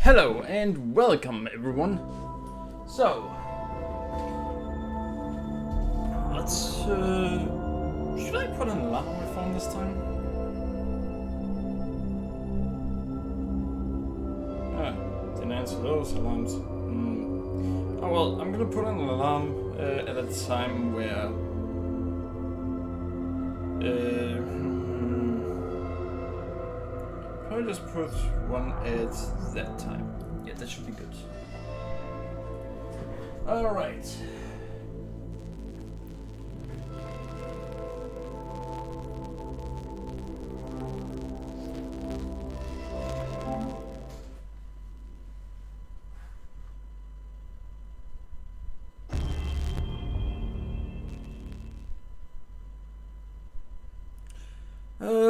Hello and welcome everyone. So, let's should I put an alarm on my phone this time? Didn't answer those alarms. Oh well, I'm gonna put on an alarm at a time where I'll just put one at that time. Yeah, that should be good. Alright.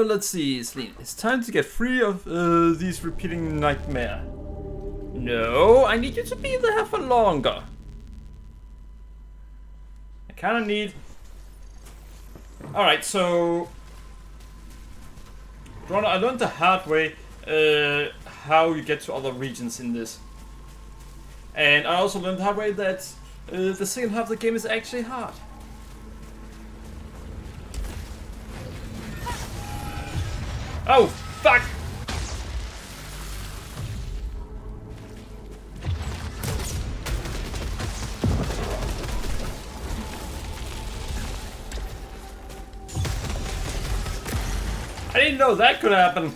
Let's see, Celine. It's time to get free of these repeating nightmare. No, I need you to be there for longer. I kind of need... Alright, so... I learned the hard way how you get to other regions in this. And I also learned the hard way that the second half of the game is actually hard. Oh, fuck! I didn't know that could happen.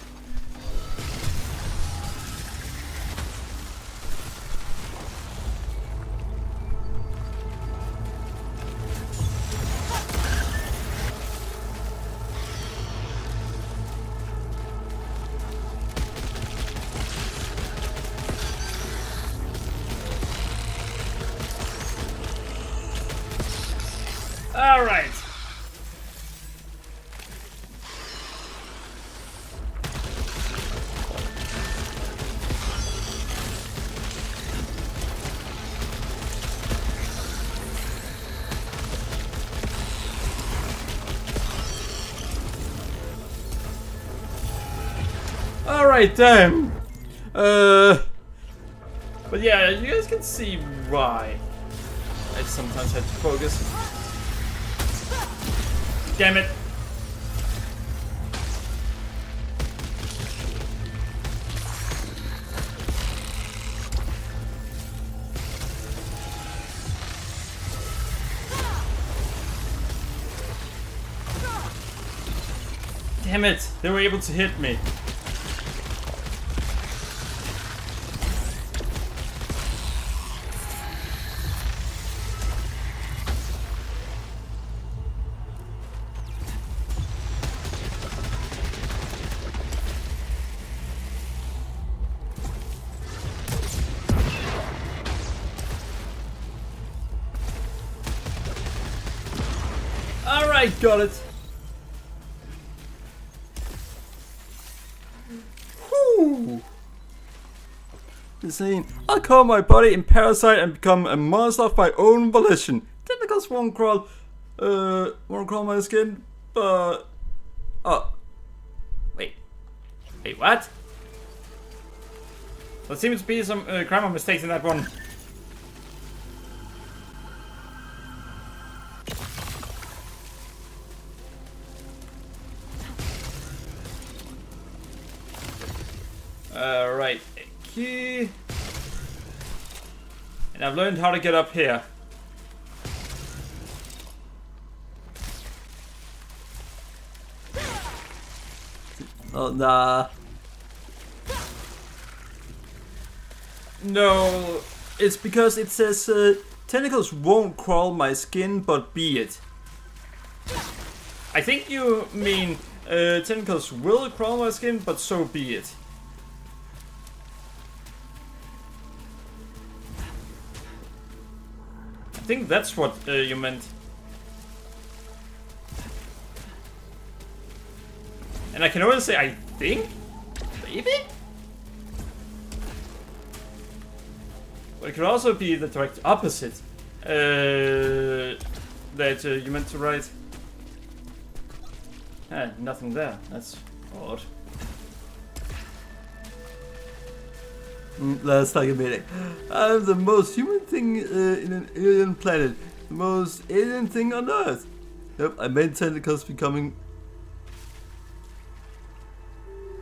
All right. All right, damn. But yeah, you guys can see why I sometimes have to focus. Damn it. Damn it. They were able to hit me. Alright, got it. Whew. Insane. I'll call my body in parasite and become a monster of my own volition. Tentacles won't crawl my skin, but... Oh. Wait, what? There seems to be some grammar mistakes in that one. Right, key. And I've learned how to get up here. Oh, nah. No, it's because it says tentacles won't crawl my skin, but be it. I think you mean tentacles will crawl my skin, but so be it. I think that's what you meant. And I can only say I think? Maybe? But it could also be the direct opposite that you meant to write. Nothing there. That's odd. Let's take a meeting. I'm the most human thing in an alien planet. The most alien thing on Earth. Yep, I made tentacles becoming...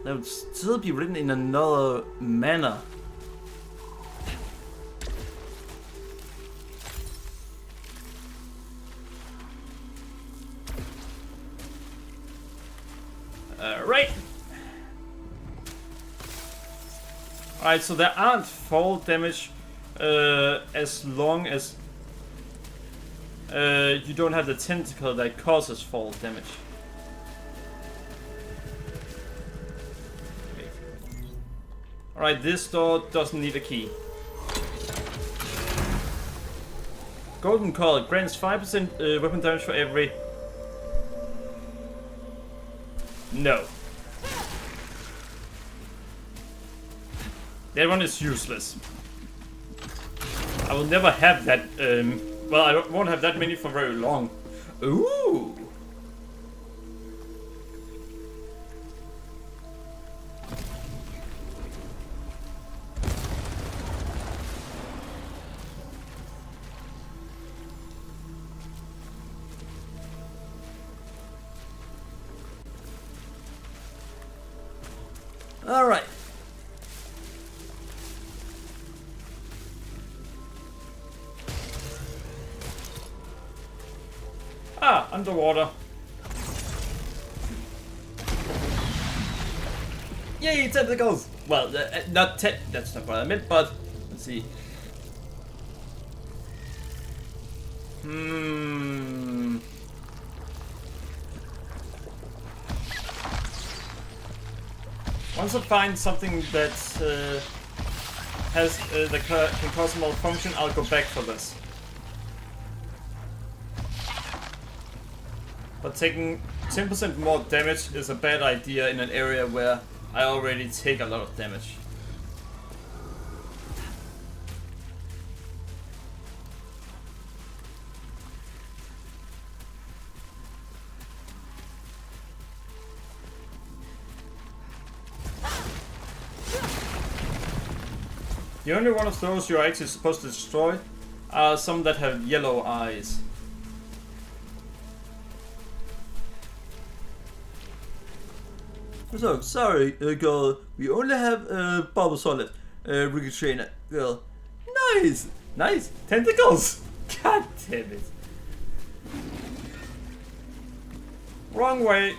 That would still be written in another manner. Right. Alright, so there aren't fall damage as long as you don't have the tentacle that causes fall damage. Alright, this door doesn't need a key. Golden Call grants 5% weapon damage for every... No. That one is useless. I will never have that, well, I won't have that many for very long. Ooh! Alright. Ah, underwater. Yay, tentacles! Well, not that's not what I meant, but let's see. Once I find something that has that can cause a malfunction, I'll go back for this. But taking 10% more damage is a bad idea in an area where I already take a lot of damage. The only one of those you're actually supposed to destroy are some that have yellow eyes. So, sorry, girl. We only have bubble solid. Ricochet, girl. Nice! Nice! Tentacles! God damn it. Wrong way.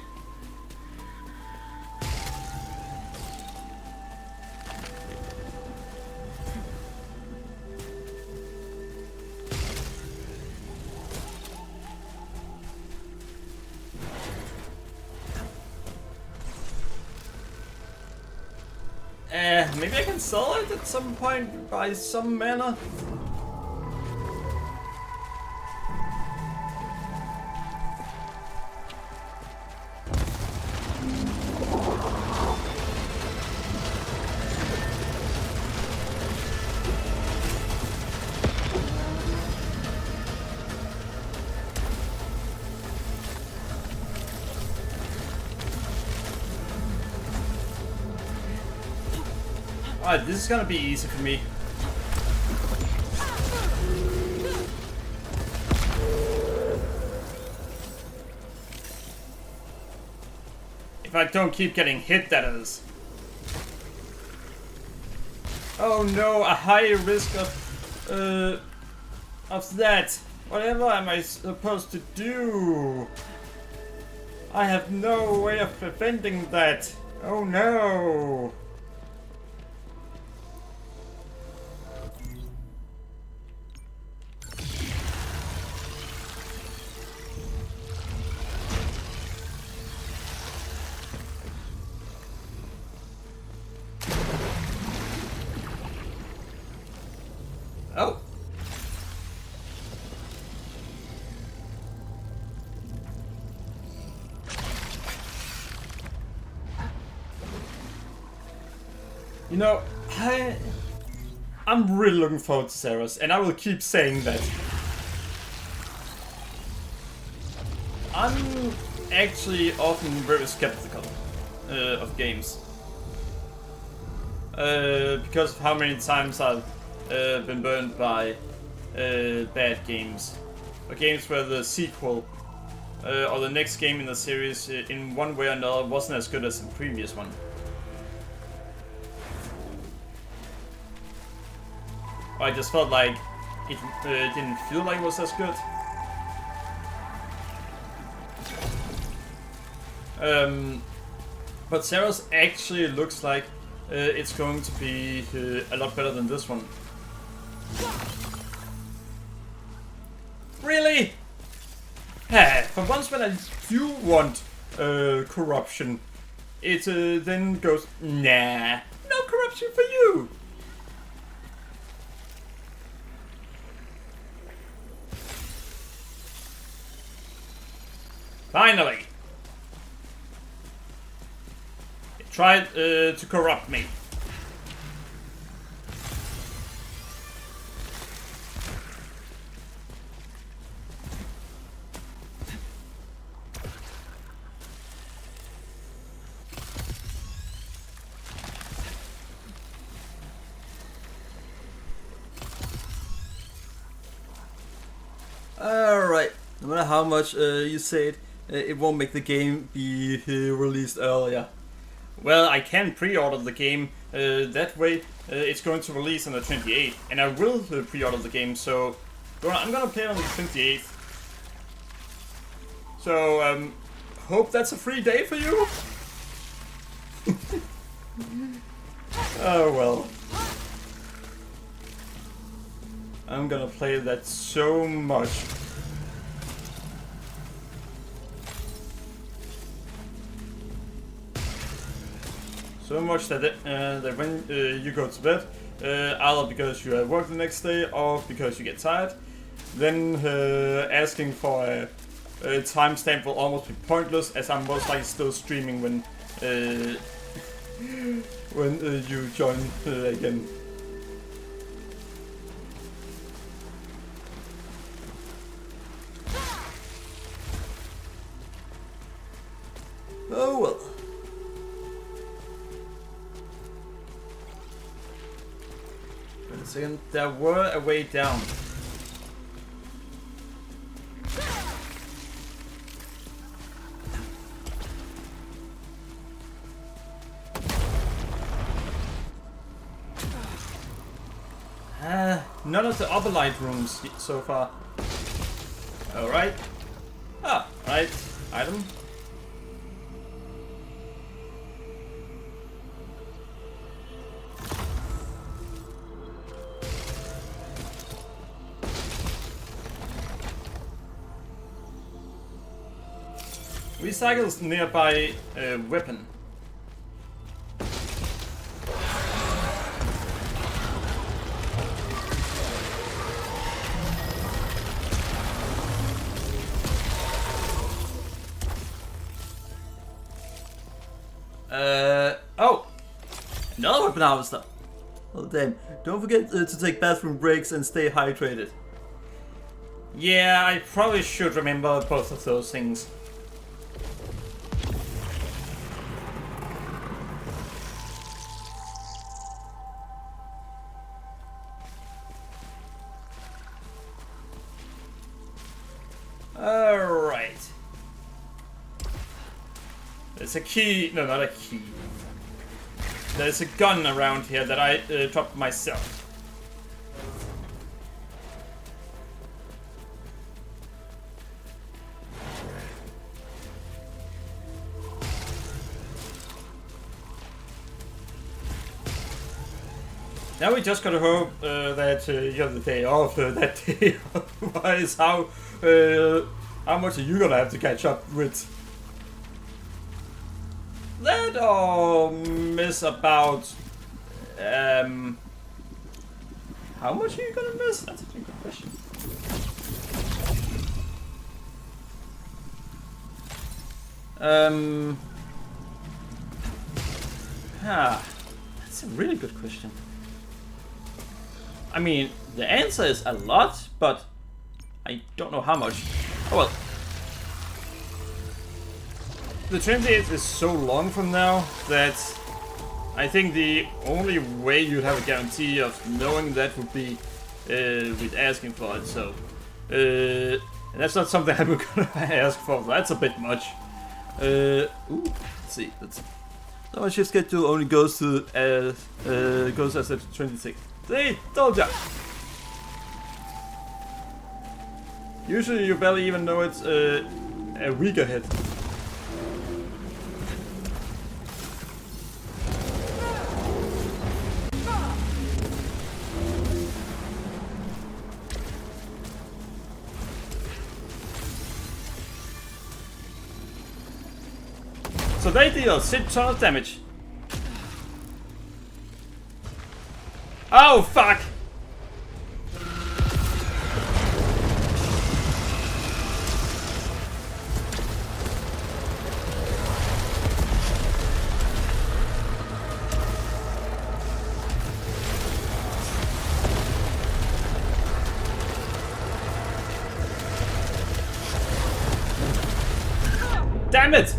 Maybe I can sell it at some point by some mana. Alright, this is gonna be easy for me. If I don't keep getting hit, that is. Oh no, a high risk of that. Whatever am I supposed to do? I have no way of preventing that. Oh no. Oh. You know, I'm really looking forward to Sarah's, and I will keep saying that. I'm actually often very skeptical of games. because of how many times I've been burned by bad games. Or games where the sequel or the next game in the series in one way or another wasn't as good as the previous one. I just felt like it didn't feel like it was as good. But Sarah's actually looks like it's going to be a lot better than this one. Really? For once when I do want corruption, it then goes, nah, no corruption for you. Finally! It tried to corrupt me. Alright, no matter how much you say it, it won't make the game be released earlier. Well, I can pre-order the game. That way, it's going to release on the 28th, and I will pre-order the game. So I'm gonna play it on the 28th. So hope that's a free day for you. Oh well. I'm gonna play that so much. So much that that when you go to bed, either because you have work the next day or because you get tired, then asking for a timestamp will almost be pointless, as I'm most likely still streaming when you join again. Oh well. Wait a second, there were a way down. None of the upper light rooms so far. Alright. Ah, right. Item. Recycles nearby weapon. Oh! Another weapon harvester! Oh damn, don't forget to take bathroom breaks and stay hydrated. Yeah, I probably should remember both of those things. Alright. There's a key. No, not a key. There's a gun around here that I dropped myself. Now we just gotta hope that you have the day off that day. Otherwise, how much are you gonna have to catch up with? That or miss about how much are you gonna miss? That's a good question. That's a really good question. I mean, the answer is a lot, but I don't know how much. Oh well. The 28th is so long from now that I think the only way you'd have a guarantee of knowing that would be with asking for it. So that's not something I'm gonna ask for. That's a bit much. Ooh, let's see. So my shift schedule only goes to goes as at 26. See, told ya. Usually you barely even know it's a week ahead. So they deal a shit ton of damage. Oh fuck! Damn it!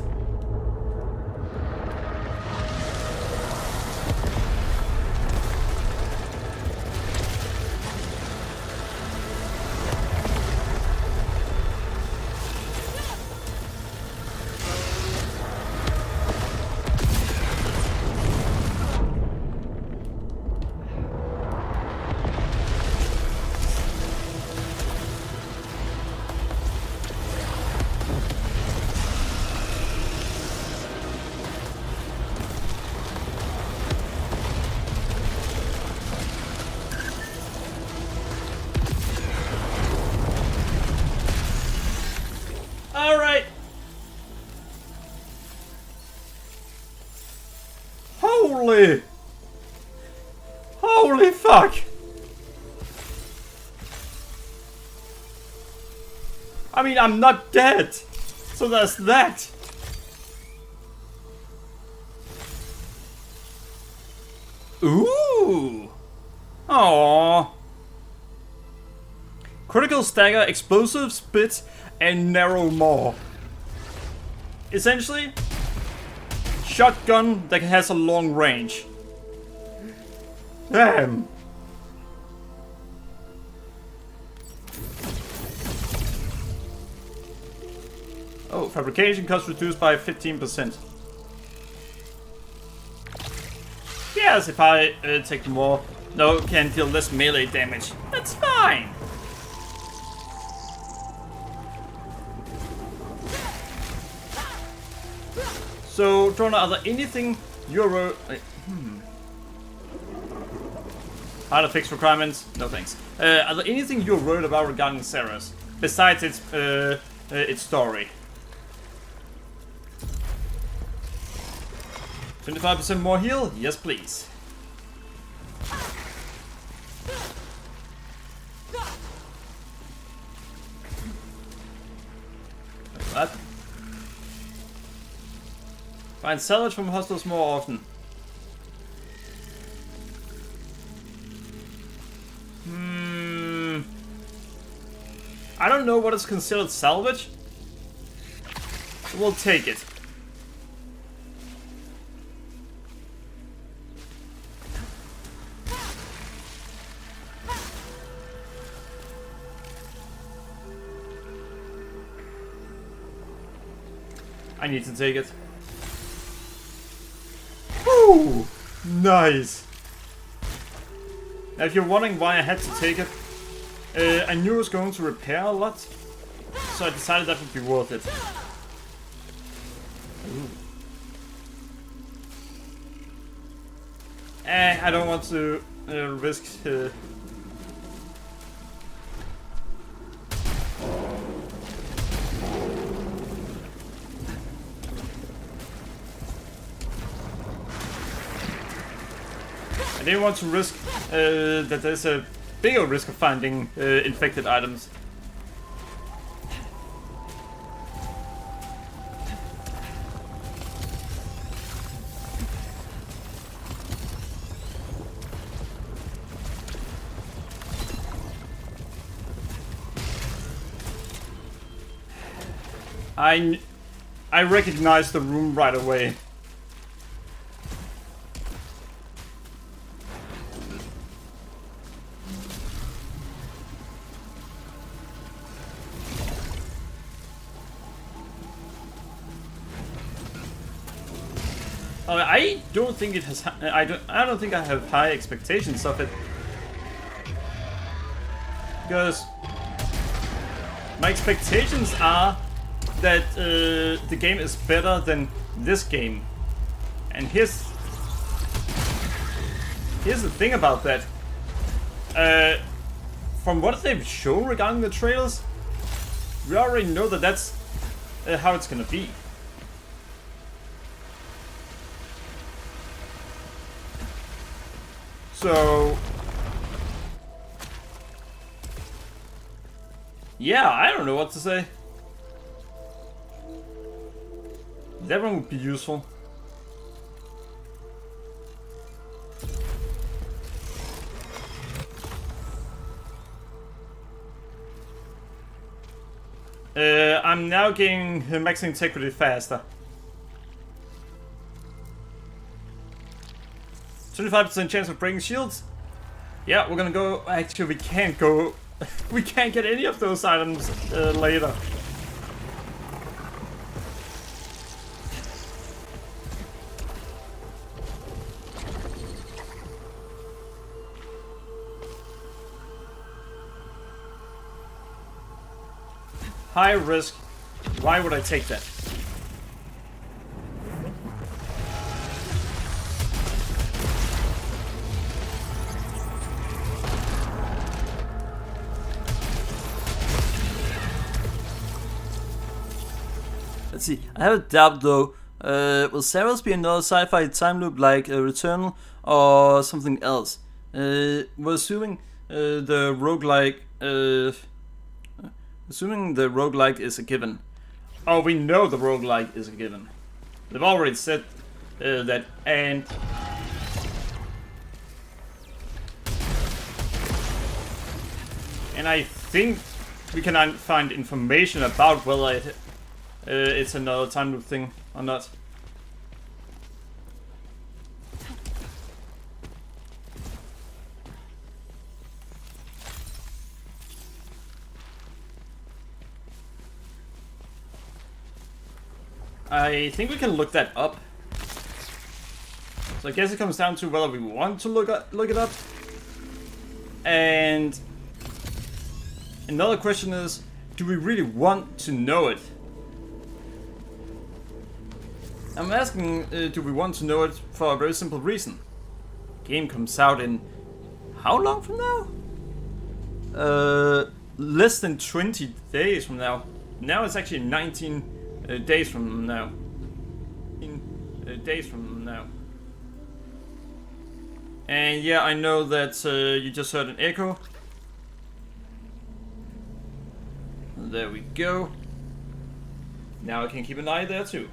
Alright. Holy fuck. I mean, I'm not dead. So there's that. Ooh. Aww. Critical stagger, explosive spit, and narrow maw. Essentially, shotgun that has a long range. Damn. Oh, fabrication cost reduced by 15%. Yes, if I take more, no, can deal less melee damage. That's fine. So, Drona, are there anything you're... How to fix requirements? No thanks. Are there anything you're worried about regarding Sarah's? Besides its story? 25% more heal? Yes, please. What? Find salvage from hostiles more often. I don't know what is considered salvage. We'll take it. I need to take it. Woo! Nice! Now, if you're wondering why I had to take it, I knew it was going to repair a lot, so I decided that would be worth it. I don't want to risk... I didn't want to risk that there's a bigger risk of finding infected items. I recognized the room right away. I don't think it has. I don't think I have high expectations of it, because my expectations are that the game is better than this game, and here's the thing about that. From what they've shown regarding the trailers, we already know that that's how it's gonna be. So, yeah, I don't know what to say. That one would be useful. I'm now getting max integrity faster. 25% chance of breaking shields. Yeah, we're gonna go. Actually, we can't go. We can't get any of those items later. High risk. Why would I take that? Let's see. I have a doubt though. Will Saros be another sci-fi time loop like Returnal or something else? We're assuming the roguelike. Assuming the roguelike is a given. Oh, we know the roguelike is a given. They've already said that, and I think we can find information about whether it's another time loop thing or not. I think we can look that up. So I guess it comes down to whether we want to look it up. And another question is, do we really want to know it? I'm asking, do we want to know it for a very simple reason. Game comes out in how long from now? Less than 20 days from now. Now it's actually 19 days from now. Days from now. And yeah, I know that you just heard an echo. There we go. Now I can keep an eye there too.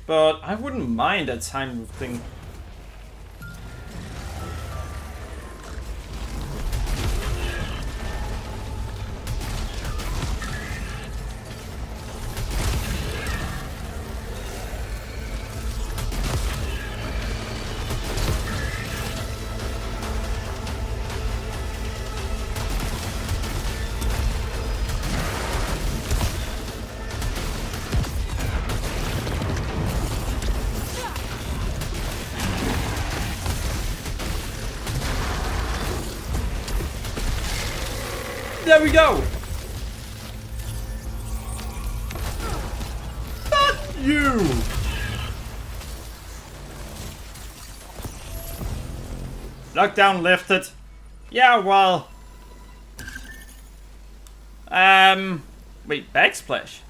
But I wouldn't mind that time loop thing. There we go! Fuck you! Lockdown lifted. Yeah, well... Wait, backsplash.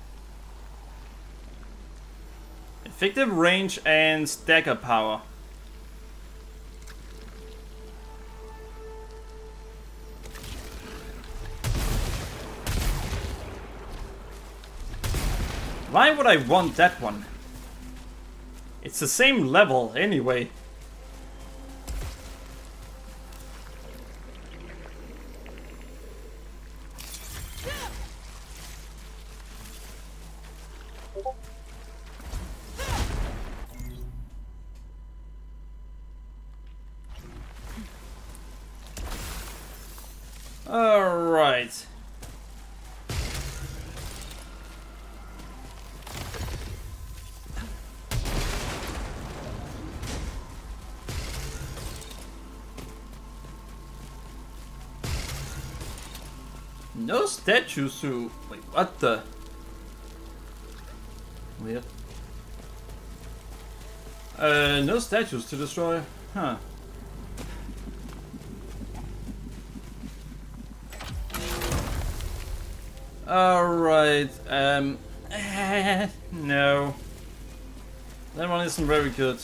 Effective range and stagger power. Why would I want that one? It's the same level anyway. All right. No statues to... Wait, what the... Weird. No statues to destroy. Huh. Alright, no. That one isn't very good.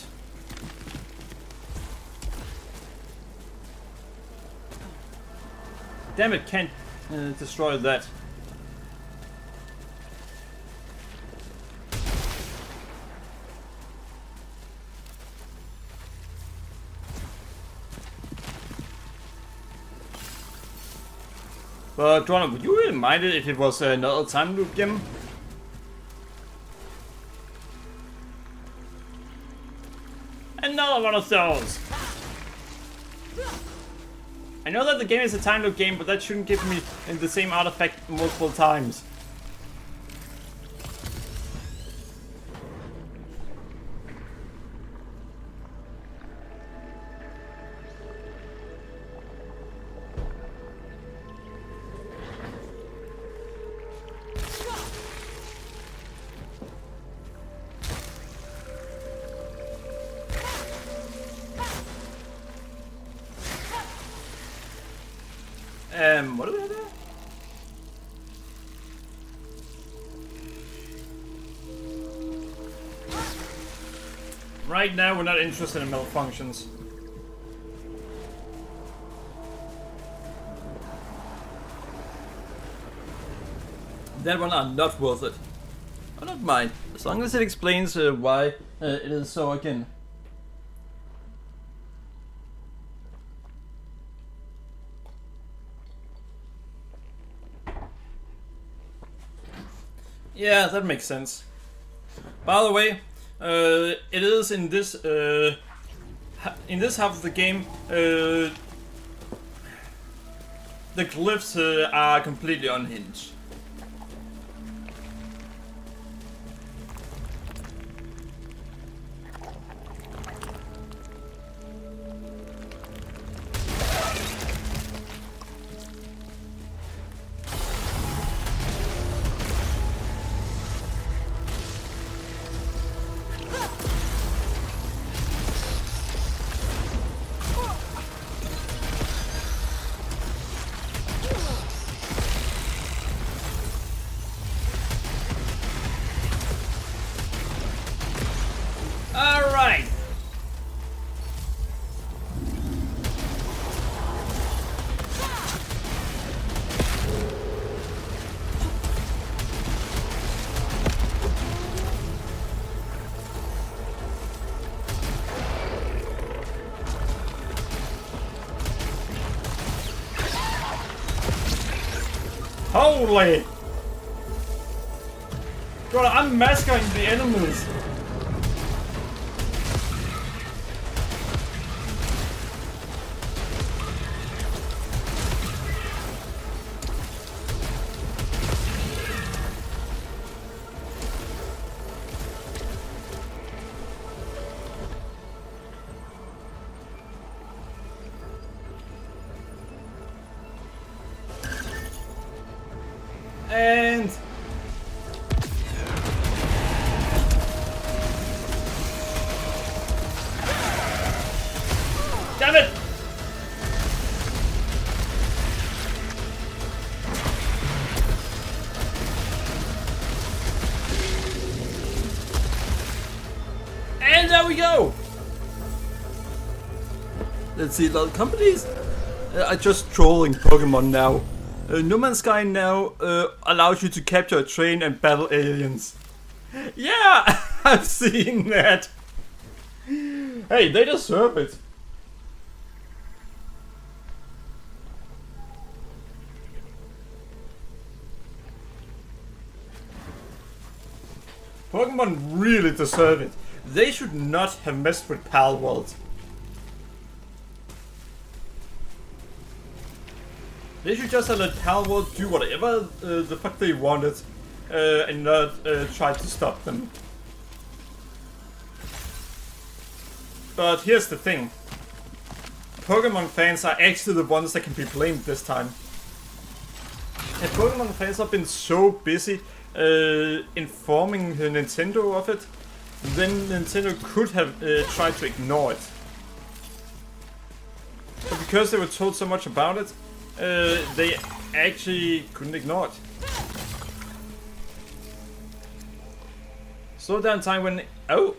Damn it, can't destroy that. But, Ronald, would you really mind it if it was another time loop game? Another one of those! I know that the game is a time loop game, but that shouldn't give me the same artifact multiple times. What do we have there? Right now, we're not interested in malfunctions. That one are not worth it. I don't mind, as long as it explains why it is so again. Yeah, that makes sense. By the way, it is in this half of the game, the glyphs are completely unhinged. Alright! Holy! God, I'm massacring the enemies! And damn it! And there we go. Let's see, the companies are just trolling Pokemon now. No Man's Sky now allows you to capture a train and battle aliens. Yeah, I've seen that. Hey, they deserve it. Pokemon really deserve it. They should not have messed with Pal World. They should just have let Pal World do whatever the fuck they wanted and not try to stop them. But here's the thing. Pokemon fans are actually the ones that can be blamed this time. And Pokemon fans have been so busy informing Nintendo of it, then Nintendo could have tried to ignore it. But because they were told so much about it, they actually couldn't ignore it. Slow down time when... Oh!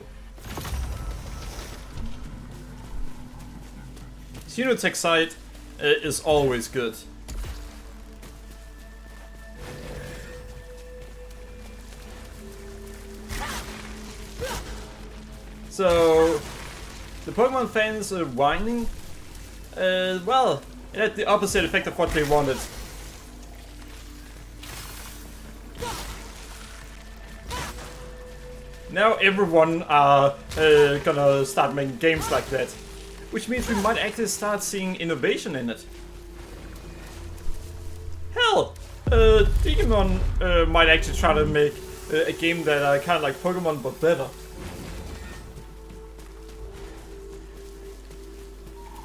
Xenotech side is always good. So, the Pokemon fans whining, well, it had the opposite effect of what they wanted. Now everyone are gonna start making games like that. Which means we might actually start seeing innovation in it. Hell, Digimon might actually try to make a game that kind of like Pokemon but better.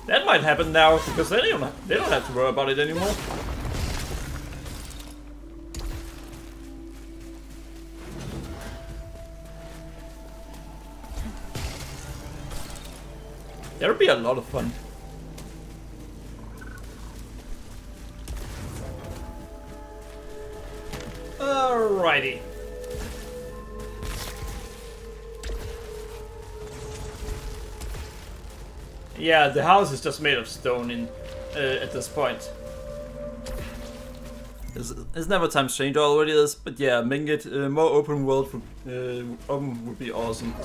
That might happen now because they don't have to worry about it anymore. That'll be a lot of fun. Alrighty. Yeah, the house is just made of stone at this point. It's never times change already is, but yeah, making it more open world would be awesome.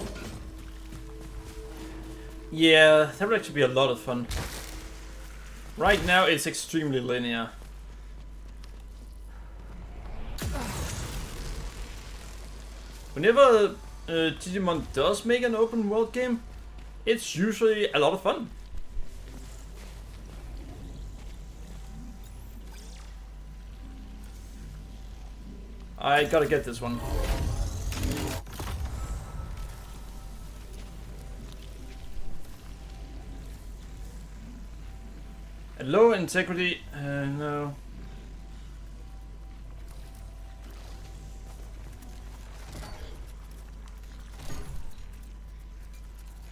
Yeah, that would actually be a lot of fun. Right now it's extremely linear. Whenever Digimon does make an open world game, it's usually a lot of fun. I gotta get this one. A low integrity, no.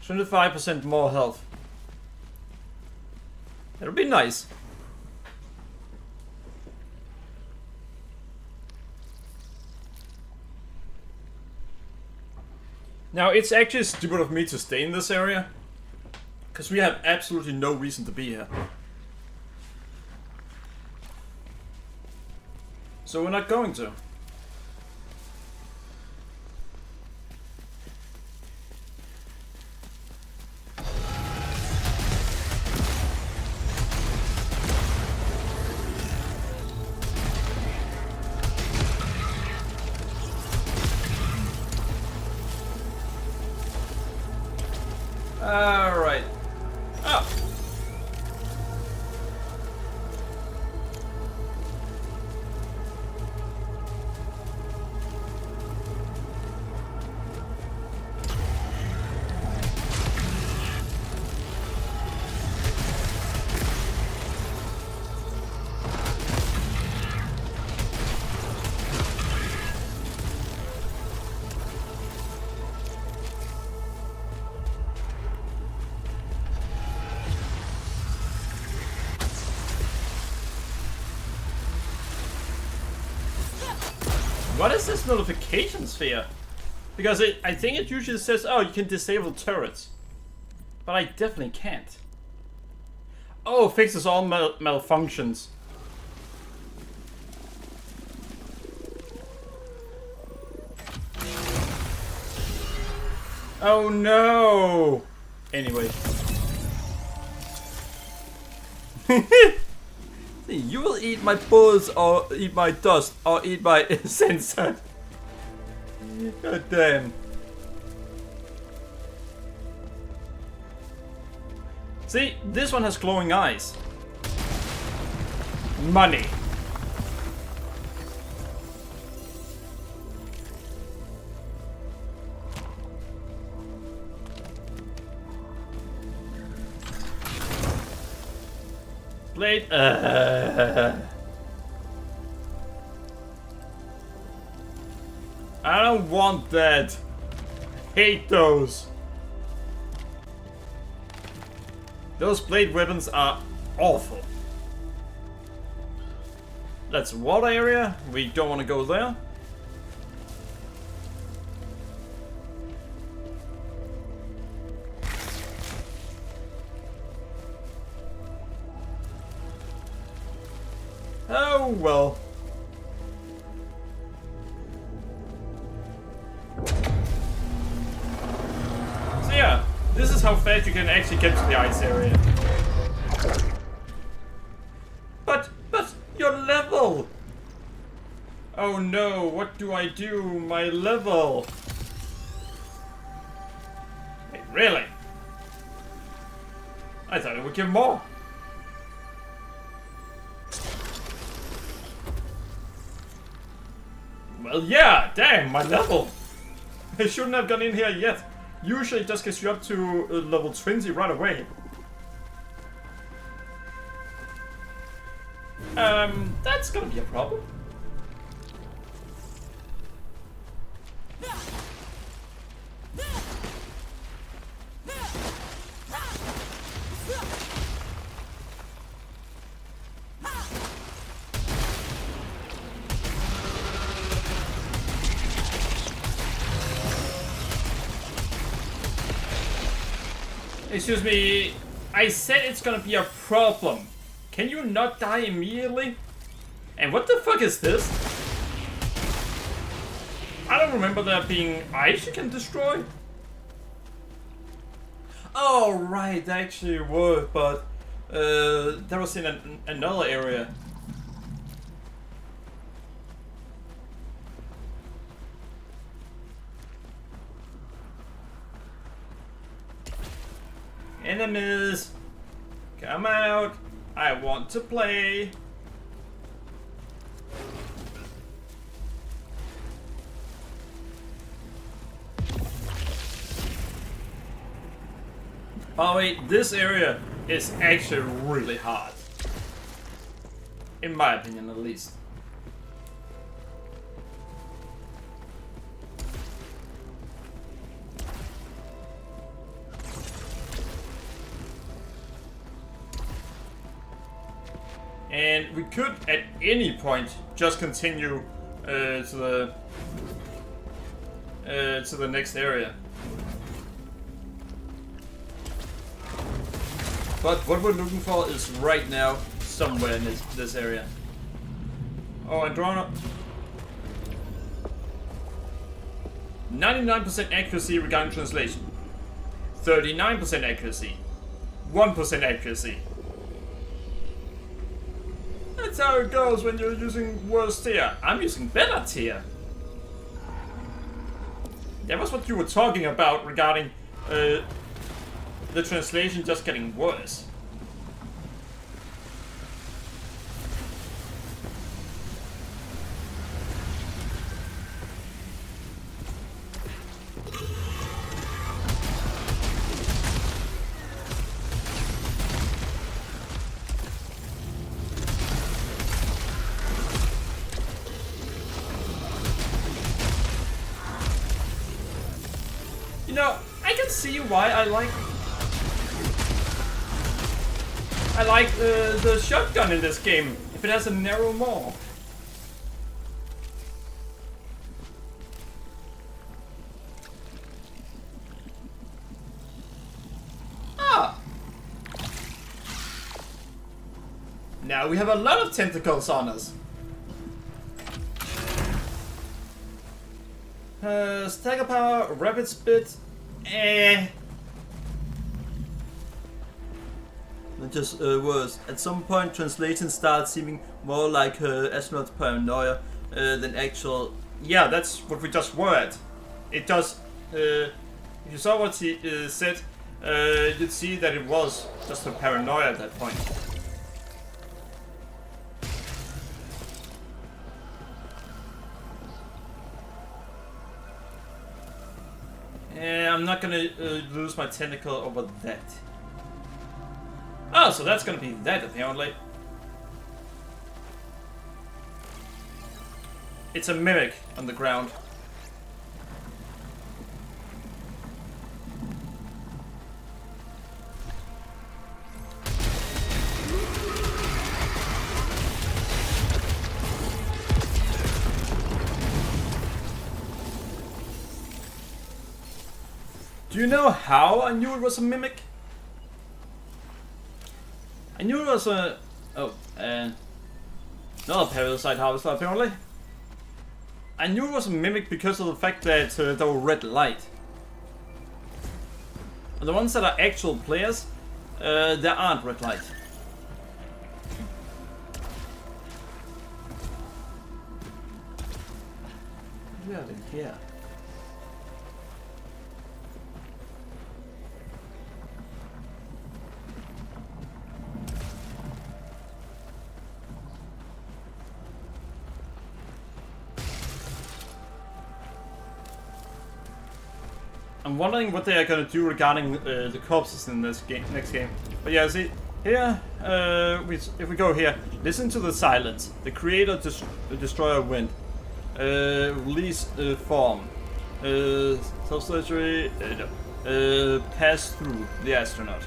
%25% more health. That'll be nice. Now, it's actually stupid of me to stay in this area, because we have absolutely no reason to be here. So we're not going to. Alright. Oh. What is this notification sphere? Because I think it usually says, oh, you can disable turrets. But I definitely can't. Oh, fixes all malfunctions. Oh no! Anyway. You will eat my bullets or eat my dust or eat my sensor. God damn. See, this one has glowing eyes. Money. Blade. I don't want that. Hate those. Those blade weapons are awful. That's a water area. We don't want to go there. Oh well. So yeah, this is how fast you can actually get to the ice area. But your level! Oh no, what do I do? My level! Wait, really? I thought it would give more. Well, yeah, damn, my level! I shouldn't have gone in here yet. Usually it just gets you up to level 20 right away. That's gonna be a problem. Excuse me, I said it's gonna be a problem. Can you not die immediately? And what the fuck is this? I don't remember there being ice you can destroy. Oh right, they actually were, but that was in another area. Enemies, come out! I want to play. Oh wait, this area is actually really hard. In my opinion, at least. And we could, at any point, just continue to the next area. But what we're looking for is right now, somewhere in this area. Oh, and drawn up. 99% accuracy regarding translation. 39% accuracy. 1% accuracy. That's how it goes when you're using worse tier. I'm using better tier. That was what you were talking about regarding the translation just getting worse. You know, I can see why I like the shotgun in this game, if it has a narrow maw. Ah! Now we have a lot of tentacles on us. Stagger power, rapid speed, It just worse. At some point, translation starts seeming more like astronaut's paranoia than actual. Yeah, that's what we just were at. It does. If you saw what he said, you'd see that it was just a paranoia at that point. I'm not gonna lose my tentacle over that. Oh, so that's gonna be that apparently. It's a mimic on the ground. Do you know how I knew it was a mimic? I knew it was a... Oh, another parasite harvester apparently. I knew it was a mimic because of the fact that there were red light. And the ones that are actual players, there aren't red light. What do we have in here? I'm wondering what they are gonna do regarding the corpses in this game, next game. But yeah, see here, if we go here, listen to the silence. The creator, the destroyer, wind. Release form. Self-surgery. Pass through the astronaut.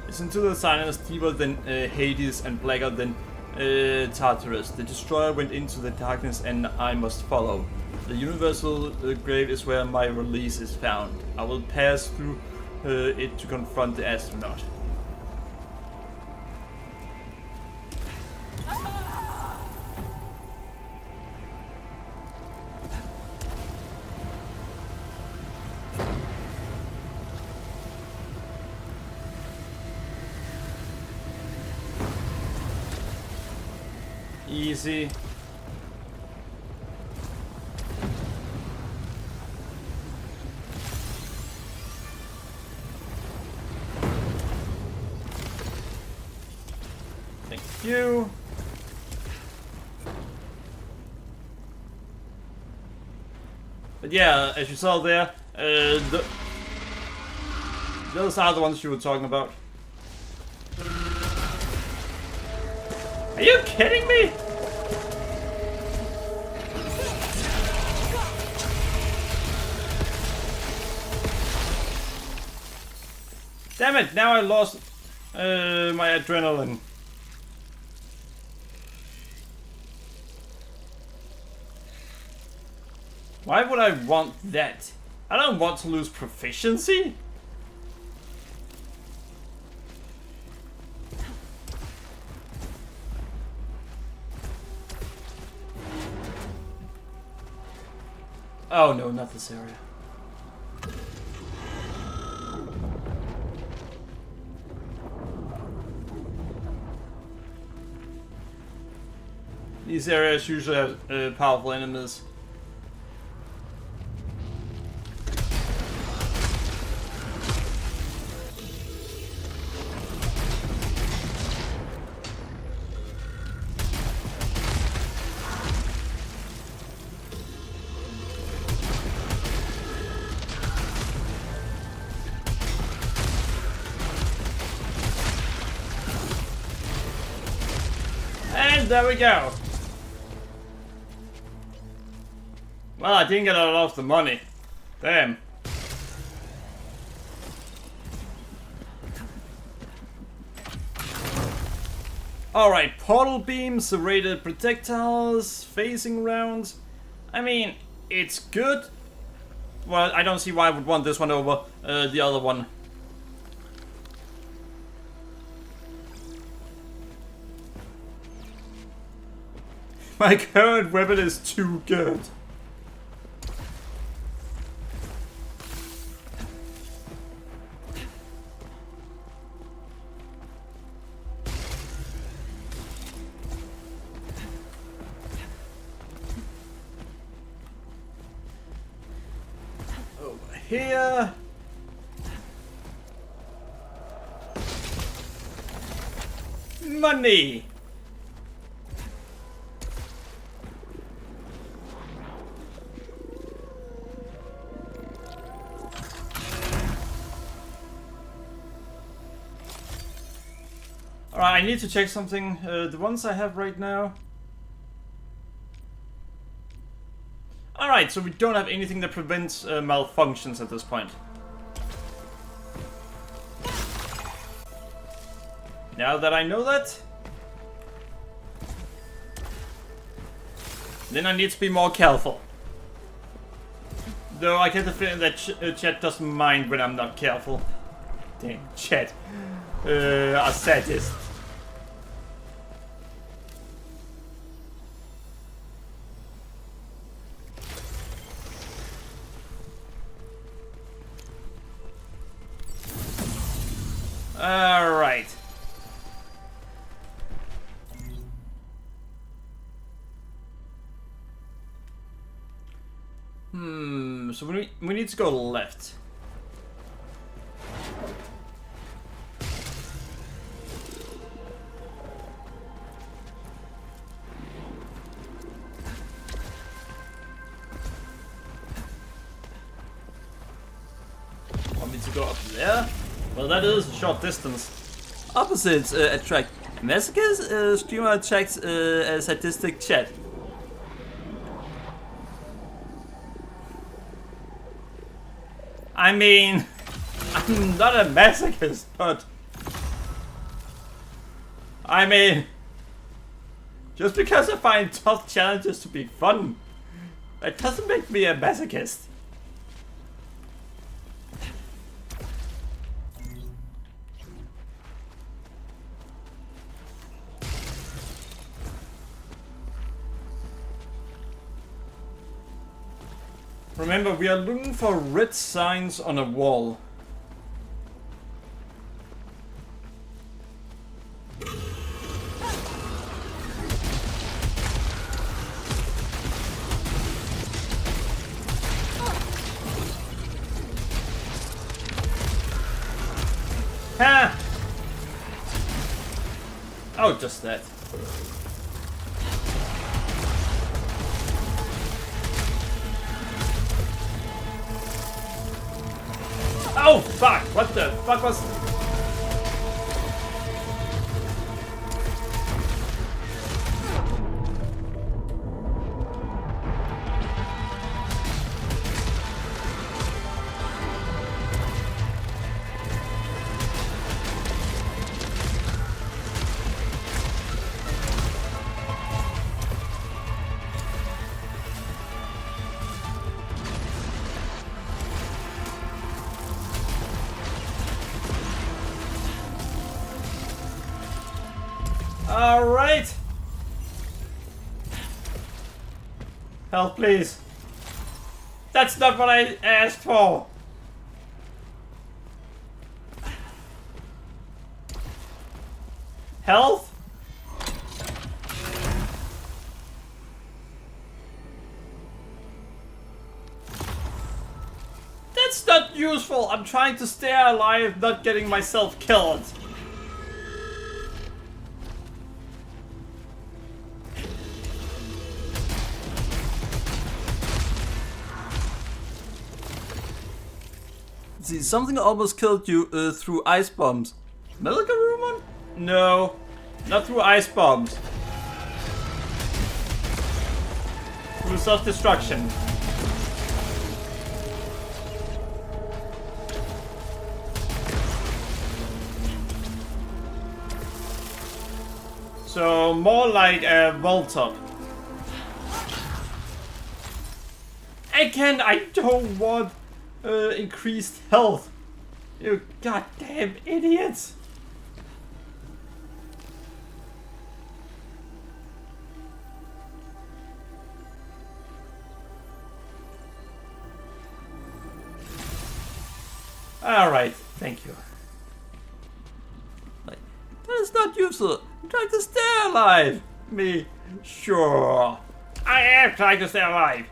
Listen to the silence, deeper than Hades and blacker than Tartarus. The destroyer went into the darkness, and I must follow. The universal grave is where my release is found. I will pass through it to confront the astronaut. Easy. Thank you. But yeah, as you saw there, those are the ones you were talking about. Are you kidding me? Damn it, now I lost my adrenaline. Why would I want that? I don't want to lose proficiency. Oh no, not this area. These areas usually have powerful enemies. And there we go. Well, I didn't get a lot of the money. Damn. Alright, portal beams, serrated projectiles, phasing rounds. I mean, it's good. Well, I don't see why I would want this one over the other one. My current weapon is too good. Over here. Money. Alright, I need to check something. The ones I have right now. Alright, so we don't have anything that prevents malfunctions at this point. Now that I know that, then I need to be more careful. Though I get the feeling that chat doesn't mind when I'm not careful. Damn, chat. A sadist. Alright. So we need to go left. Want me to go up there? Well, that is a short distance. Opposites attract masochists, streamer attracts a sadistic chat. I mean, I'm not a masochist, but I mean, just because I find tough challenges to be fun, that doesn't make me a masochist. Remember, we are looking for red signs on a wall. Ha! Oh, just that. Oh fuck! What the fuck was... Alright! Help, please. That's not what I asked for. Health? That's not useful. I'm trying to stay alive, not getting myself killed. See, something almost killed you through ice bombs. Medical room? No, not through ice bombs. Through self-destruction. So more like a Voltop. Again, I don't want increased health. You goddamn idiots. Alright, thank you. Like, that is not useful. I'm trying to stay alive. Me, sure. I am trying to stay alive.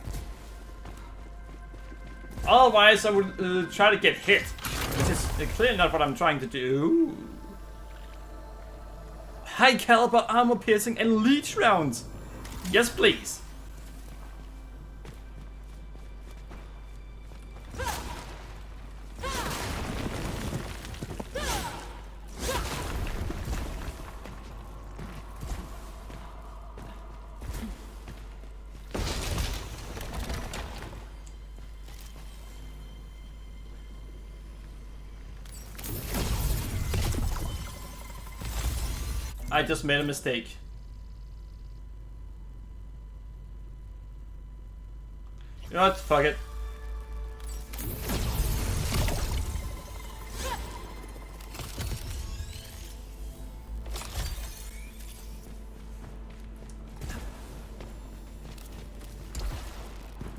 Otherwise, I would try to get hit, which is clearly not what I'm trying to do. High caliber armor piercing and leech rounds. Yes, please. I just made a mistake. You know what? Fuck it.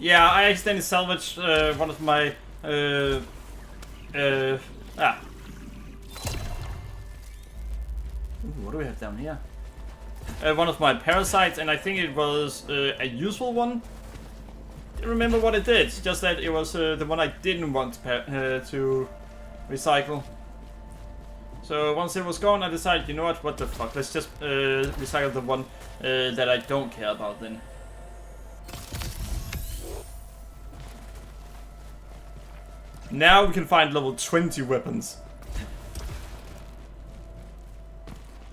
Yeah, I accidentally salvaged one of my Ooh, what do we have down here? One of my parasites, and I think it was a useful one. Didn't remember what it did, just that it was the one I didn't want to recycle. So once it was gone, I decided, you know what the fuck, let's just recycle the one that I don't care about then. Now we can find level 20 weapons.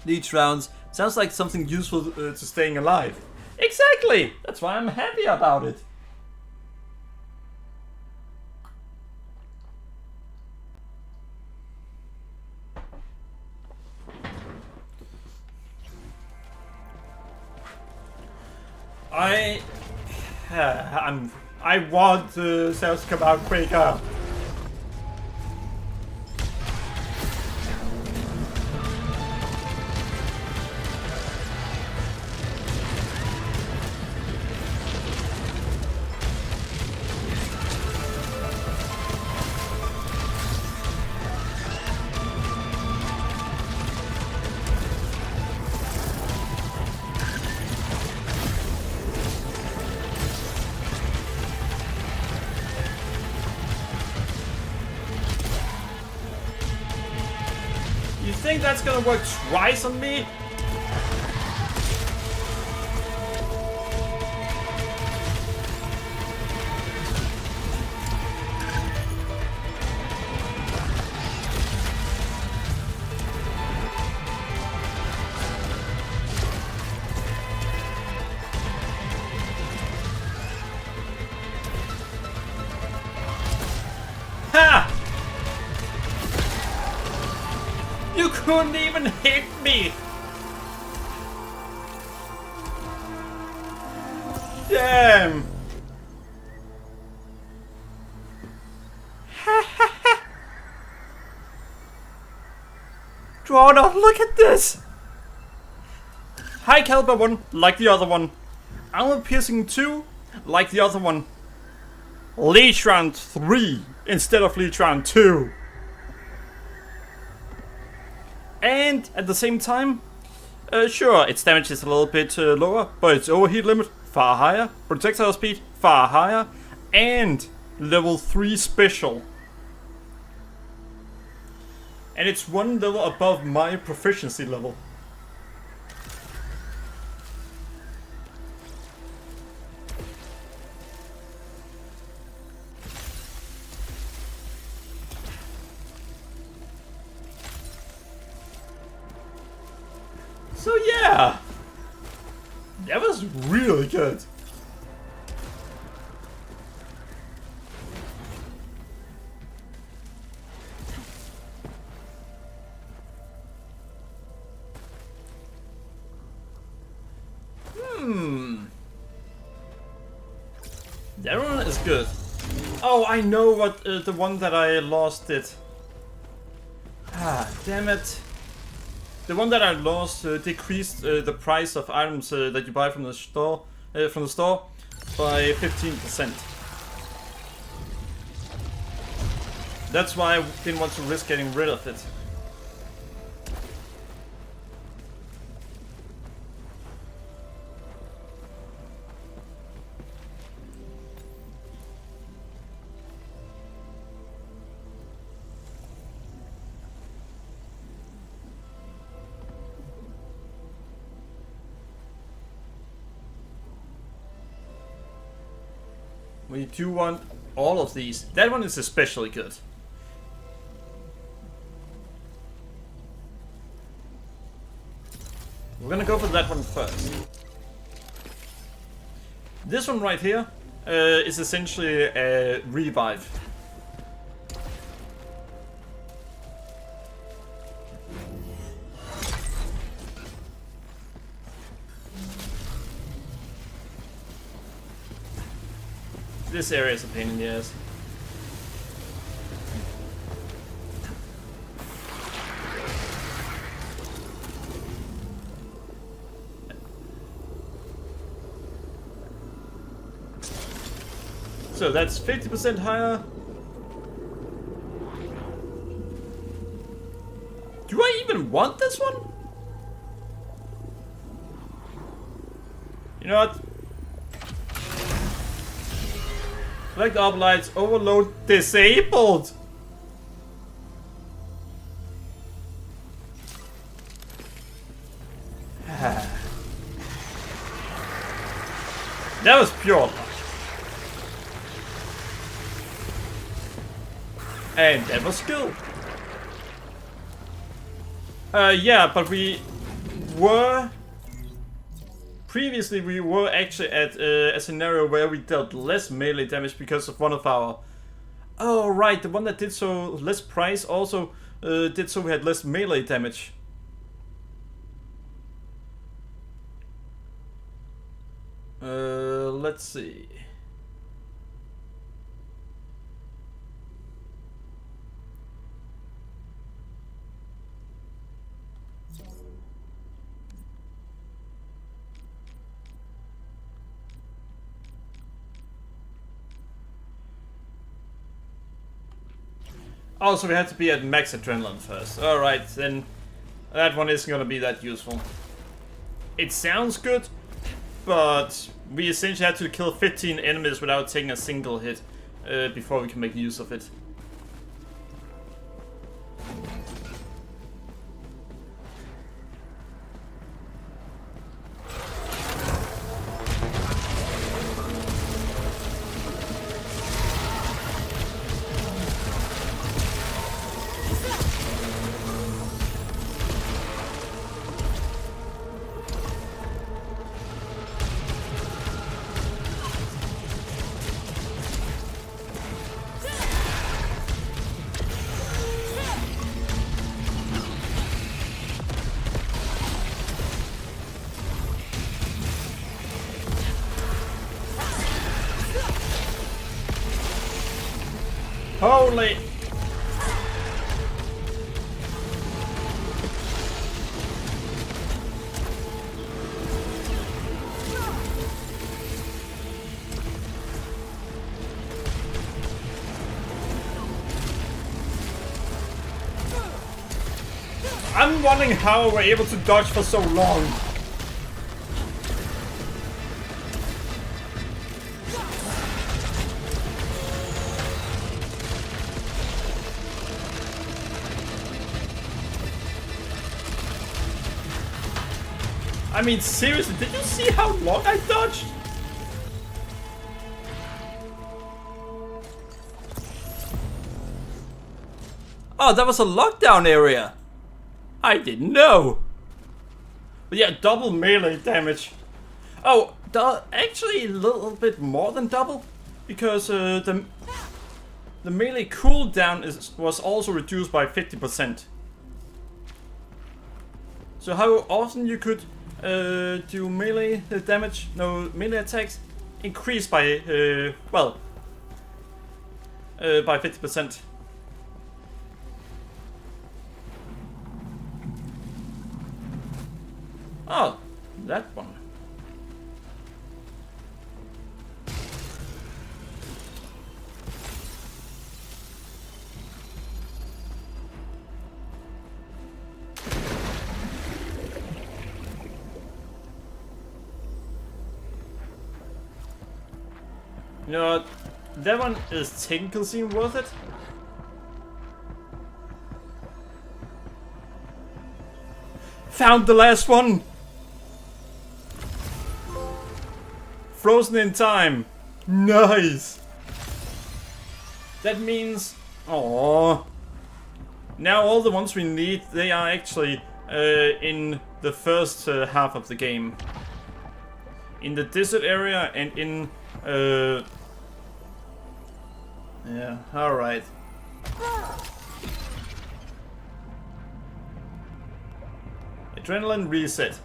Leech rounds. Sounds like something useful to staying alive. Exactly! That's why I'm happy about it. I want cells to come out quicker. You think that's gonna work twice on me? Ha! You couldn't even hit me! Damn! Returnal, look at this! High caliber one, like the other one. Armor piercing 2, like the other one. Leech round 3 instead of leech round 2. And at the same time, sure, its damage is a little bit lower, but its overheat limit far higher, projectile speed far higher, and level 3 special. And it's one level above my proficiency level. So yeah, that was really good. That one is good. Oh, I know what the one that I lost did. Ah, damn it. The one that I lost decreased the price of items that you buy from the store by 15%. That's why I didn't want to risk getting rid of it. We do want all of these. That one is especially good. We're gonna go for that one first. This one right here is essentially a revive. This area is a pain in the ass. So that's 50% higher. Do I even want this one? You know what? Select lights, overload disabled. That was pure luck. And that was skill. Yeah, but we were... Previously we were actually at a scenario where we dealt less melee damage because of one of our... Oh right, the one that did so less price also did so we had less melee damage. Let's see. Oh, so we had to be at max adrenaline first. Alright, then that one isn't gonna be that useful. It sounds good, but we essentially had to kill 15 enemies without taking a single hit before we can make use of it. Holy! I'm wondering how we're able to dodge for so long. I mean, seriously, did you see how long I dodged? Oh, that was a lockdown area. I didn't know. But yeah, double melee damage. Oh, actually a little bit more than double. Because the melee cooldown was also reduced by 50%. So how often you could do melee damage, no melee attacks, increase by, by 50%. Oh, that one. You know what? That one is technically seem worth it. Found the last one! Frozen in time. Nice! That means... Aww. Now all the ones we need, they are actually in the first half of the game. In the desert area and in... yeah, alright. Adrenaline reset.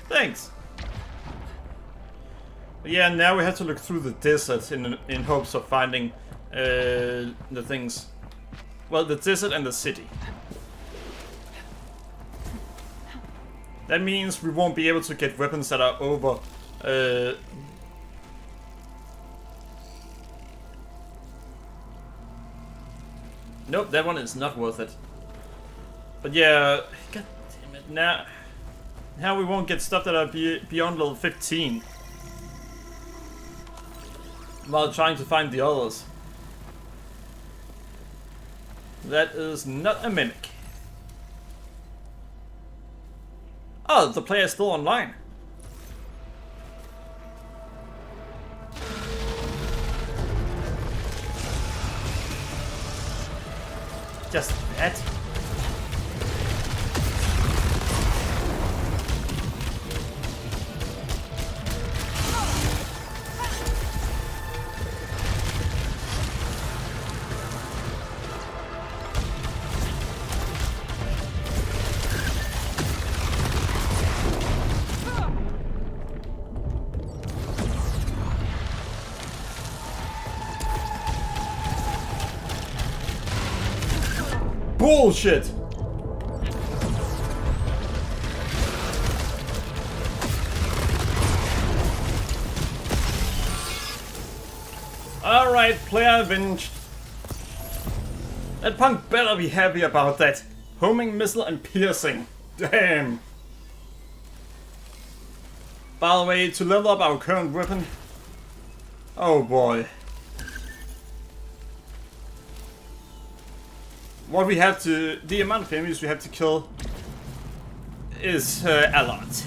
Thanks. But yeah, now we have to look through the desert in hopes of finding the things. Well, the desert and the city. That means we won't be able to get weapons that are over. Nope, that one is not worth it. But yeah, god damn it, now we won't get stuff that are beyond level 15. While trying to find the others. That is not a mimic. Oh, the player is still online. Just that. Bullshit! Alright, player avenged. That punk better be happy about that. Homing, missile, and piercing. Damn. By the way, to level up our current weapon. Oh boy. What we have to, the amount of enemies we have to kill is a lot.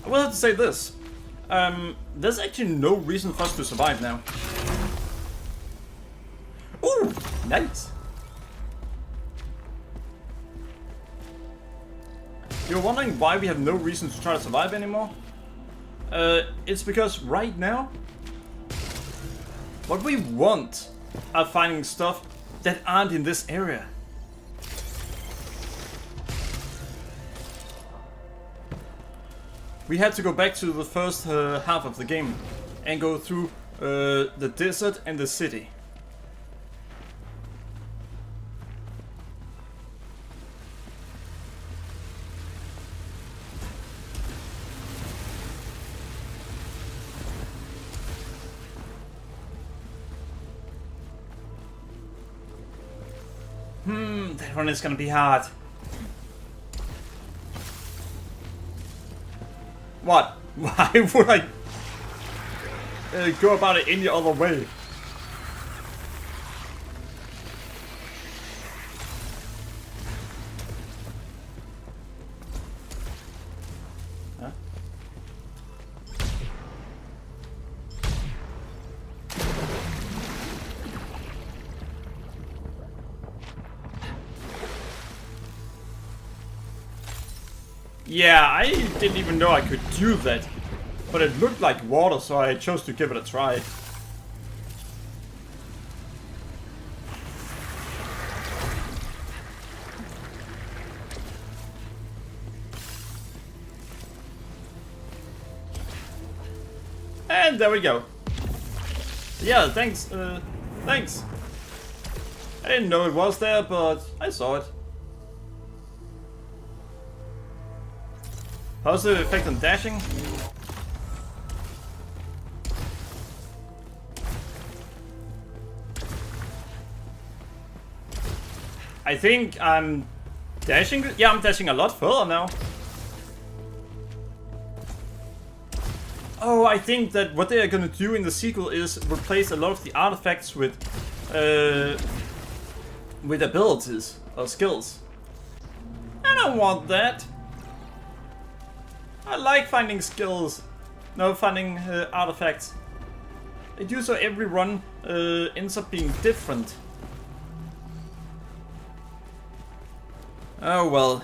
I will have to say this. There's actually no reason for us to survive now. Ooh, nice. You're wondering why we have no reason to try to survive anymore? It's because right now, what we want are finding stuff that aren't in this area. We had to go back to the first half of the game and go through the desert and the city. That one is gonna be hard. What? Why would I go about it any other way? Huh? Yeah, I didn't even know I could do that. But it looked like water, so I chose to give it a try. And there we go. Yeah, thanks, thanks. I didn't know it was there, but I saw it. Positive effect on dashing. I think I'm dashing. Yeah, I'm dashing a lot further now. Oh, I think that what they are gonna do in the sequel is replace a lot of the artifacts with abilities or skills. I don't want that. I like finding skills. No, finding artifacts. They do so every run ends up being different. Oh well.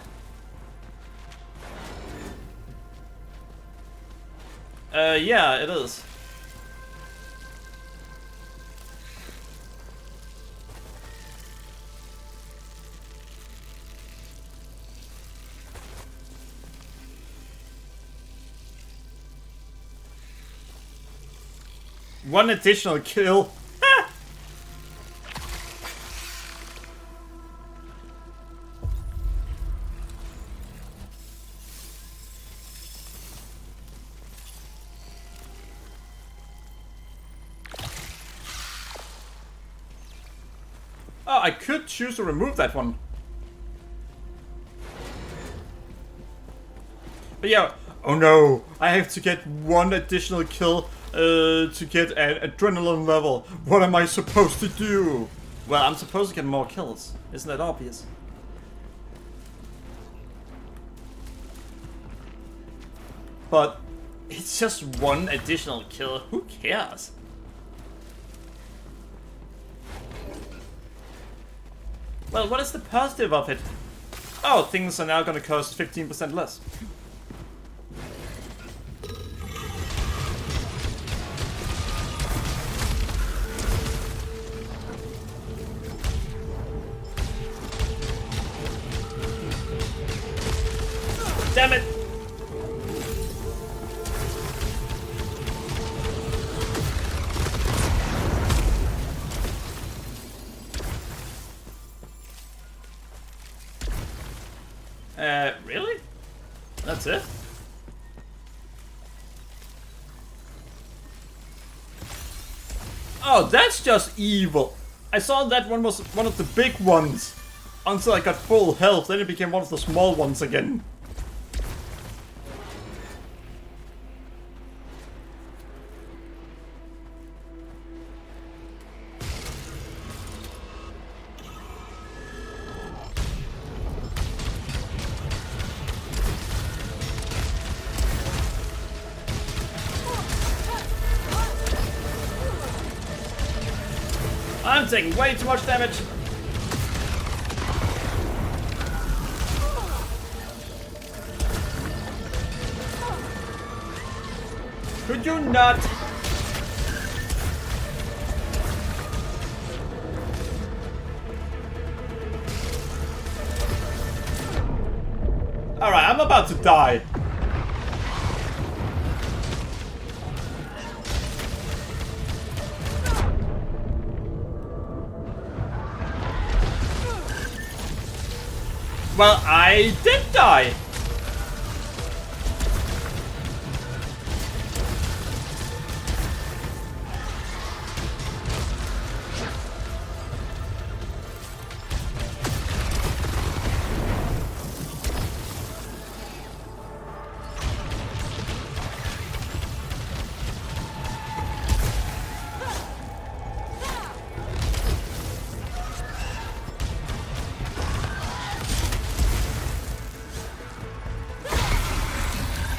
Yeah, it is. One additional kill. Oh, I could choose to remove that one. But yeah, oh no, I have to get one additional kill to get an adrenaline level. What am I supposed to do? Well, I'm supposed to get more kills. Isn't that obvious? But it's just one additional kill. Who cares? Well, what is the positive of it? Oh, things are now gonna cost 15% less. Damn it! Really? That's it? Oh, that's just evil. I saw that one was one of the big ones until I got full health, then it became one of the small ones again. I'm taking way too much damage. Could you not? Alright, I'm about to die. Well, I did die.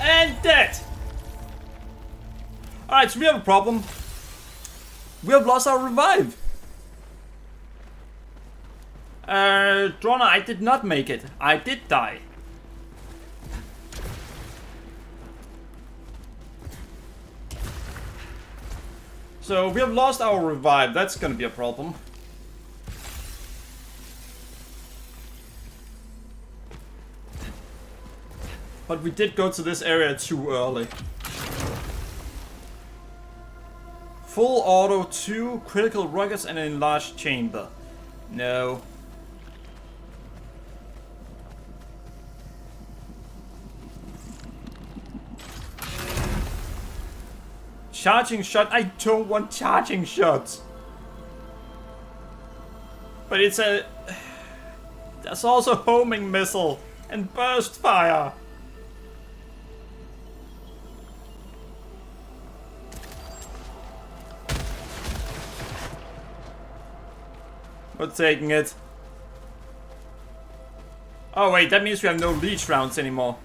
And dead! Alright, so we have a problem. We have lost our revive. Drona, I did not make it. I did die. So we have lost our revive. That's gonna be a problem. But we did go to this area too early. Full auto, 2 critical rockets and an enlarged chamber. No. Charging shot? I don't want charging shots. But it's a... There's also homing missile and burst fire. We're taking it. Oh wait, that means we have no leech rounds anymore.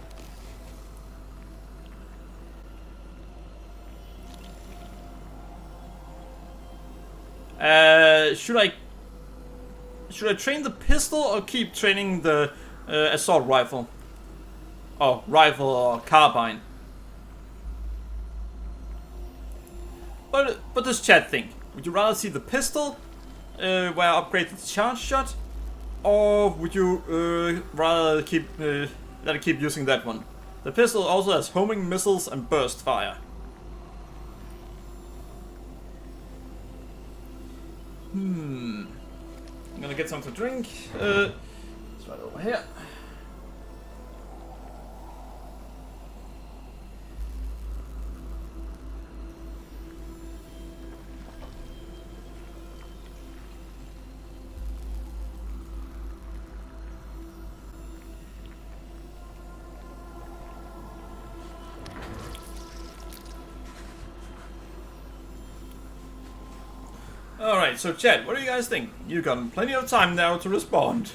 Should I train the pistol or keep training the assault rifle? Oh, rifle or carbine. But this chat thing. Would you rather see the pistol, where I upgrade the charge shot, or would you rather keep let it keep using that one? The pistol also has homing missiles and burst fire. I'm gonna get something to drink. It's right over here. Alright, so chat, what do you guys think? You've got plenty of time now to respond.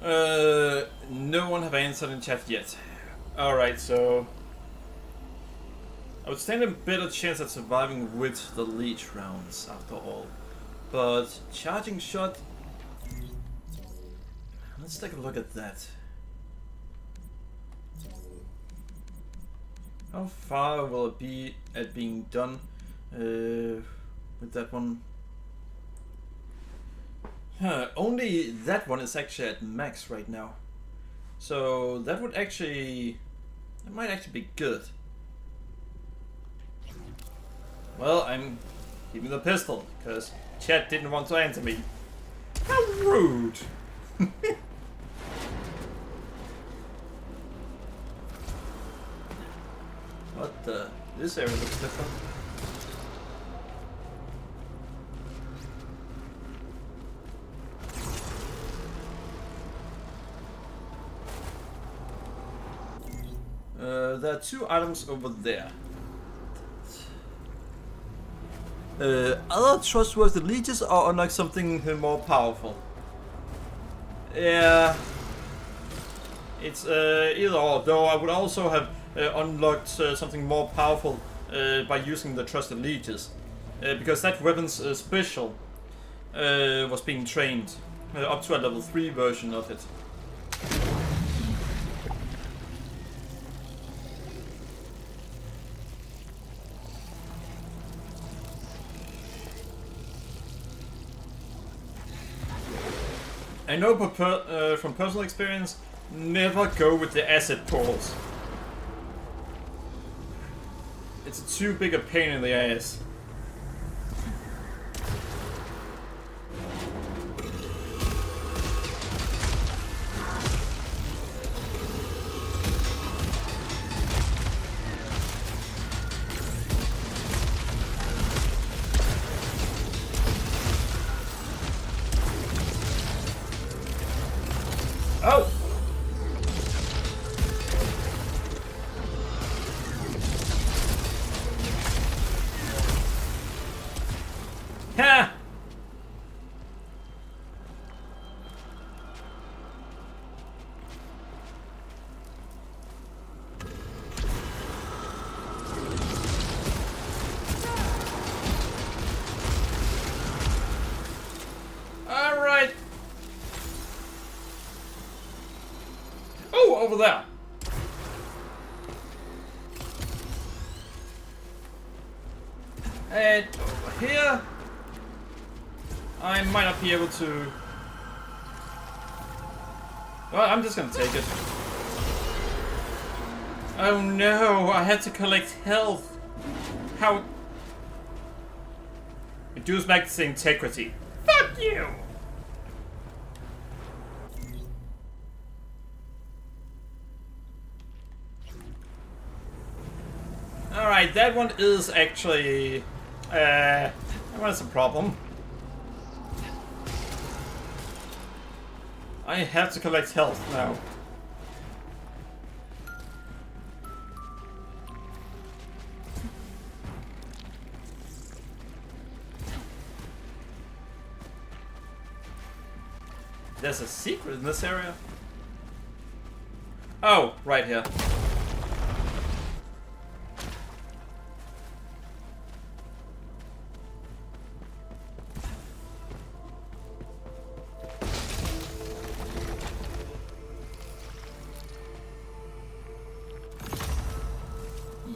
No one have answered in chat yet. Alright, so I would stand a better chance at surviving with the leech rounds after all. But charging shot, let's take a look at that. How far will it be at being done with that one? Only that one is actually at max right now. So that would actually, that might actually be good. Well, I'm keeping the pistol because chat didn't want to answer me. How rude! What the? This area looks different. There are 2 items over there. Other trustworthy leeches or unlock something more powerful? Yeah, it's either or. Though I would also have unlocked something more powerful by using the trusted leeches, because that weapon's special was being trained up to a level 3 version of it. I know from personal experience, never go with the acid pools. It's too big a pain in the ass. Oh! Ha! All right. Oh, over there. And over here, I might not be able to. Well, I'm just gonna take it. Oh no, I had to collect health. How? Reduce max integrity. Fuck you! Alright, that one is actually. That one is a problem. I have to collect health now. There's a secret in this area? Oh, right here.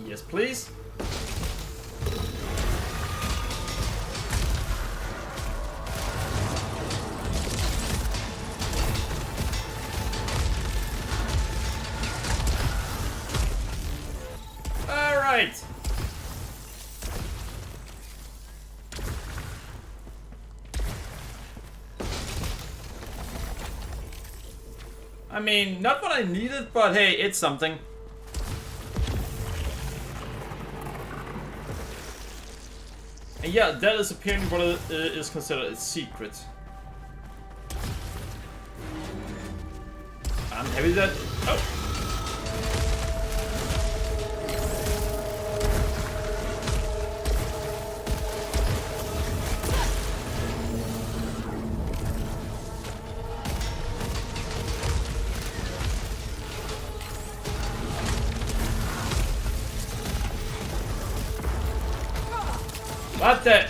Yes, please. All right. I mean, not what I needed, but hey, it's something. And yeah, that is apparently what is considered a secret. I'm heavy that. Oh! What the?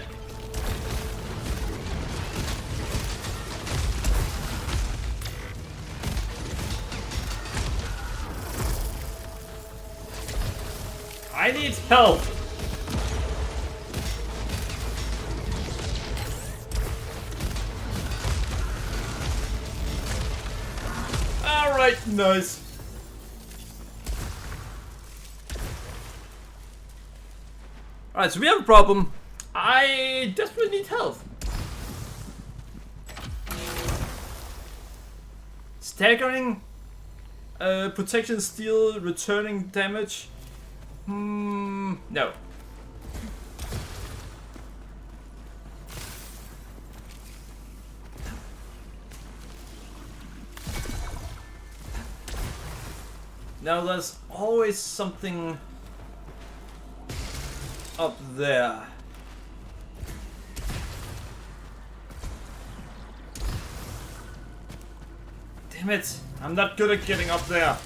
I need help. Alright, nice. Alright, so we have a problem. I desperately need help. Staggering, protection, steal, returning damage. No. Now there's always something up there. Damn it, I'm not good at getting up there.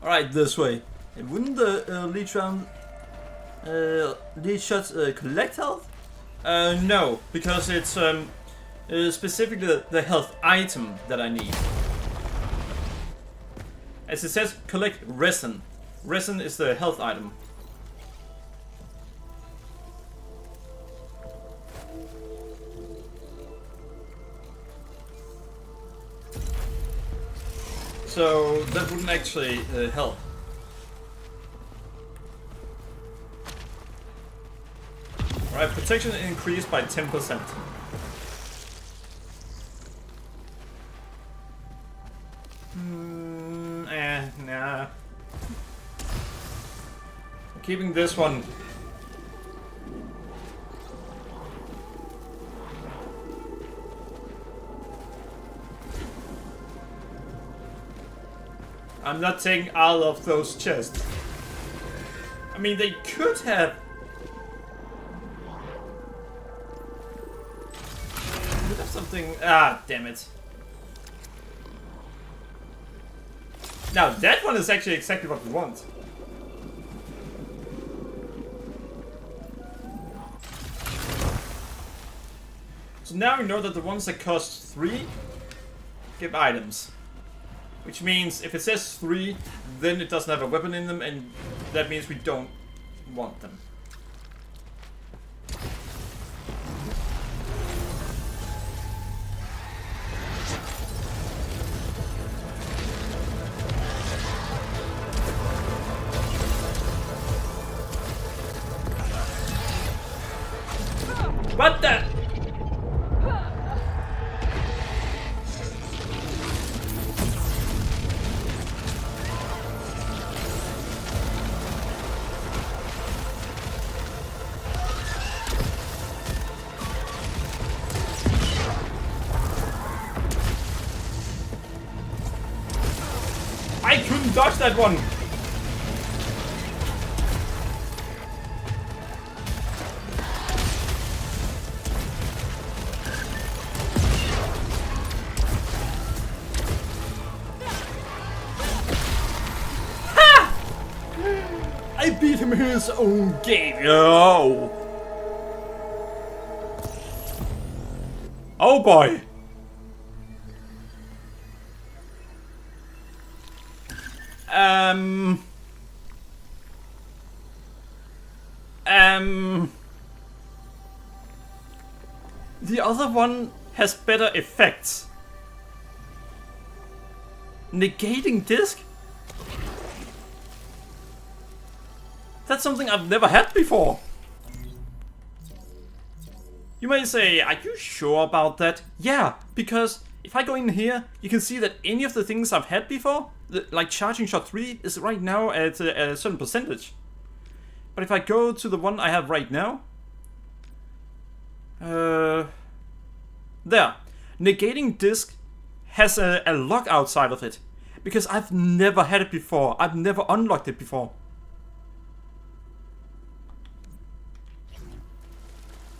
Alright, this way. And wouldn't the lead shots collect health? No, because it's specifically the health item that I need. As it says, collect resin. Resin is the health item. So that wouldn't actually help. Alright, protection increased by 10%. Nah. I'm keeping this one. I'm not taking all of those chests. I mean, they could have. Could have something. Ah, damn it. Now, that one is actually exactly what we want. So now we know that the ones that cost 3 give items. Which means if it says 3, then it doesn't have a weapon in them, and that means we don't want them. What the? I couldn't dodge that one! Ha! I beat him in his own game, yo! Oh boy! The other one has better effects. Negating disc? That's something I've never had before. You may say, are you sure about that? Yeah, because if I go in here, you can see that any of the things I've had before, like charging shot 3, is right now at a certain percentage. But if I go to the one I have right now, there, negating disc has a lock outside of it, because I've never had it before. I've never unlocked it before.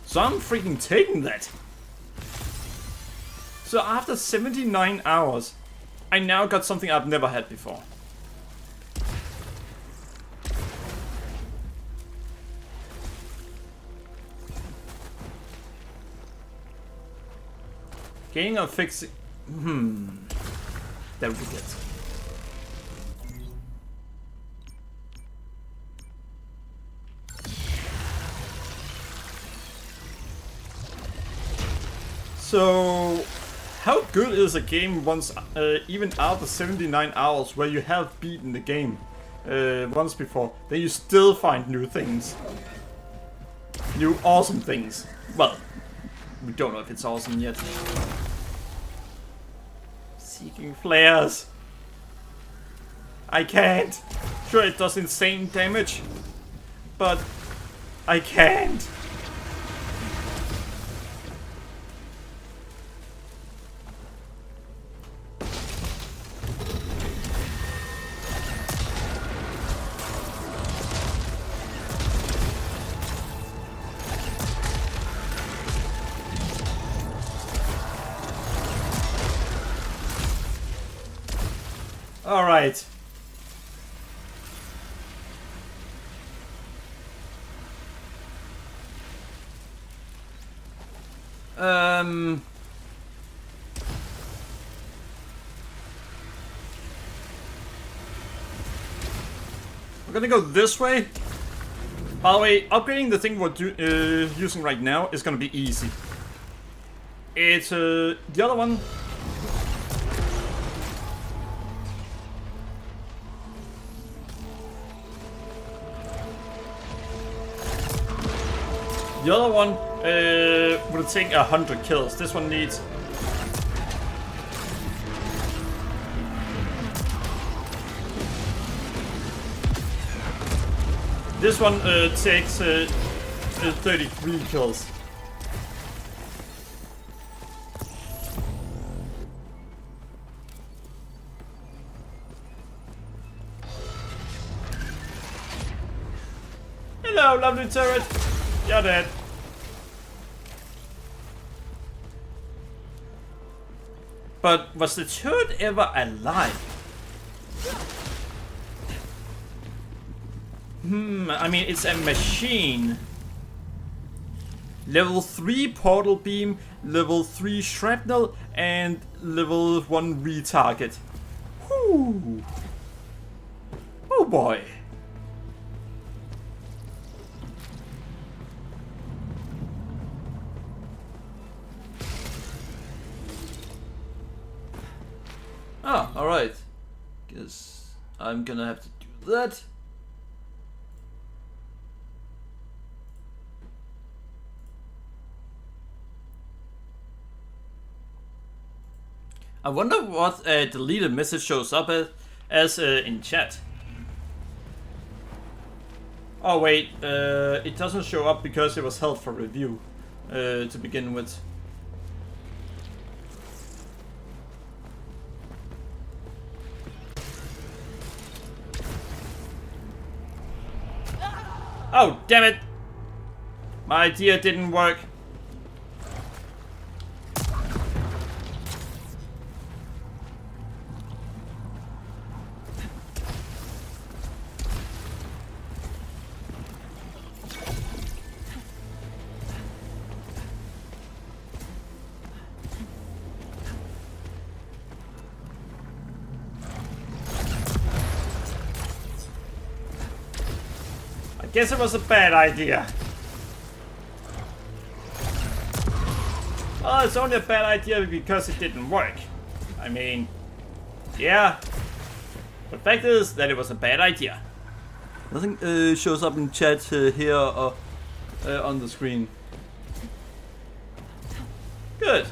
So I'm freaking taking that. So after 79 hours, I now got something I've never had before. Gaining or fixing... That would be good. So, how good is a game once, even after 79 hours, where you have beaten the game once before, then you still find new things, new awesome things. Well, we don't know if it's awesome yet. Seeking flares. I can't. Sure, it does insane damage, but I can't. All right. We're gonna go this way. By the way, upgrading the thing we're using right now is gonna be easy. It's the other one. The other one will take 100 kills. This one needs... This one takes 33 kills. Hello, lovely turret. You're dead. But was the turret ever alive? I mean, it's a machine. Level 3 portal beam, level 3 shrapnel, and level 1 retarget. Whew. Oh boy. Ah, alright. Guess I'm gonna have to do that. I wonder what a deleted message shows up as in chat. Oh wait, it doesn't show up because it was held for review to begin with. Oh, damn it! My idea didn't work. Guess it was a bad idea. Well, it's only a bad idea because it didn't work. I mean, yeah. The fact is that it was a bad idea. Nothing shows up in chat here or on the screen. Good.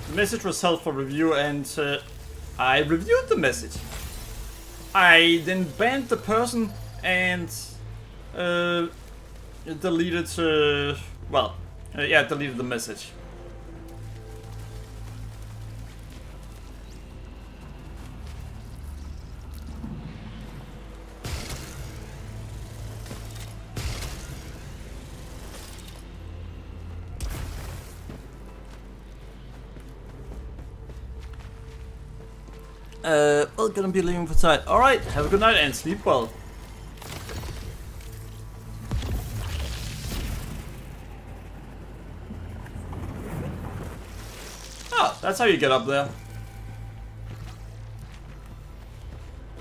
The message was held for review and I reviewed the message. I then banned the person and deleted, deleted the message. Well, gonna be leaving for tonight. Alright, have a good night and sleep well. Oh, that's how you get up there.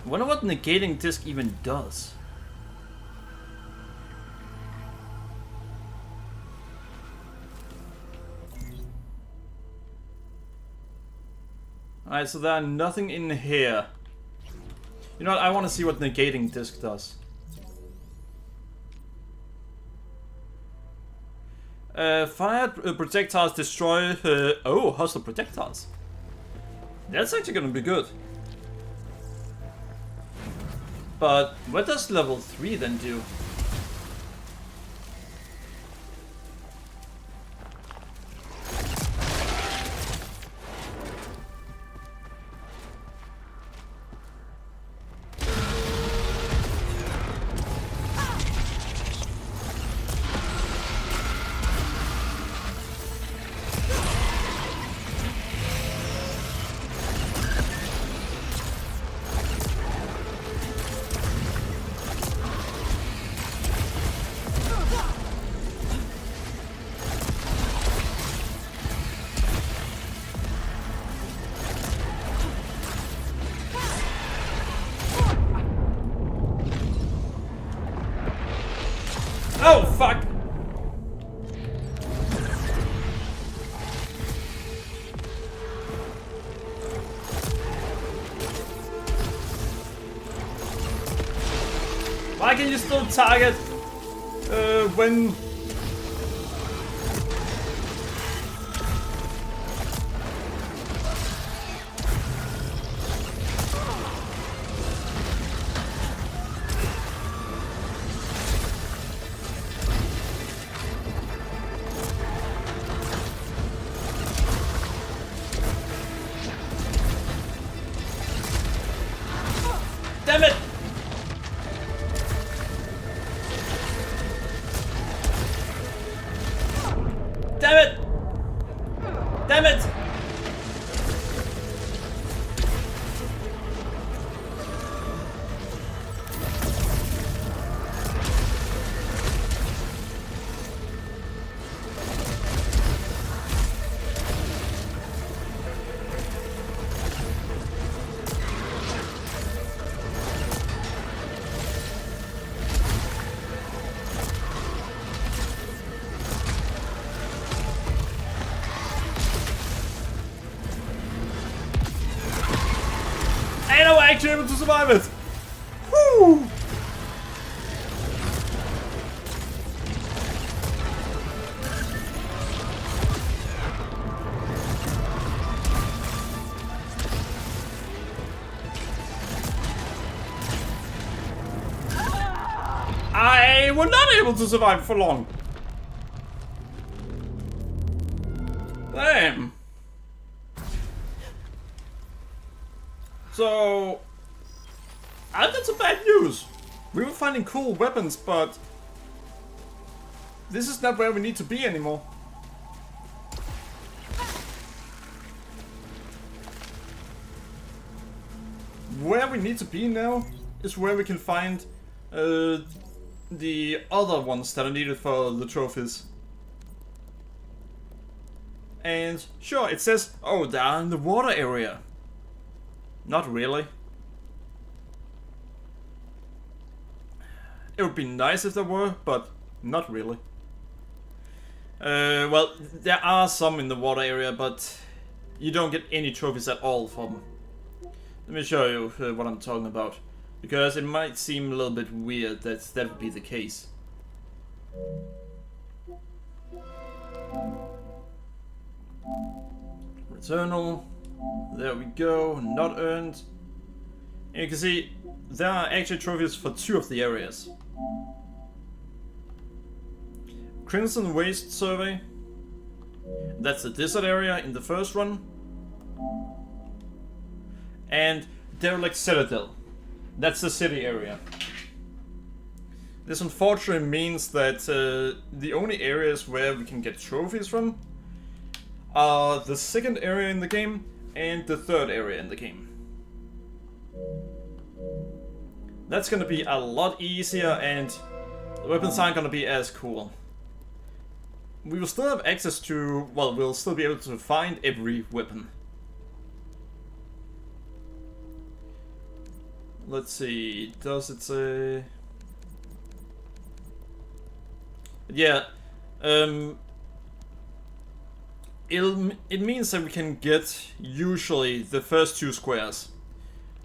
I wonder what negating disc even does. Alright, so there's nothing in here. You know what, I want to see what negating disc does. Fired projectiles destroy... oh, hostile projectiles. That's actually gonna be good. But what does level 3 then do? Oh, fuck! Why can you still target when... Damn it! Damn it! Damn it! Ain't no way actually able to survive it! Woo! I was not able to survive for long. Damn. So, that's some bad news. We were finding cool weapons, but this is not where we need to be anymore. Where we need to be now is where we can find the other ones that are needed for the trophies. And sure, it says, oh, they're in the water area. Not really. It would be nice if there were, but not really. Well, there are some in the water area, but you don't get any trophies at all from them. Let me show you what I'm talking about, because it might seem a little bit weird that that would be the case. Returnal. There we go, not earned. And you can see there are actually trophies for 2 of the areas. Crimson Waste Survey. That's the desert area in the first one. And Derelict Citadel. That's the city area. This unfortunately means that the only areas where we can get trophies from are the second area in the game and the third area in the game. That's gonna be a lot easier, and the weapons aren't gonna be as cool. We will still have access to, well, we'll still be able to find every weapon. Let's see, does it say... Yeah, it means that we can get usually the first two squares.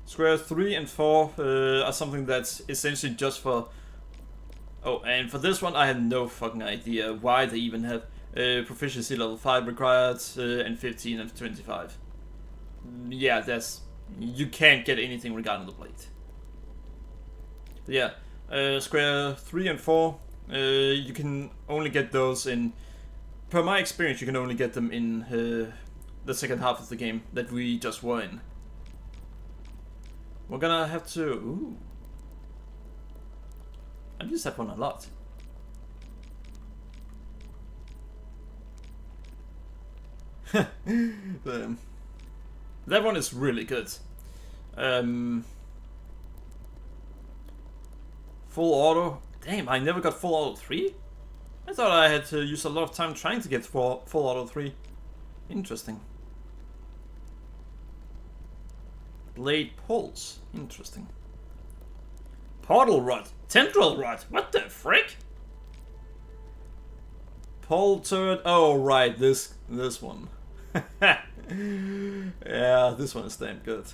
Squares 3 and 4 are something that's essentially just for... Oh, and for this one I have no fucking idea why they even have proficiency level 5 required and 15 and 25. Yeah, that's... You can't get anything regarding the blade. But yeah, square 3 and 4, you can only get those in... Per my experience, you can only get them in the second half of the game that we just were in. We're gonna have to... Ooh. I use that one a lot. That one is really good. Full auto. Damn, I never got full auto 3? I thought I had to use a lot of time trying to get full auto 3. Interesting. Blade pulse. Interesting. Portal rod. Tendril rod. What the frick? Pole turret. Oh right, this one. Yeah, this one is damn good.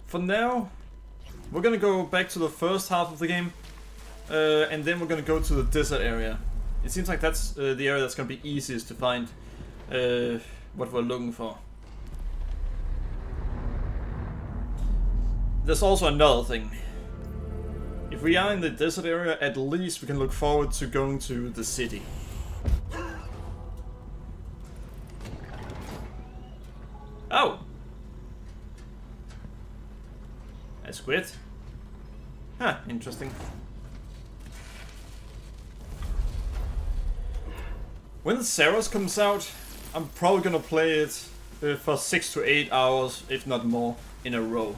For now, we're gonna go back to the first half of the game, and then we're gonna go to the desert area. It seems like that's the area that's gonna be easiest to find what we're looking for. There's also another thing. If we are in the desert area, at least we can look forward to going to the city. Oh! A squid? Huh, interesting. When the Saros comes out, I'm probably gonna play it for 6 to 8 hours, if not more, in a row.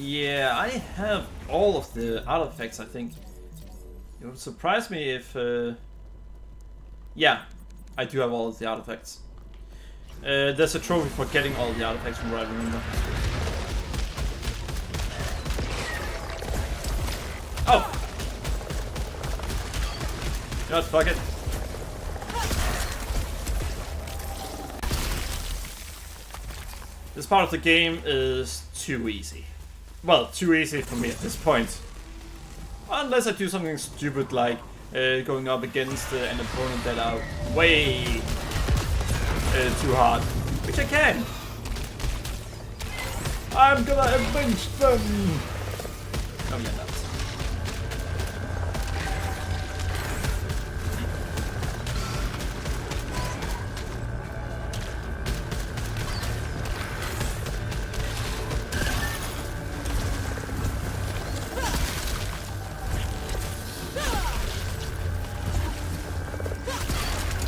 Yeah, I have all of the artifacts, I think. It would surprise me if... Yeah, I do have all of the artifacts. There's a trophy for getting all the artifacts from what I remember. Oh! You know what, fuck it. This part of the game is too easy. Well, too easy for me at this point. Unless I do something stupid like going up against an opponent that are way too hard. Which I can. I'm gonna avenge them! Oh yeah, nuts.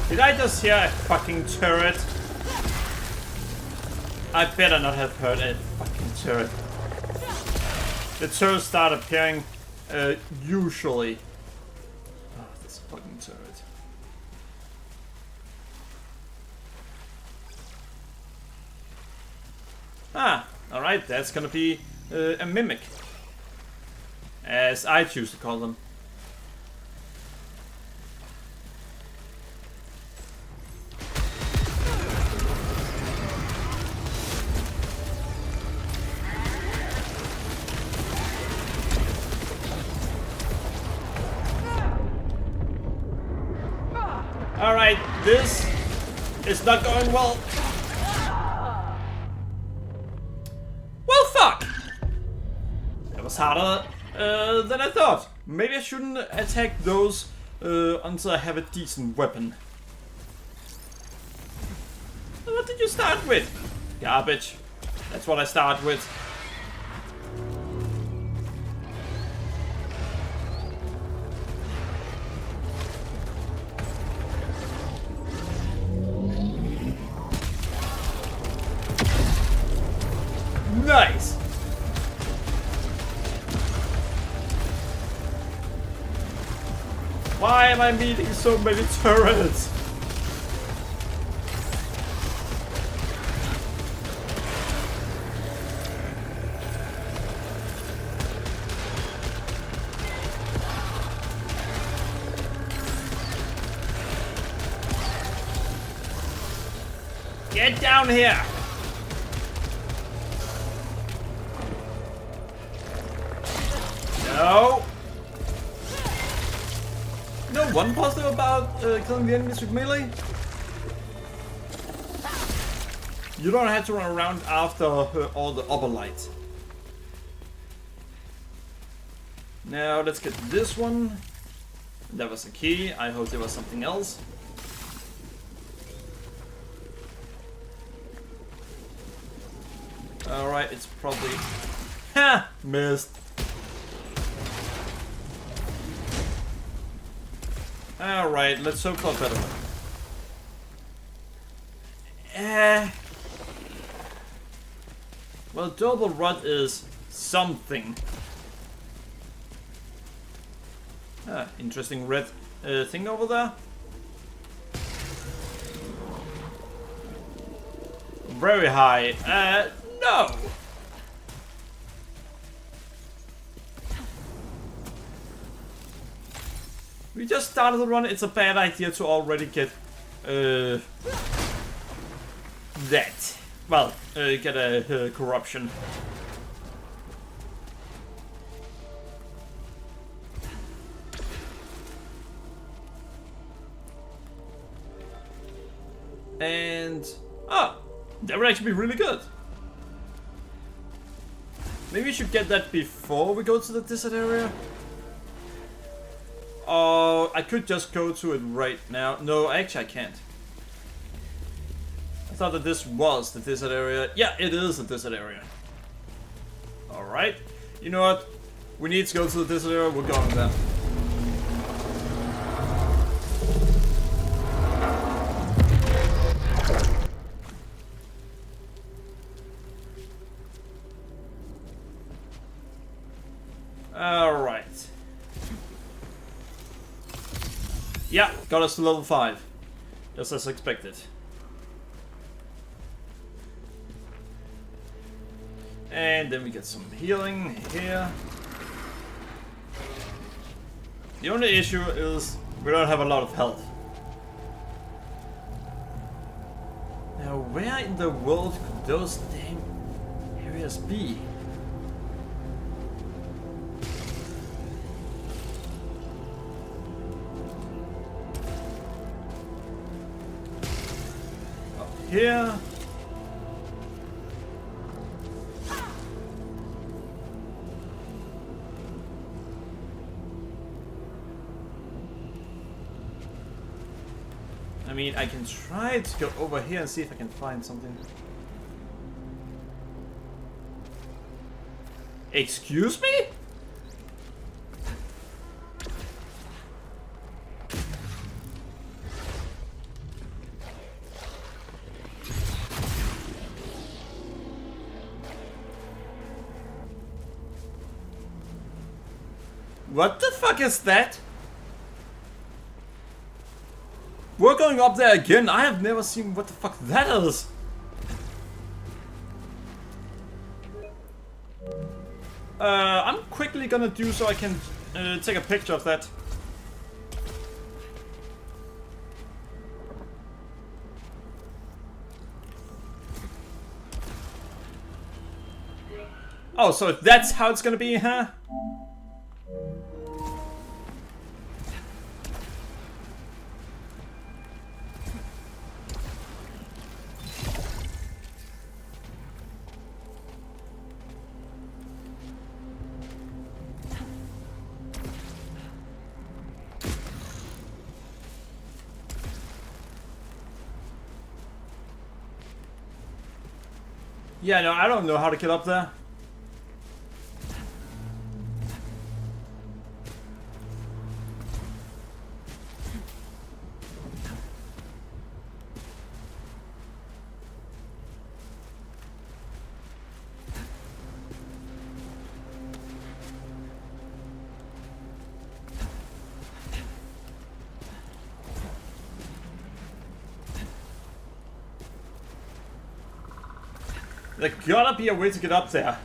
Did I just hear a fucking turret? I better not have heard a fucking turret. The turrets start appearing usually. Oh, this fucking turret. Ah, alright, that's gonna be a mimic. As I choose to call them. Alright, this is not going well. Well, fuck! That was harder than I thought. Maybe I shouldn't attack those until I have a decent weapon. What did you start with? Garbage. That's what I start with. Nice! Why am I meeting so many turrets? Get down here! No! No one positive about killing the enemies with melee? You don't have to run around after all the other lights. Now let's get this one. That was a key. I hope there was something else. Alright, it's probably... Ha! Missed. Alright, let's hope for a better one. Well, double rod is something. Interesting red thing over there. Very high. No! We just started the run. It's a bad idea to already get that. Well, get a corruption. And that would actually be really good. Maybe we should get that before we go to the desert area. Oh, I could just go to it right now. No, actually I can't. I thought that this was the desert area. Yeah, it is the desert area. Alright. You know what? We need to go to the desert area. We're going there. Alright. Yeah, got us to level 5. Just as expected. And then we get some healing here. The only issue is we don't have a lot of health. Now, where in the world could those damn areas be? Here. I mean, I can try to go over here and see if I can find something. Excuse me? What the fuck is that? We're going up there again. I have never seen what the fuck that is. I'm quickly gonna do so I can take a picture of that. Oh, so that's how it's gonna be, huh? Yeah, no, I don't know how to get up there. There gotta be a way to get up there.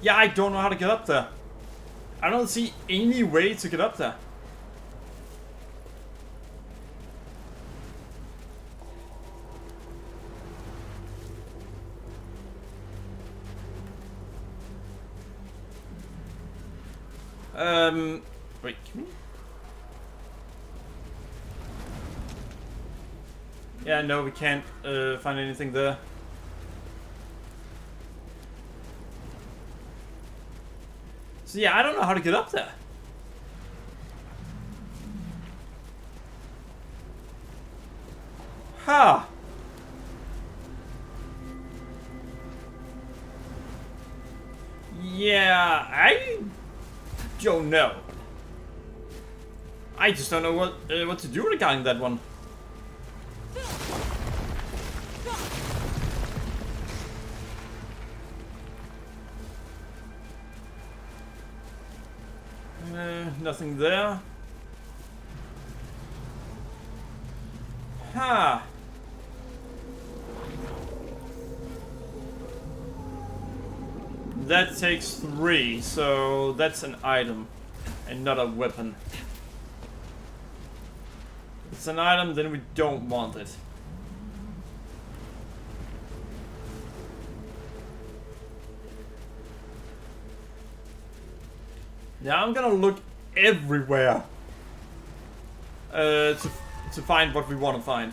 Yeah, I don't know how to get up there. I don't see any way to get up there. Wait, can we? Yeah, no, we can't find anything there. So yeah, I don't know how to get up there. Huh. Yeah, I don't know. I just don't know what to do regarding that one. Nothing there. Huh. That takes 3, so that's an item and not a weapon. If it's an item, then we don't want it. Now I'm gonna look everywhere to find what we want to find.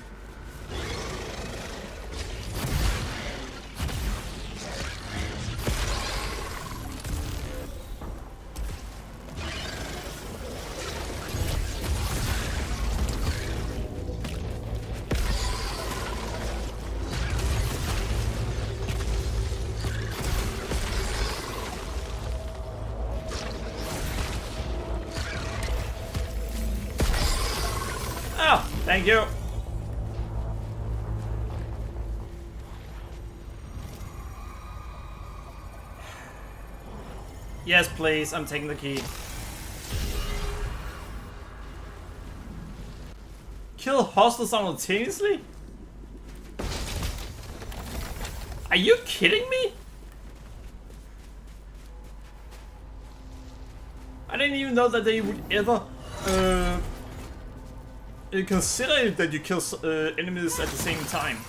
Thank you. Yes, please. I'm taking the key. Kill hostiles simultaneously? Are you kidding me? I didn't even know that they would ever consider that you kill enemies at the same time.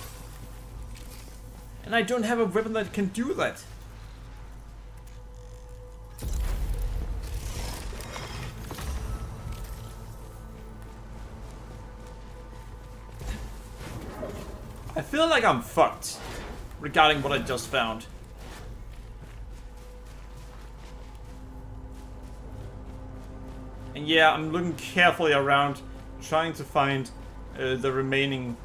And I don't have a weapon that can do that. I feel like I'm fucked regarding what I just found. And yeah, I'm looking carefully around, trying to find the remaining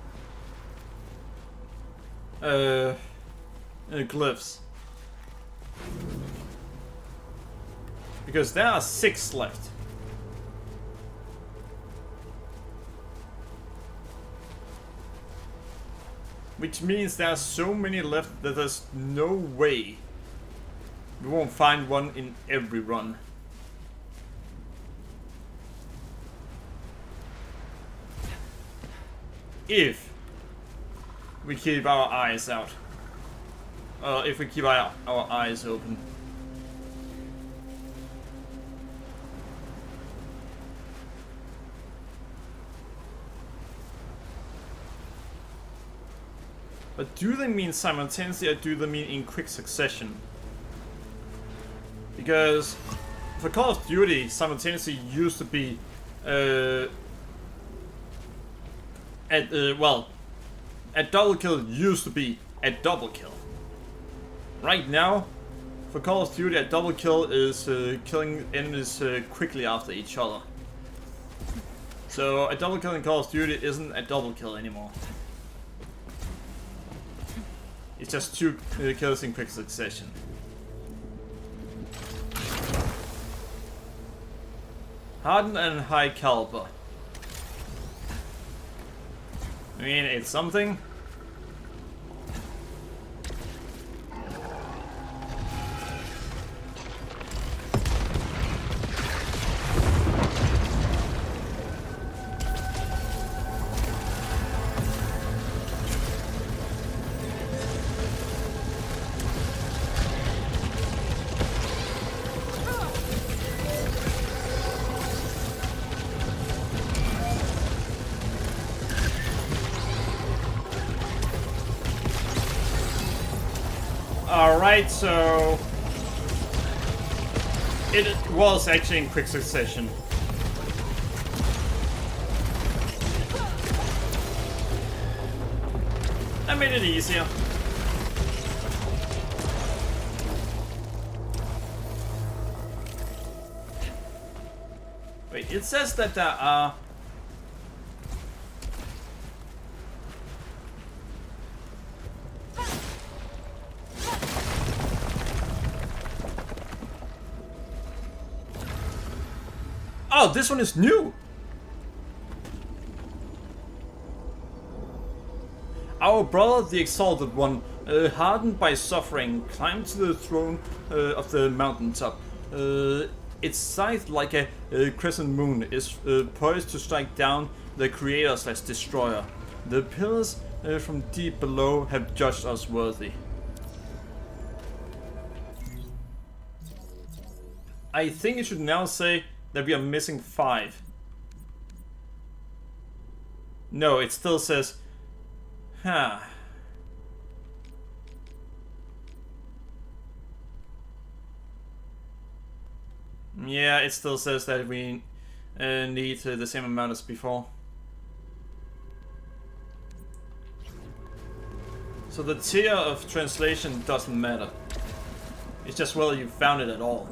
glyphs. Because there are 6 left. Which means there are so many left that there's no way we won't find one in every run. If we keep our eyes out. If we keep our eyes open. But do they mean simultaneously or do they mean in quick succession? Because for Call of Duty, simultaneously used to be a double kill used to be a double kill. Right now, for Call of Duty, a double kill is killing enemies quickly after each other. So a double kill in Call of Duty isn't a double kill anymore. It's just 2 kills in quick succession. Hardened and high caliber. I mean, it's something. Alright, so it was actually in quick succession. I made it easier. Wait, it says that there are... Oh, this one is new! Our brother, the Exalted One, hardened by suffering, climbed to the throne of the mountaintop. Its scythe, like a crescent moon, is poised to strike down the Creator/Destroyer. The pillars from deep below have judged us worthy. I think it should now say that we are missing 5. No, it still says... Huh. Yeah, it still says that we need the same amount as before. So the tier of translation doesn't matter. It's just whether you found it at all.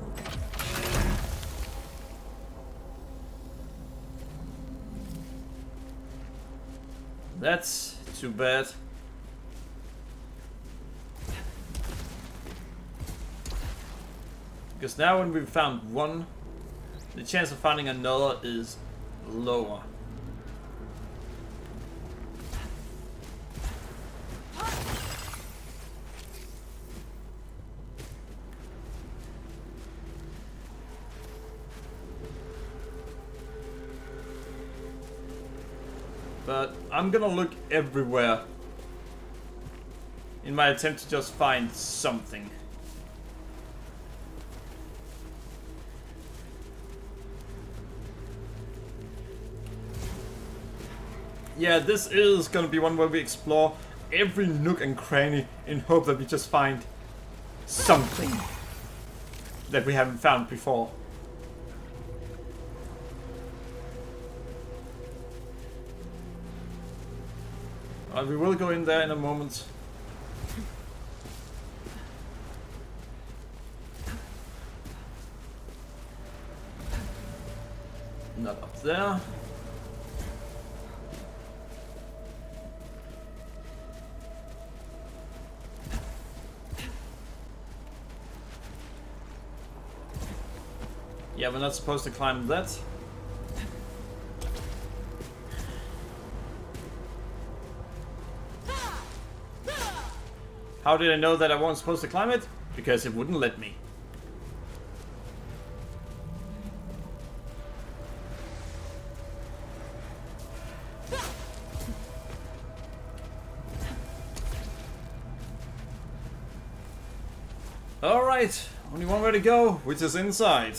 That's too bad. Because now when we've found one, the chance of finding another is lower. But I'm gonna look everywhere in my attempt to just find something. Yeah, this is gonna be one where we explore every nook and cranny in hope that we just find something that we haven't found before. We will go in there in a moment. Not up there. Yeah, we're not supposed to climb that. How did I know that I wasn't supposed to climb it? Because it wouldn't let me. Alright, only one way to go, which is inside.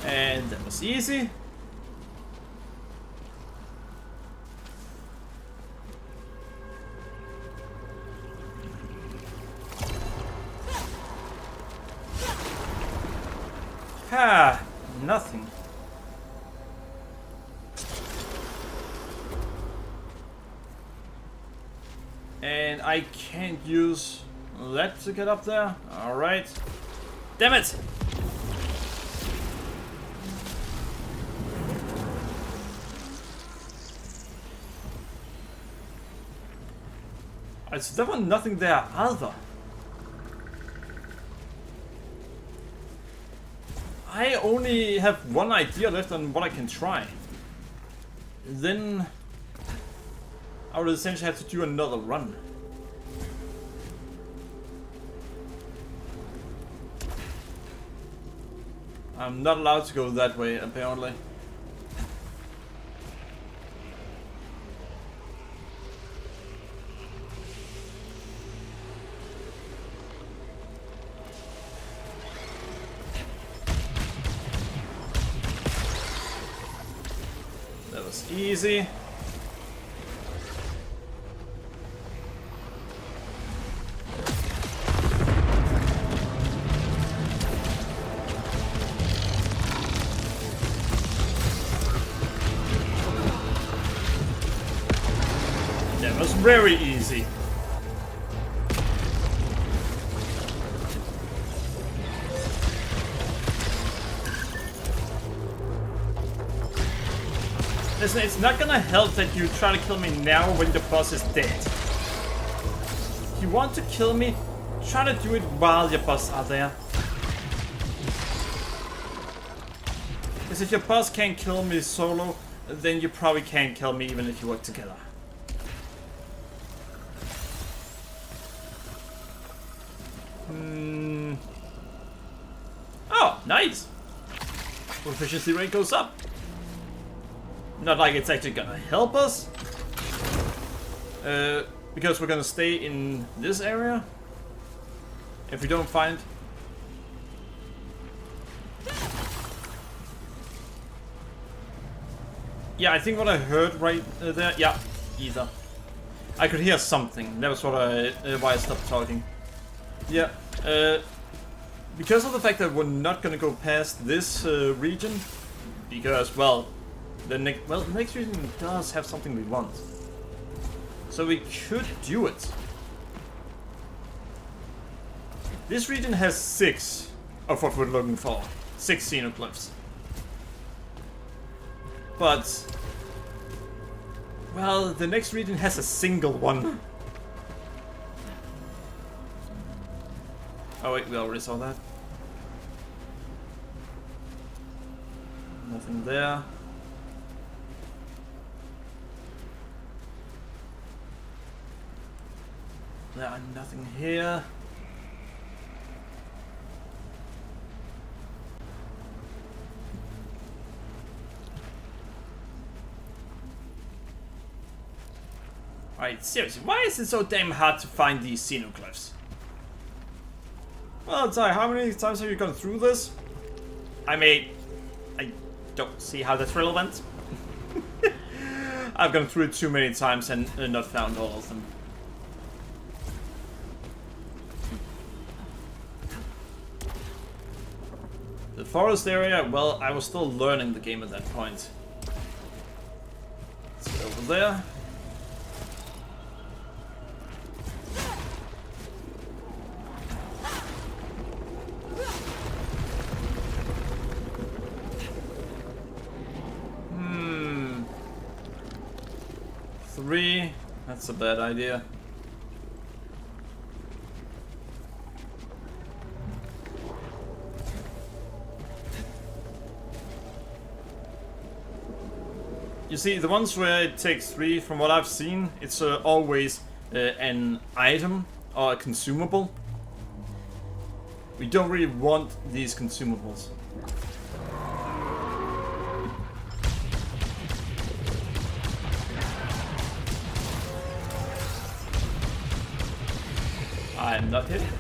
And that was was easy. Ah, nothing. And I can't use that to get up there. Alright. Damn it! It's definitely nothing there either. I only have one idea left on what I can try. Then I would essentially have to do another run. I'm not allowed to go that way, apparently. That was easy. That was very easy. Listen, it's not gonna help that you try to kill me now when the boss is dead. If you want to kill me, try to do it while your boss are there. Because if your boss can't kill me solo, then you probably can't kill me even if you work together. Oh, nice! Proficiency rate goes up. Not like it's actually gonna help us. Because we're gonna stay in this area. If we don't find... Yeah, I think what I heard right there... Yeah, either. I could hear something. That was what why I stopped talking. Yeah, because of the fact that we're not gonna go past this region, because, well, the next region does have something we want. So we could do it. This region has 6 of what we're looking for. 6 xenoglyphs. But, well, the next region has a single one. Oh wait, we already saw that. Nothing there. There are nothing here. Alright, seriously, why is it so damn hard to find these xenoglyphs? Well, Ty, how many times have you gone through this? I mean, I don't see how that's relevant. I've gone through it too many times and not found all of them. The forest area, well, I was still learning the game at that point. Let's get over there. Three. That's a bad idea. You see, the ones where it takes 3, from what I've seen, it's always an item or a consumable. We don't really want these consumables. I'm not hitting it.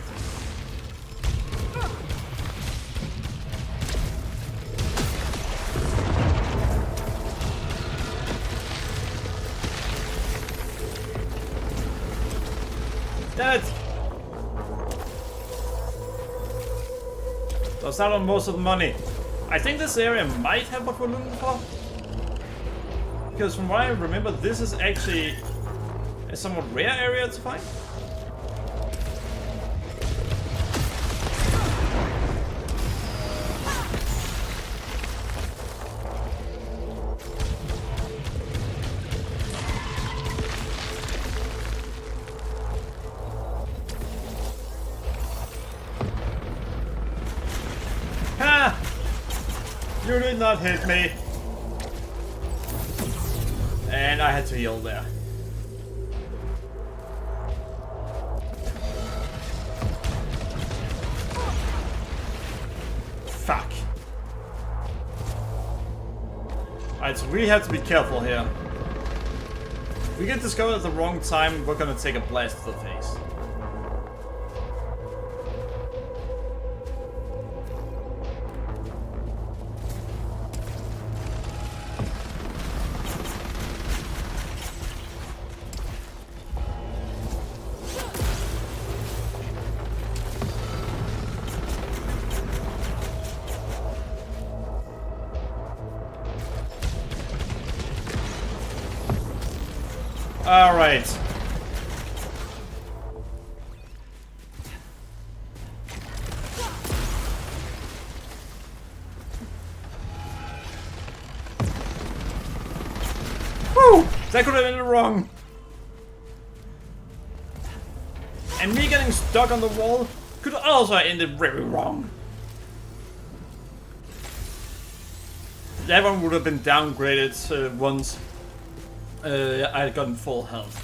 Damn it! Lost out on most of the money. I think this area might have what we're looking for. Because from what I remember, this is actually a somewhat rare area to find. Ha! You did not hit me. And I had to heal there. Fuck. Alright, so we have to be careful here. If we get discovered at the wrong time, we're gonna take a blast to the face. Alright. Woo! That could have ended wrong. And me getting stuck on the wall could also have ended very wrong. That one would have been downgraded once I had gotten full health.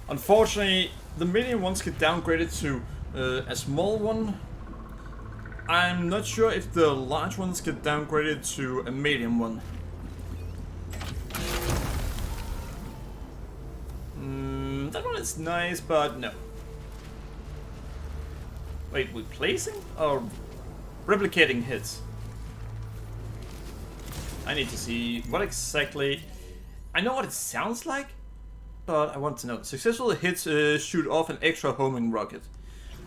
Unfortunately, the medium ones get downgraded to a small one. I'm not sure if the large ones get downgraded to a medium one. That one is nice, but no. Wait, replacing or replicating hits? I need to see what exactly. I know what it sounds like, but I want to know. Successful hits shoot off an extra homing rocket.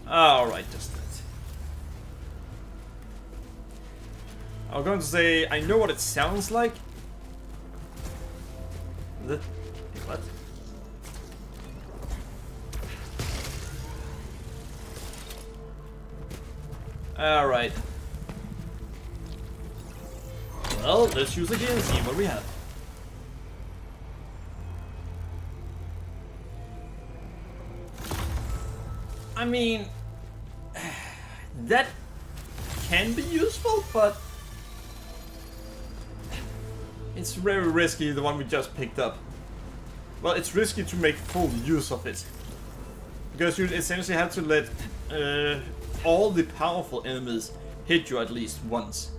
Alright, just that. I'm going to say I know what it sounds like. What? Alright. Well, let's use again and see what we have. I mean, that can be useful, but it's very risky, the one we just picked up. Well, it's risky to make full use of it. Because you essentially have to let all the powerful enemies hit you at least once.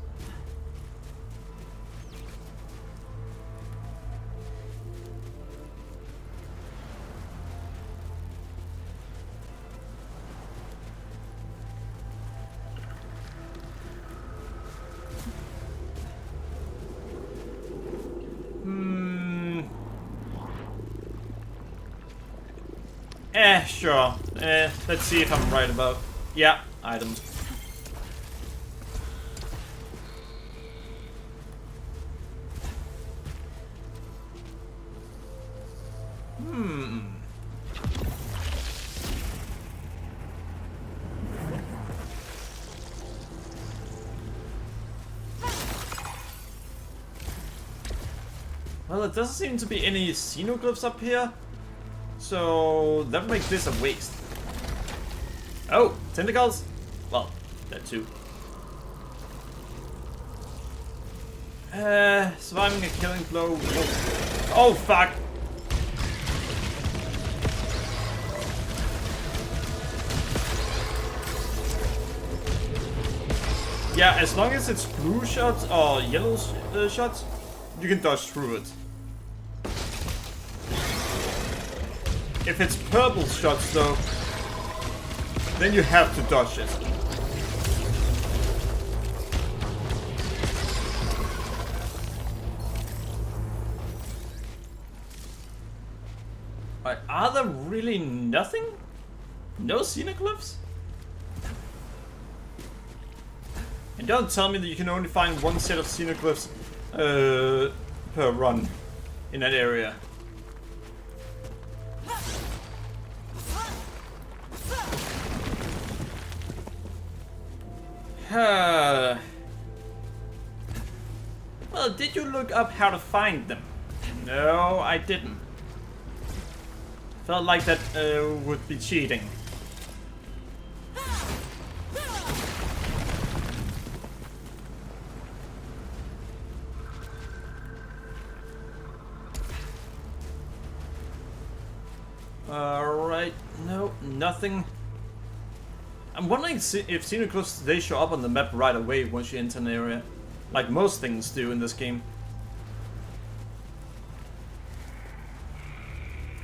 Sure. Let's see if I'm right about... Yeah, items. Well, it doesn't seem to be any xenoglyphs up here. So that would make this a waste. Oh, tentacles? Well, that too. Surviving a killing blow. Oh fuck! Yeah, as long as it's blue shots or yellow shots, you can dodge through it. If it's purple shots though, then you have to dodge it. Are there really nothing? No glyphs? And don't tell me that you can only find one set of glyphs per run in that area. Well, did you look up how to find them? No, I didn't. Felt like that would be cheating. Alright, no, nothing. I'm wondering if glyphs they show up on the map right away once you enter an area. Like most things do in this game.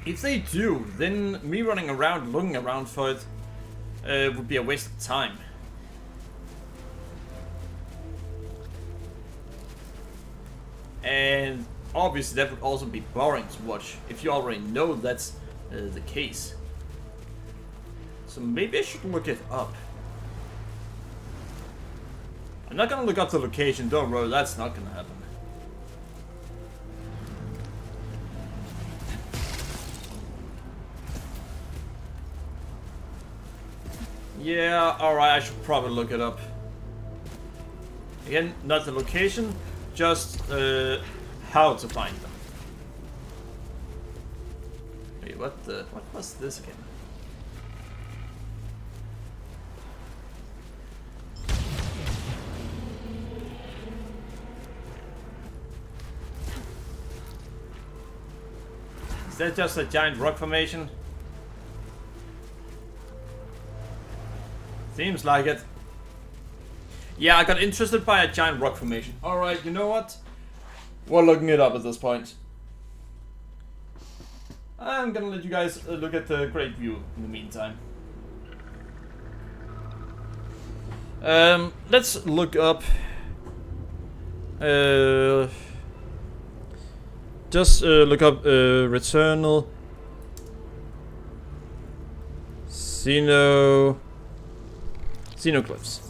If they do, then me running around looking around for it would be a waste of time. And obviously that would also be boring to watch if you already know that's the case. So maybe I should look it up. I'm not gonna look up the location, don't worry, that's not gonna happen. Yeah, alright, I should probably look it up. Again, not the location, just how to find them. Wait, what was this again? Is that just a giant rock formation? Seems like it. Yeah, I got interested by a giant rock formation. Alright, you know what? We're looking it up at this point. I'm gonna let you guys look at the great view in the meantime. Let's look up... just look up Returnal Xenoglyphs.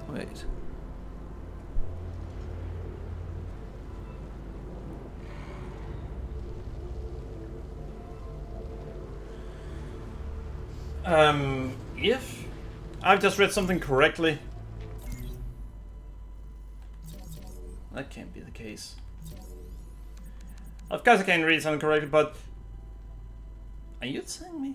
Wait. If I've just read something correctly. That can't be the case. Of course I can't read something correctly, but... Are you telling me?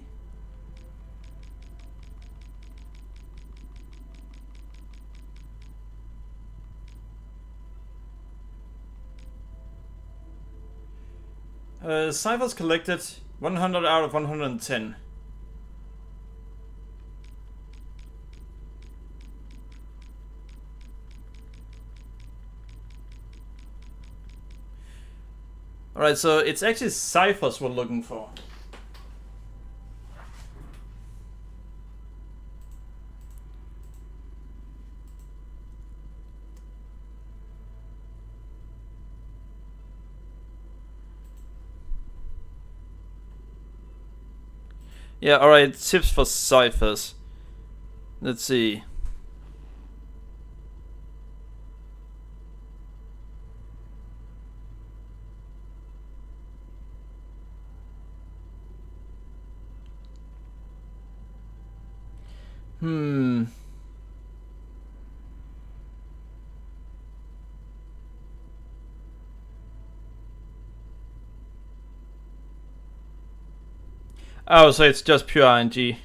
Ciphers collected 100 out of 110. Alright, so it's actually ciphers we're looking for. Yeah, alright, tips for ciphers. Let's see. Oh, so it's just pure RNG.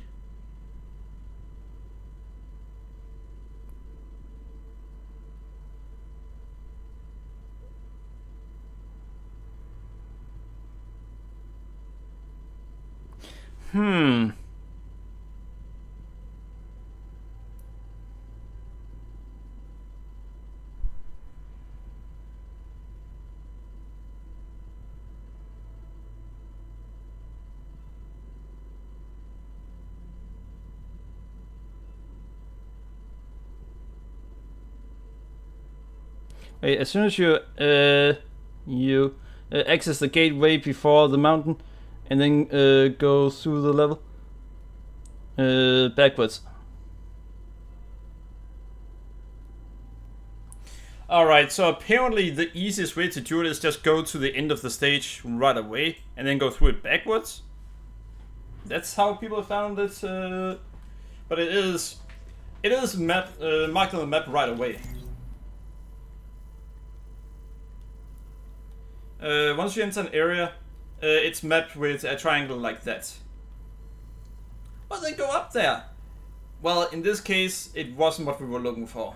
Wait, as soon as you access the gateway before the mountain, and then go through the level backwards. Alright, so apparently the easiest way to do it is just go to the end of the stage right away, and then go through it backwards. That's how people found it, but it is marked on the map right away. Once you enter an area, it's mapped with a triangle like that. Well, then go up there. Well, in this case, it wasn't what we were looking for.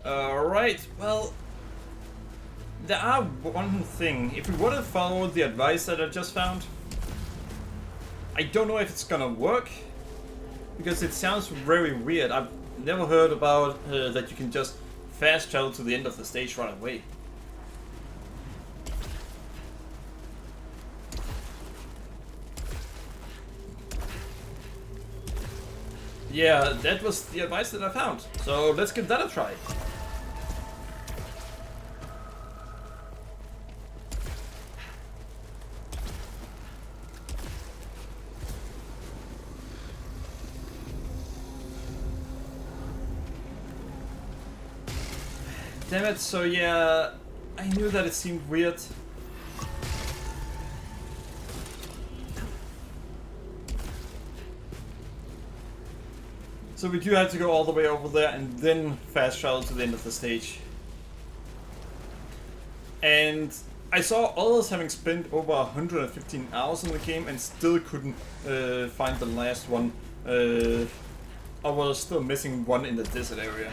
Alright, well, there are one thing. If we would have followed the advice that I just found, I don't know if it's gonna work. Because it sounds very weird. I've never heard about that you can just fast travel to the end of the stage right away. Yeah, that was the advice that I found. So let's give that a try. Damn it, so yeah, I knew that it seemed weird. So we do have to go all the way over there and then fast travel to the end of the stage. And I saw others having spent over 115 hours in the game and still couldn't find the last one. I was still missing one in the desert area.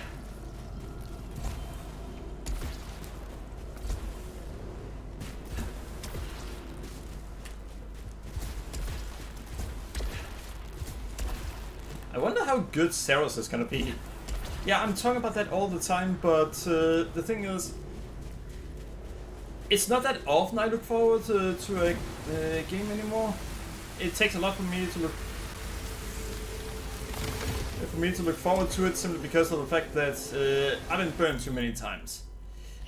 I wonder how good Saros is gonna be. Yeah, I'm talking about that all the time, but the thing is, it's not that often I look forward to a game anymore. It takes a lot for me to look forward to it simply because of the fact that I've been burned too many times.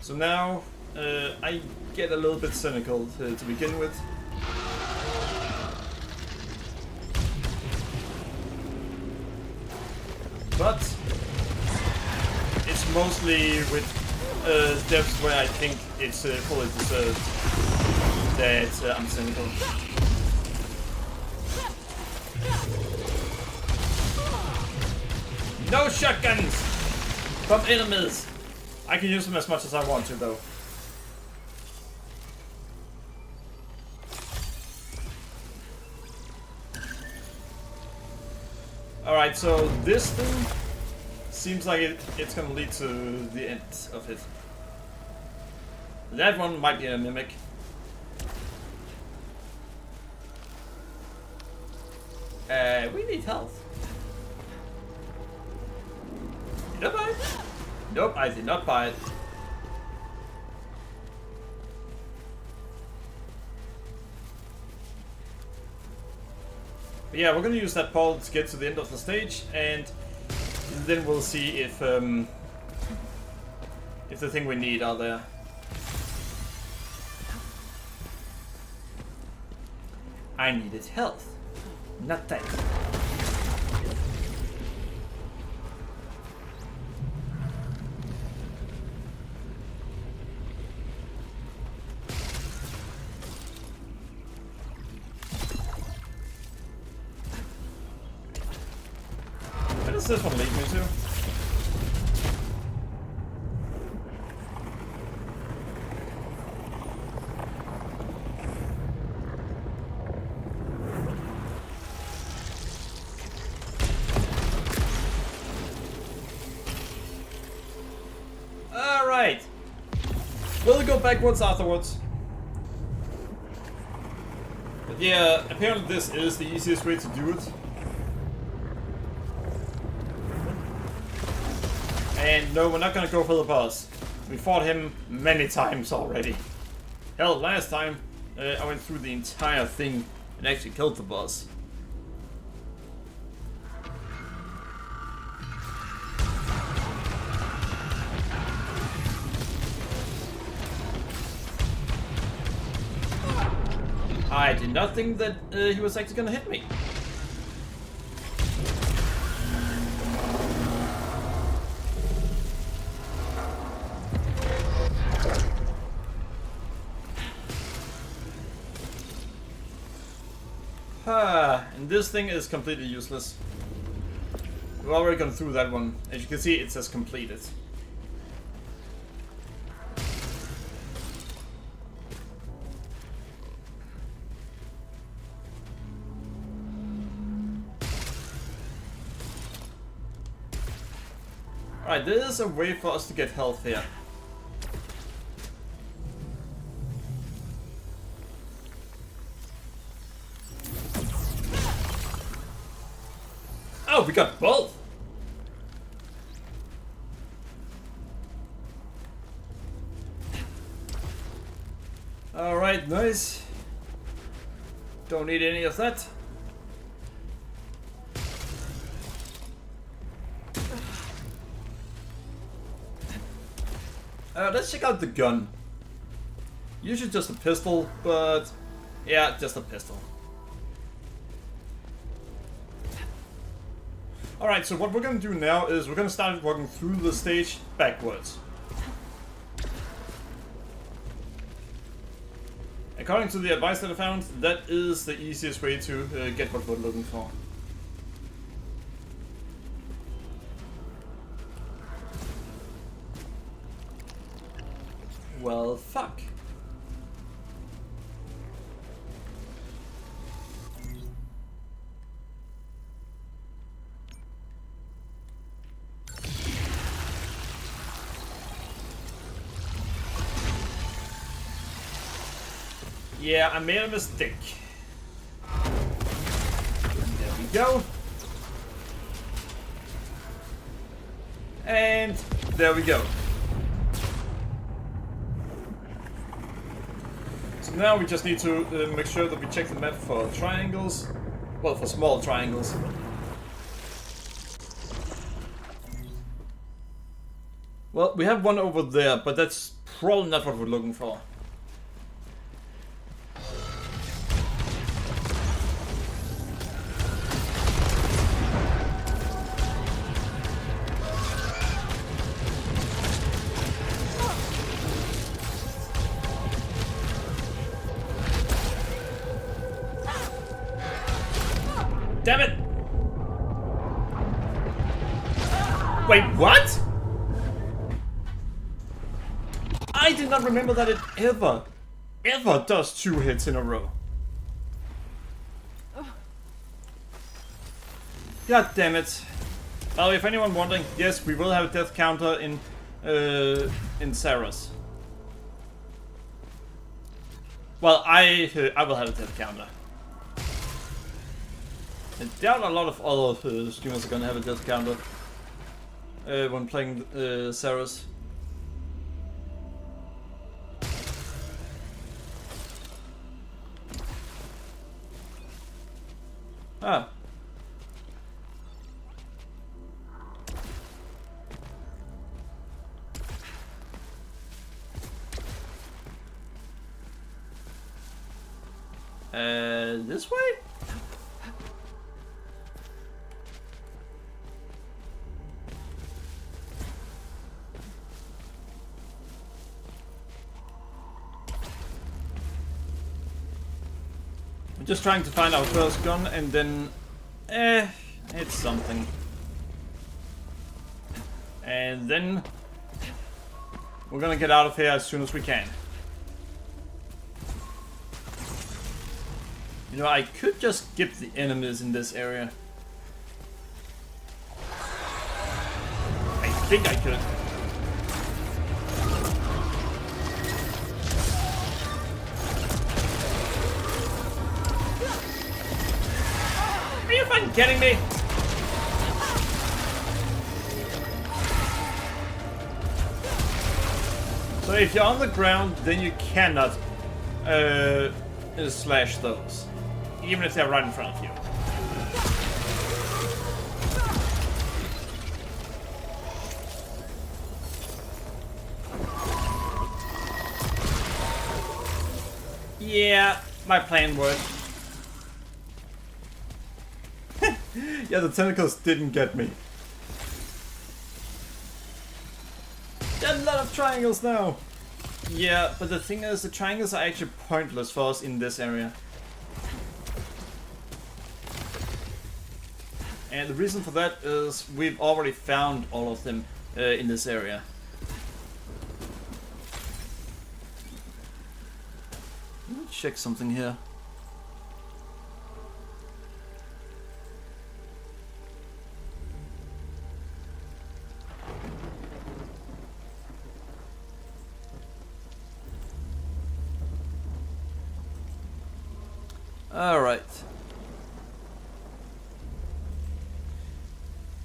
So now I get a little bit cynical to begin with. But it's mostly with depths where I think it's fully deserved that I'm cynical. No shotguns from enemies! I can use them as much as I want to though. Alright, so this thing seems like it's gonna lead to the end of it. That one might be a mimic. We need health. Did I buy it? Nope, I did not buy it. But yeah, we're gonna use that pole to get to the end of the stage, and then we'll see if the thing we need are there. I needed health, not that. Where does this one lead me to? backwards afterwards. But yeah, apparently this is the easiest way to do it. And no, we're not gonna go for the boss. We fought him many times already. Hell, last time I went through the entire thing and actually killed the boss. I did not think that he was actually gonna hit me. And this thing is completely useless. We've already gone through that one. As you can see, it says completed. Alright, there is a way for us to get health here. Oh, we got both! Alright, nice. Don't need any of that. Let's check out the gun. Usually just a pistol, but yeah, just a pistol. Alright, so what we're gonna do now is we're gonna start walking through the stage backwards. According to the advice that I found, that is the easiest way to get what we're looking for. Well, fuck. Yeah, I made a mistake. There we go. And there we go. So now we just need to make sure that we check the map for triangles. Well, for small triangles. Well, we have one over there, but that's probably not what we're looking for. Damn it! Wait, what? I did not remember that it ever does 2 hits in a row. God damn it. Well, if anyone wondering, yes, we will have a death counter in Sarah's. Well, I will have a death counter. I doubt a lot of other streamers are gonna have a death counter when playing Sarah's. Ah. This way? I'm just trying to find our first gun and then... it's something. And then... we're gonna get out of here as soon as we can. You know, I could just skip the enemies in this area. I think I could. fucking kidding me? So if you're on the ground, then you cannot slash those, even if they're right in front of you. Yeah, my plan worked. Yeah, the tentacles didn't get me. There are a lot of triangles now. Yeah, but the thing is, the triangles are actually pointless for us in this area. And the reason for that is we've already found all of them in this area. Let me check something here. Alright.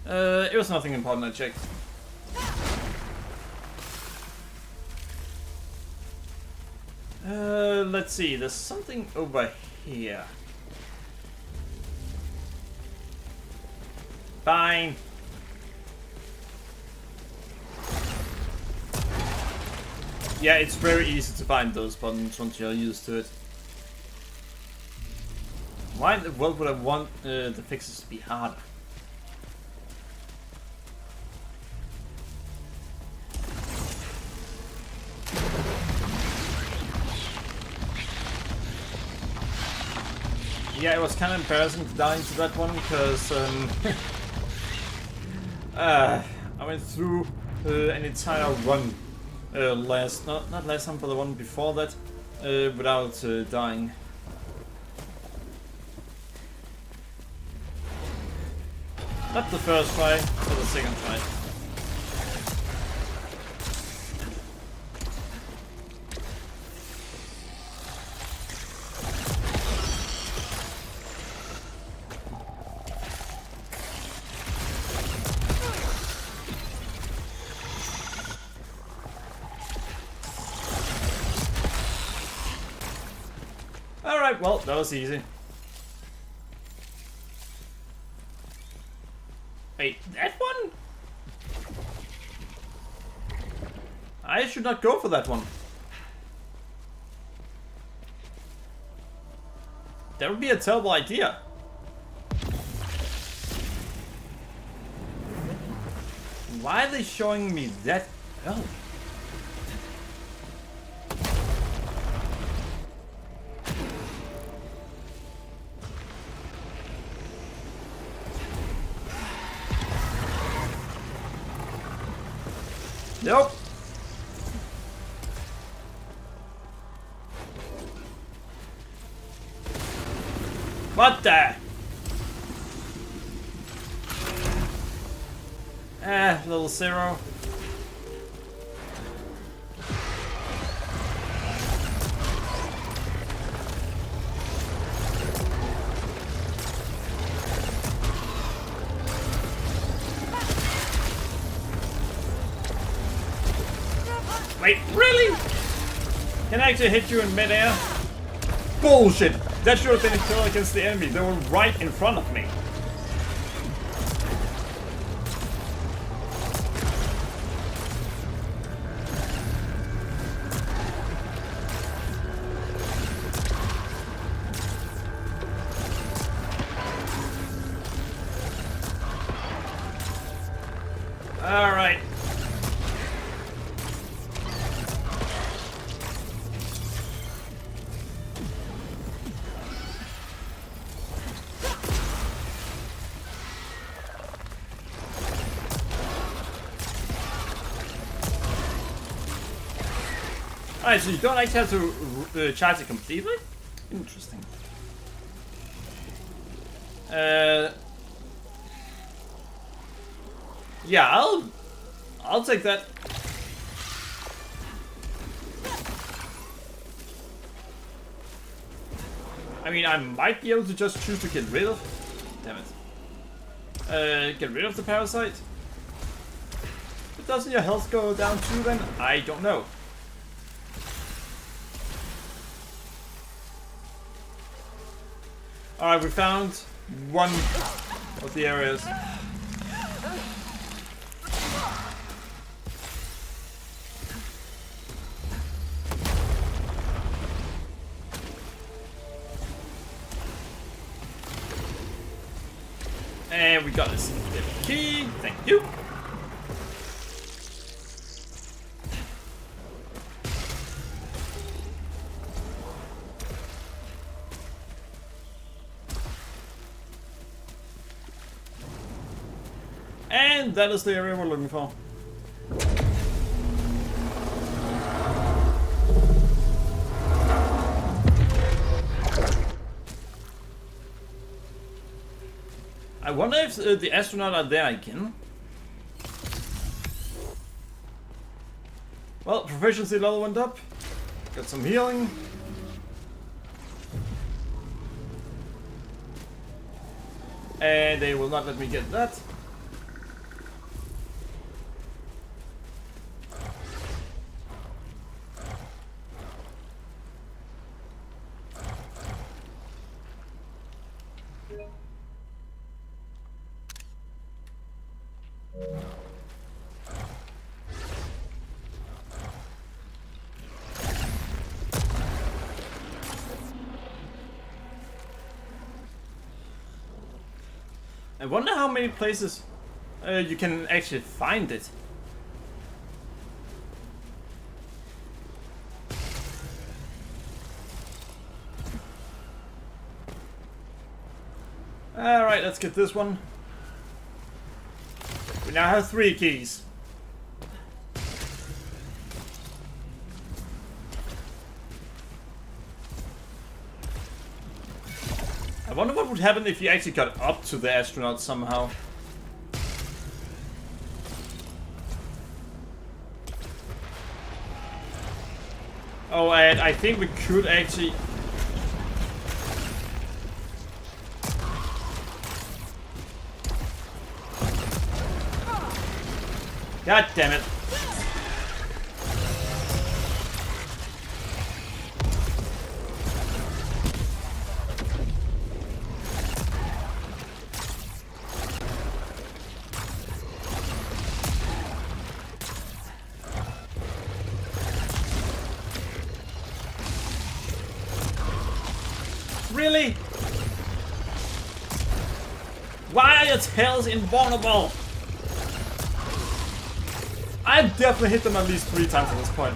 It was nothing important, I checked. Let's see, there's something over here. Fine. Yeah, it's very easy to find those buttons once you're used to it. Why in the world would I want the fixes to be harder? Yeah, it was kind of embarrassing to die into that one because I went through an entire run not last time, but the one before that without dying. Not the first try, but the second try. Alright, well, that was easy. Wait, that one? I should not go for that one. That would be a terrible idea. Why are they showing me that early? Nope. What the? Little zero. Wait, really? Can I actually hit you in midair? Bullshit! That should have been a kill against the enemy. They were right in front of me. Alright. Alright, so you don't actually have to charge it completely? Interesting. Yeah, I'll take that. I mean, I might be able to just choose to get rid of. Damn it. Get rid of the parasite. But doesn't your health go down too then? I don't know. Alright, we found one of the areas. And we got this key. Thank you. And that is the area we're looking for. I wonder if the astronaut are there again. Well, proficiency level went up. Got some healing. And they will not let me get that. I wonder how many places you can actually find it. Alright, let's get this one. We now have 3 keys. I wonder what would happen if you actually got up to the astronaut somehow. Oh, and I think we could actually... God damn it. Really? Why are your tails invulnerable? I've definitely hit them at least 3 times at this point.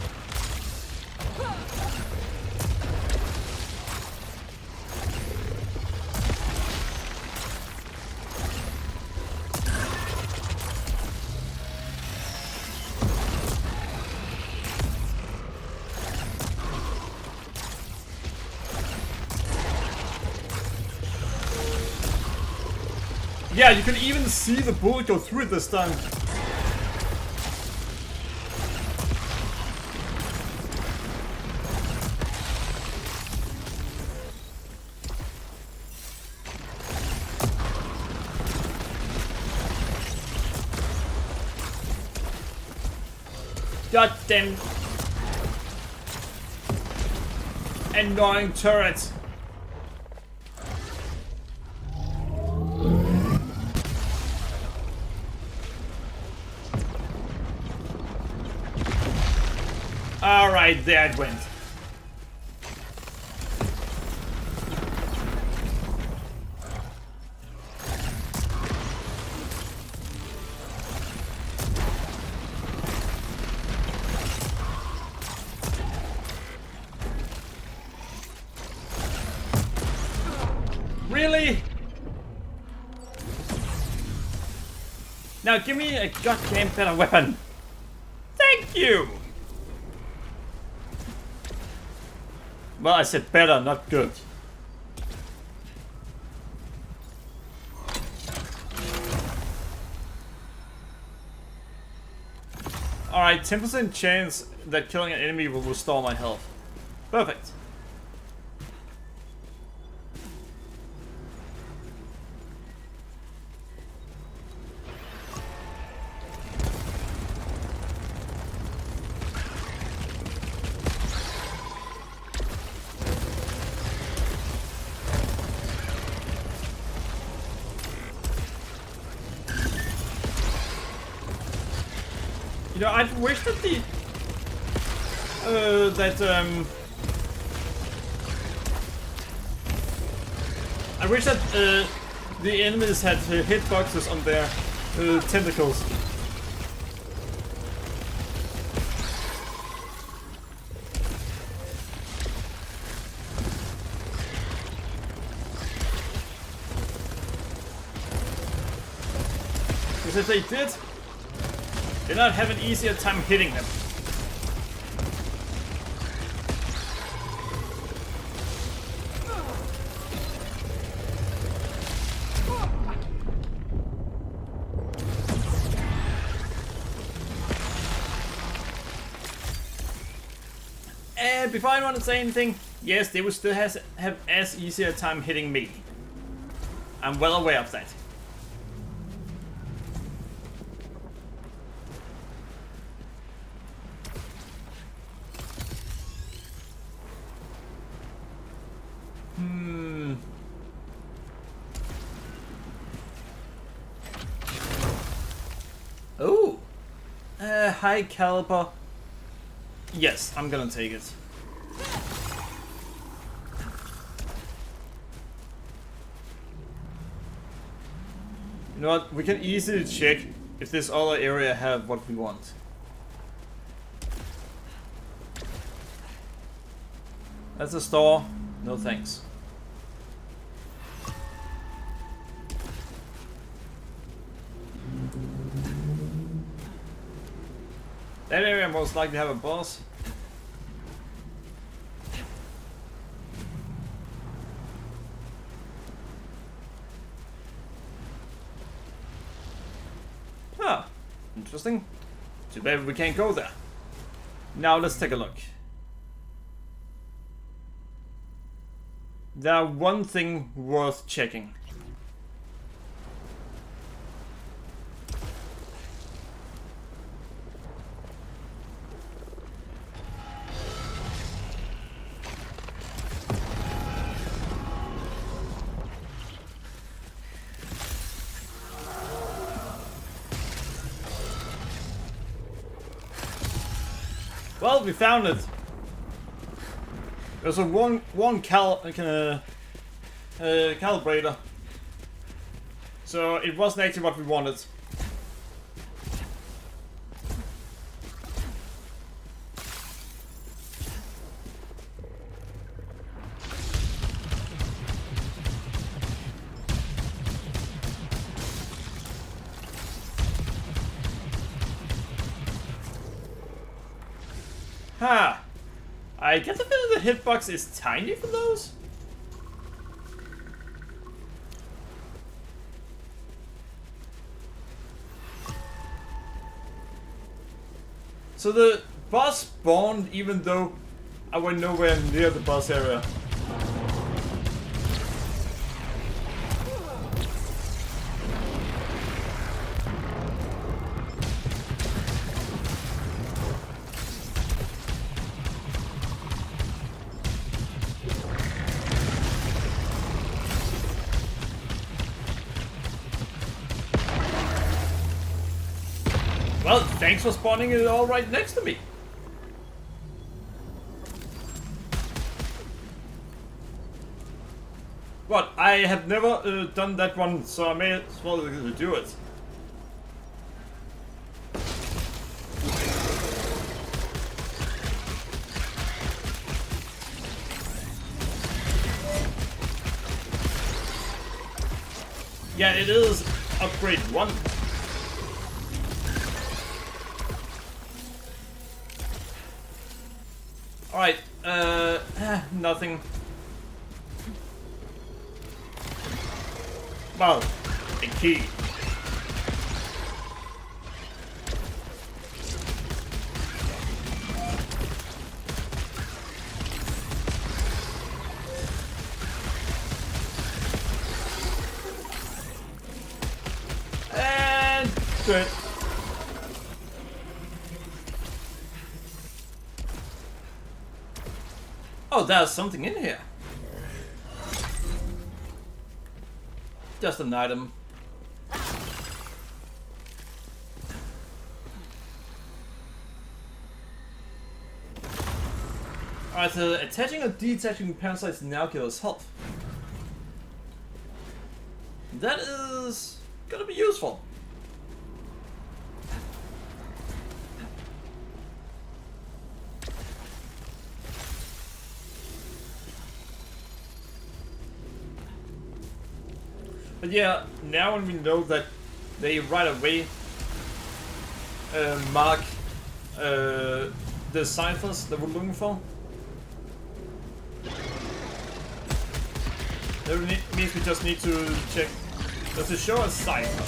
Yeah, you can even see the bullet go through it this time. God damn annoying turrets. Alright, there it went. Really? Now give me a goddamn better weapon. Thank you! Well, I said better, not good. Alright, 10% chance that killing an enemy will restore my health. Perfect. know, I wish that I wish that the enemies had hitboxes on their tentacles. Because if they did, they'd not have an easier time hitting them. And before I want to say anything, yes, they would still have as easier time hitting me. I'm well aware of that. Oh, high caliber. Yes, I'm gonna take it. You know what? We can easily check if this other area have what we want. That's a store. No thanks. That area most likely have a boss. Huh. Interesting. Too bad we can't go there. Now let's take a look. Now one thing worth checking. Well, we found it. There's a one calibrator. So it wasn't actually what we wanted. Huh. I get the feeling the hitbox is tiny for those. So the boss spawned even though I went nowhere near the boss area. Well, thanks for spawning it all right next to me. What? I have never done that one, so I may as well do it. Yeah, it is upgrade 1. Alright, nothing. Well, a key. And good. Oh, there's something in here. Just an item. Alright, attaching or detaching parasites now give us health. That is gonna be useful. But yeah, now when we know that they right away mark the ciphers that we're looking for, that means we just need to check. Does it show a cipher?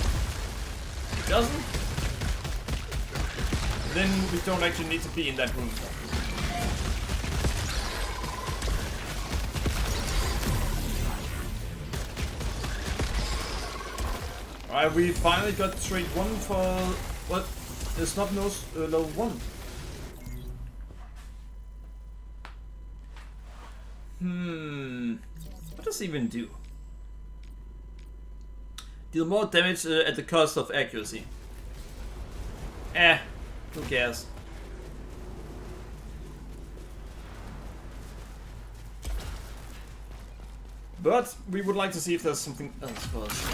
It doesn't? Then we don't actually need to be in that room. Alright, we finally got trait 1 for... what? It's not level 1. What does it even do? Deal more damage at the cost of accuracy. Who cares? But we would like to see if there's something else for us.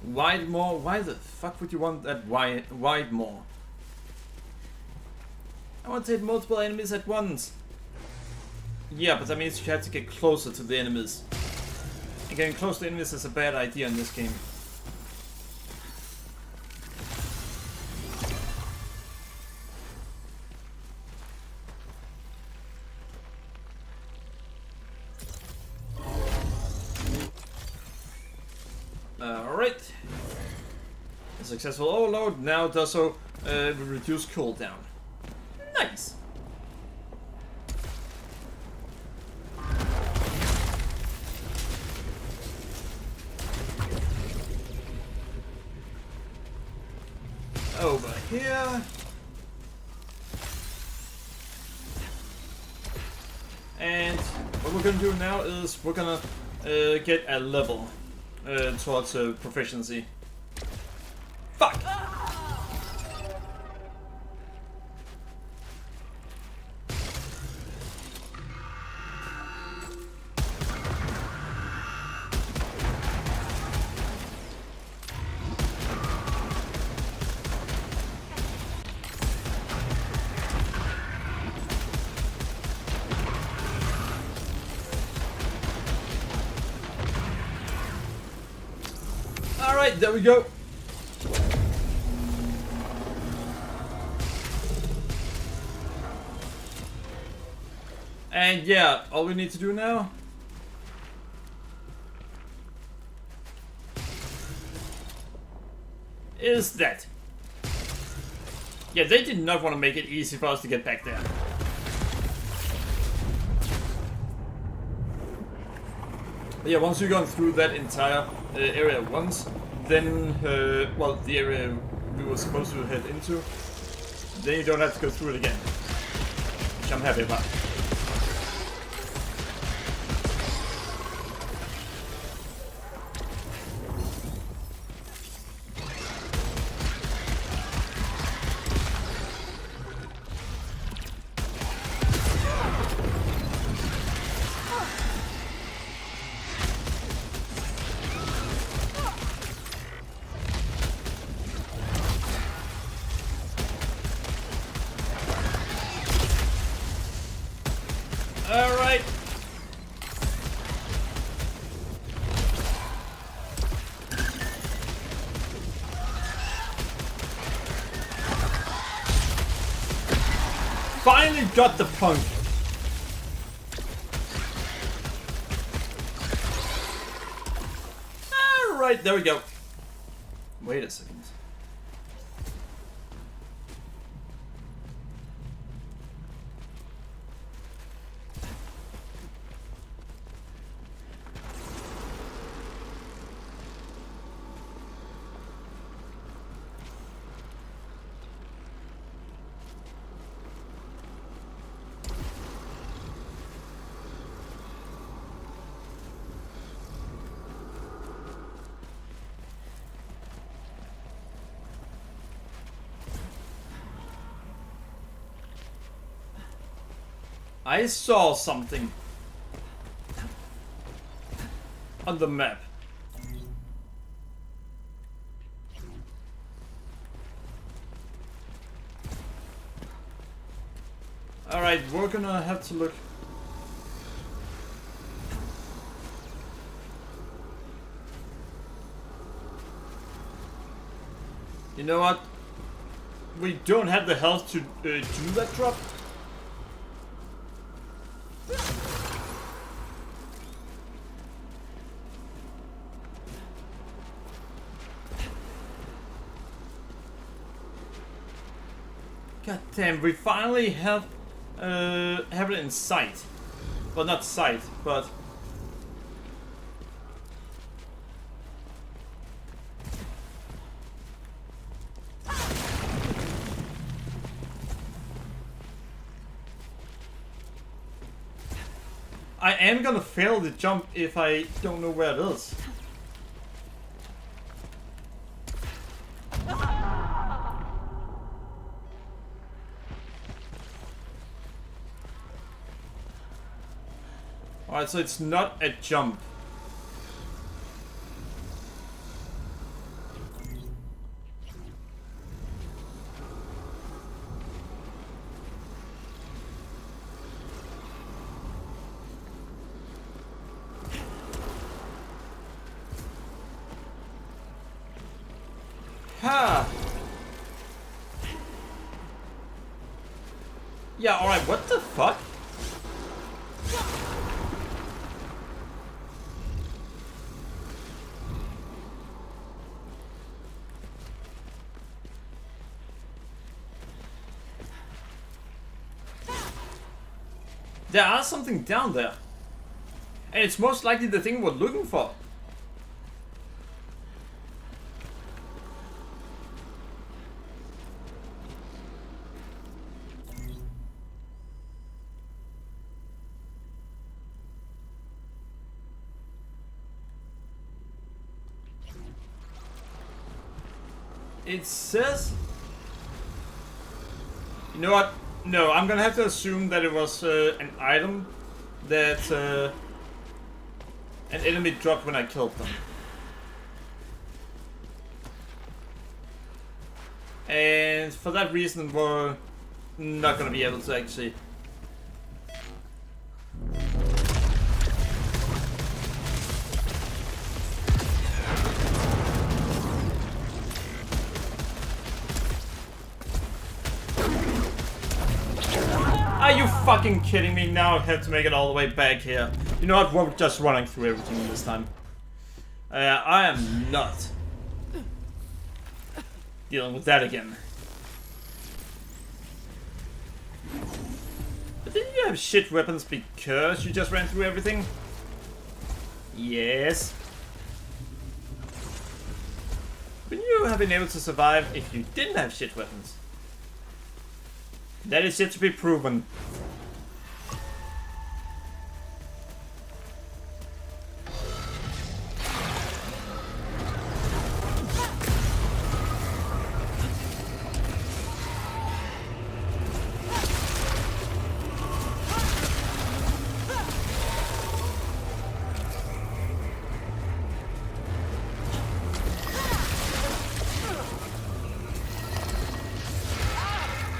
Wide more? Why the fuck would you want that wide more? I want to hit multiple enemies at once. Yeah, but that means you have to get closer to the enemies. And getting close to enemies is a bad idea in this game. Alright. A successful overload now does so with reduced cooldown. Nice. Over here. And what we're gonna do now is we're gonna get a level towards proficiency. Fuck! Alright, there we go. And yeah, all we need to do now is that. Yeah, they did not want to make it easy for us to get back there. But yeah, once you've gone through that entire area once, then, well, the area we were supposed to head into, then you don't have to go through it again. Which I'm happy about. Alright. Finally got the punk. Alright, there we go. Wait a second. I saw something on the map. Alright, we're gonna have to look. You know what? We don't have the health to do that drop. God damn, we finally have it in sight. Well, not sight, but I am gonna fail the jump if I don't know where it is. Alright, so it's not a jump. Ha! Yeah, alright, what the fuck? There are something down there. And it's most likely the thing we're looking for. It says... You know what? No, I'm gonna have to assume that it was an item that an enemy dropped when I killed them. And for that reason, we're not gonna be able to actually... Are you fucking kidding me? Now I have to make it all the way back here. You know what? We're just running through everything this time. I am not dealing with that again. But didn't you have shit weapons because you just ran through everything? Yes. Wouldn't you have been able to survive if you didn't have shit weapons? That is yet to be proven.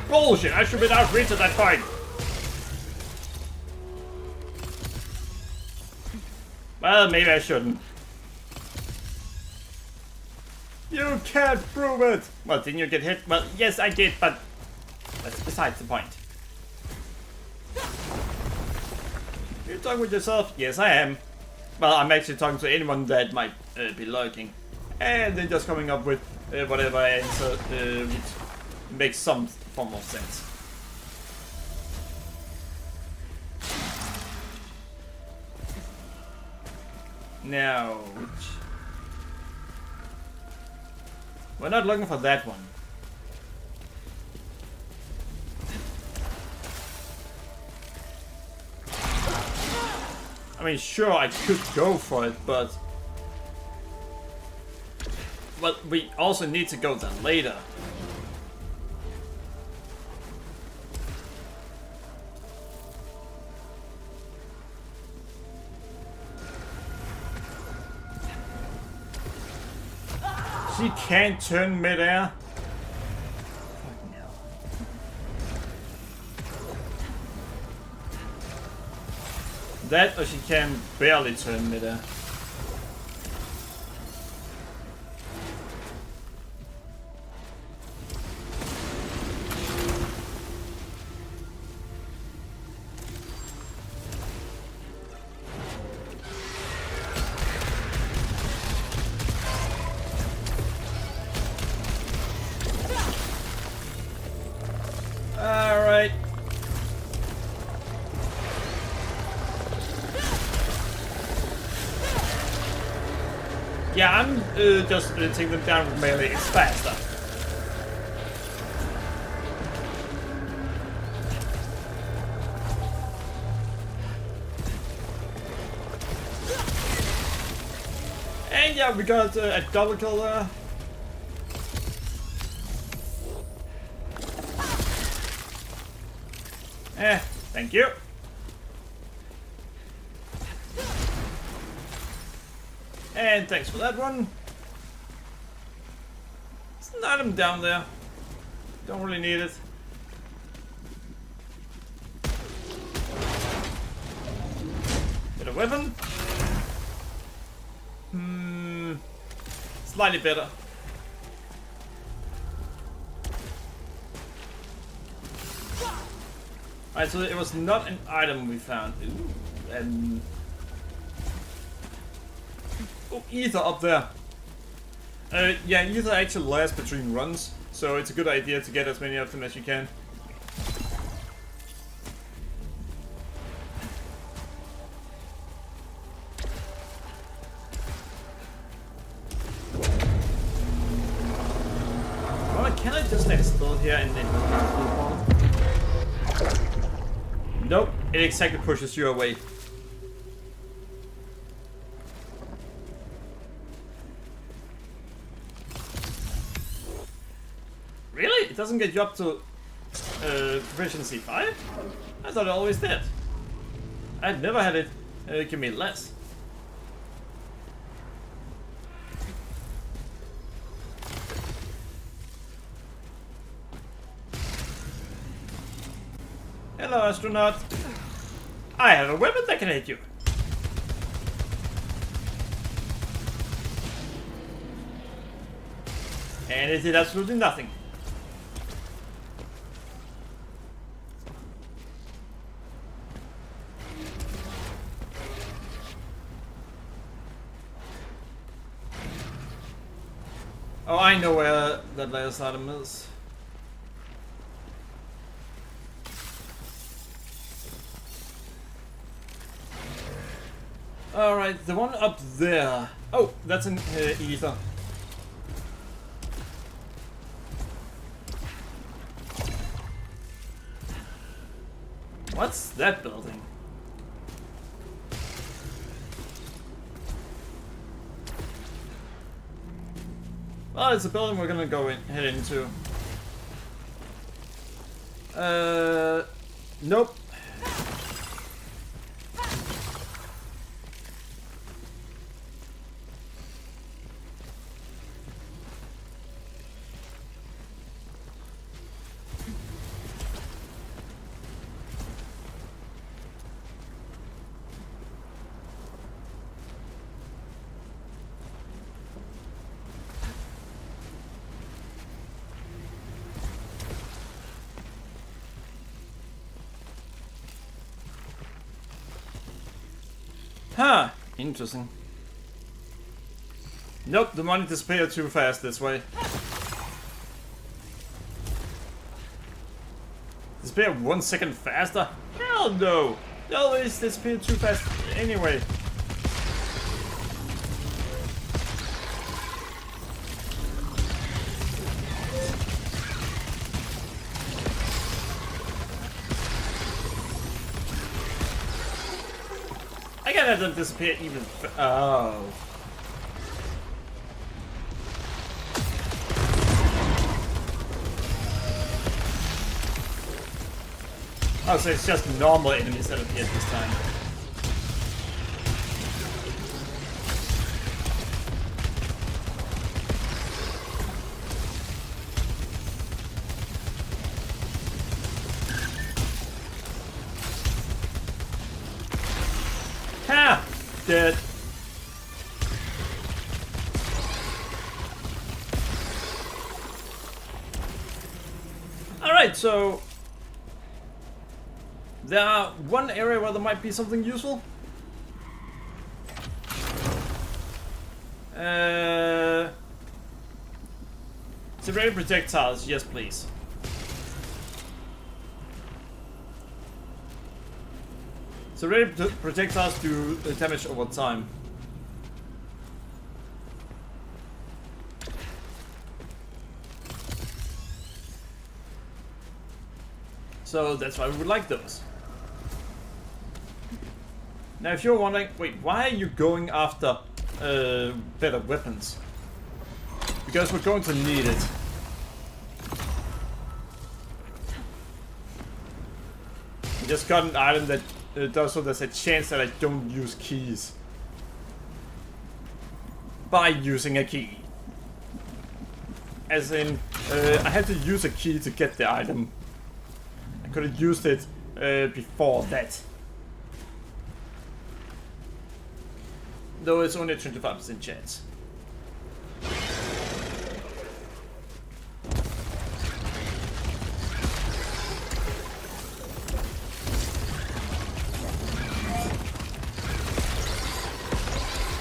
Bullshit, I should be out of reach at that point. Well, maybe I shouldn't. You can't prove it! Well, didn't you get hit? Well, yes, I did, but that's besides the point. You're talking with yourself? Yes, I am. Well, I'm actually talking to anyone that might be lurking. And then just coming up with whatever answer which makes some form of sense. Now, we're not looking for that one. I mean, sure, I could go for it, but... Well, we also need to go there later. She can't turn mid-air. Fucking hell. That or she can barely turn mid-air. Alright. Yeah, I'm just taking them down with melee. It's faster. And yeah, we got a double kill there. Thank you. And thanks for that one. There's an item down there. Don't really need it. Get a weapon. Slightly better. Alright, so it was not an item we found. Ooh, and oh, ether up there. Yeah, ether actually lasts between runs, so it's a good idea to get as many of them as you can. Well, can I just stand still here and then nope, it exactly pushes you away. Really? It doesn't get you up to proficiency 5? I thought it always did. I'd never had it give me less. Hello, astronaut. I have a weapon that can hit you. And it did absolutely nothing. Oh, I know where that last item is. Alright, the one up there. Oh, that's an ether. What's that building? Well, it's a building we're gonna go head into. Nope. Huh, interesting. Nope, the money disappeared too fast this way. Disappear 1 second faster? Hell no! They always disappear too fast anyway. I gotta have them disappear even oh. Oh, so it's just normal enemies that appeared this time. Dead. Alright, so there one area where there might be something useful. Severity projectiles, yes please. Severity projectiles do damage over time. So that's why we would like those. Now if you're wondering, wait, why are you going after better weapons? Because we're going to need it. I just got an item that does so there's a chance that I don't use keys. By using a key. As in, I had to use a key to get the item. I could have used it before that. Though it's only a 25% chance.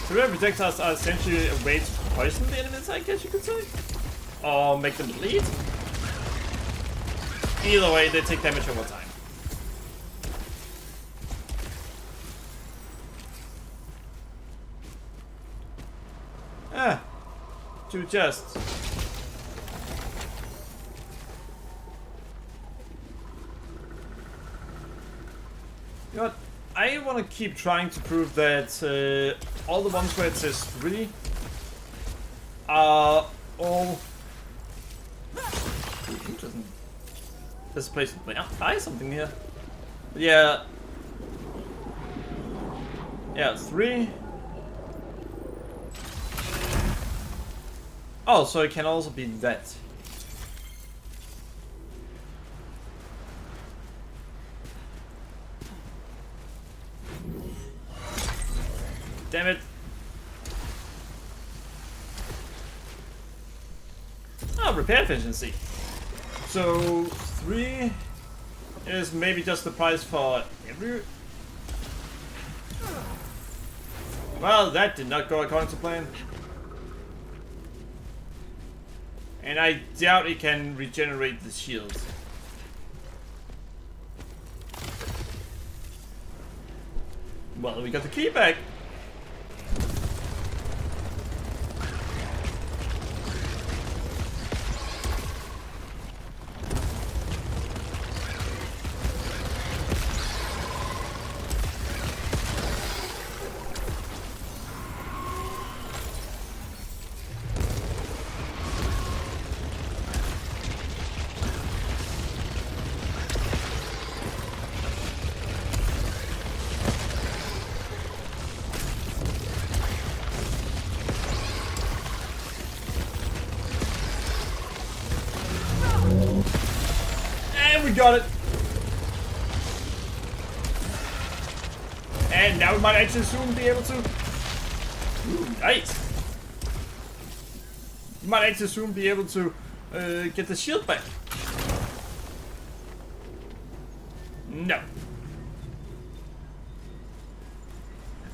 Severe projectiles are essentially a way to poison the enemies, I guess you could say. Or make them bleed. Either way, they take damage over time. Ah, 2 chests. You know what? I want to keep trying to prove that all the ones where it says 3 are all... Interesting. There's a place to buy something here. But yeah. Yeah, 3. Oh, so it can also be that. Damn it. Oh, repair efficiency. So 3 is maybe just the price for every... Well, that did not go according to plan. And I doubt it can regenerate the shield. Well, we got the key back. Got it. And now we might actually soon be able to... Ooh, nice. We might actually soon be able to get the shield back. No.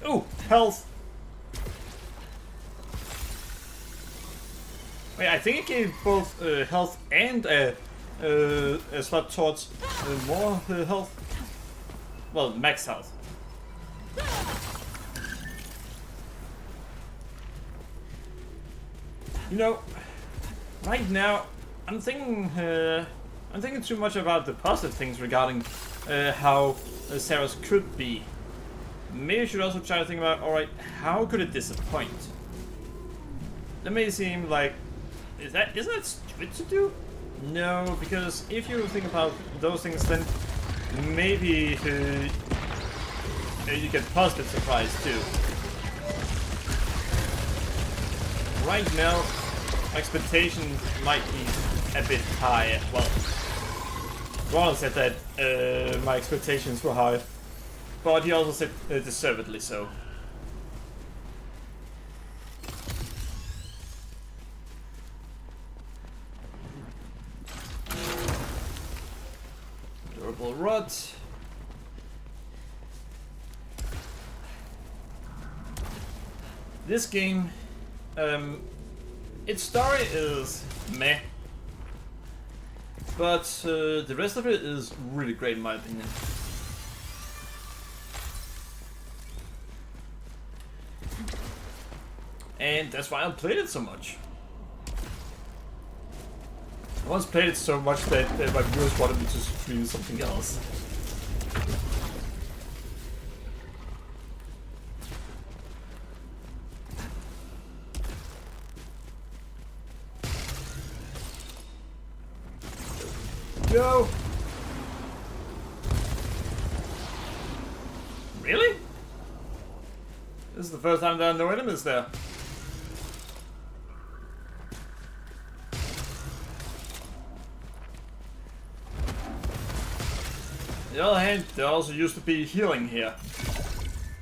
Ooh, health. Wait, I think it gave both health and a slot towards more health. Well, max health. You know, right now I'm thinking too much about the positive things regarding how Sarah's could be. Maybe I should also try to think about, alright, how could it disappoint? That may seem like, isn't that stupid to do? No, because if you think about those things, then maybe you get positive surprise too. Right now, expectations might be a bit high. Well, Ronald said that my expectations were high, but he also said deservedly so. Eternal Rot. This game, its story is meh, but the rest of it is really great in my opinion. And that's why I played it so much. I once played it so much that my viewers wanted me to stream something else. Go! Really? This is the first time there are no enemies there. On the other hand, there also used to be healing here.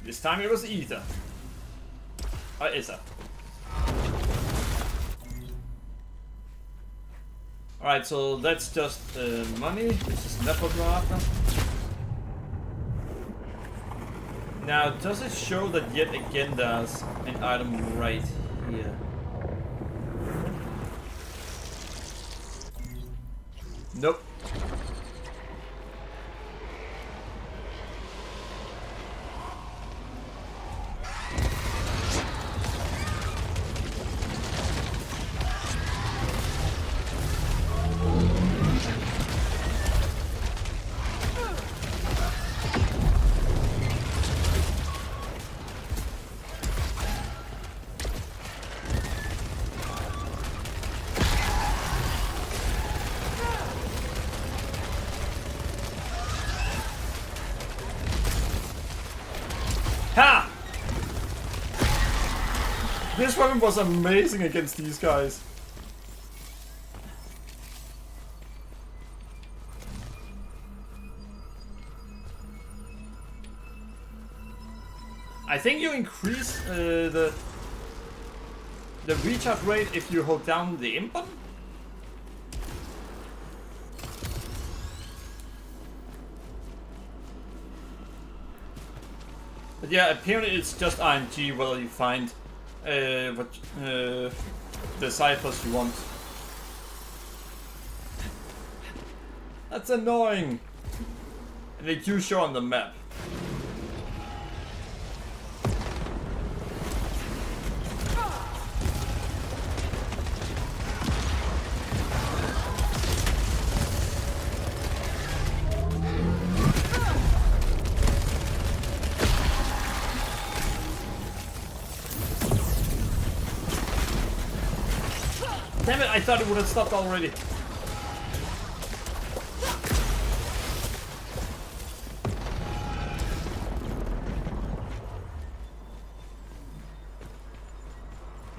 This time it was Ether. Or Ether. Alright, so that's just money, which is not what we're after. Now, does it show that yet again there's an item right here? Nope. Ha! This weapon was amazing against these guys. I think you increase the recharge rate if you hold down the imp button. But yeah, apparently it's just RNG whether you find the ciphers you want. That's annoying. And they do show on the map. Damn it, I thought it would have stopped already.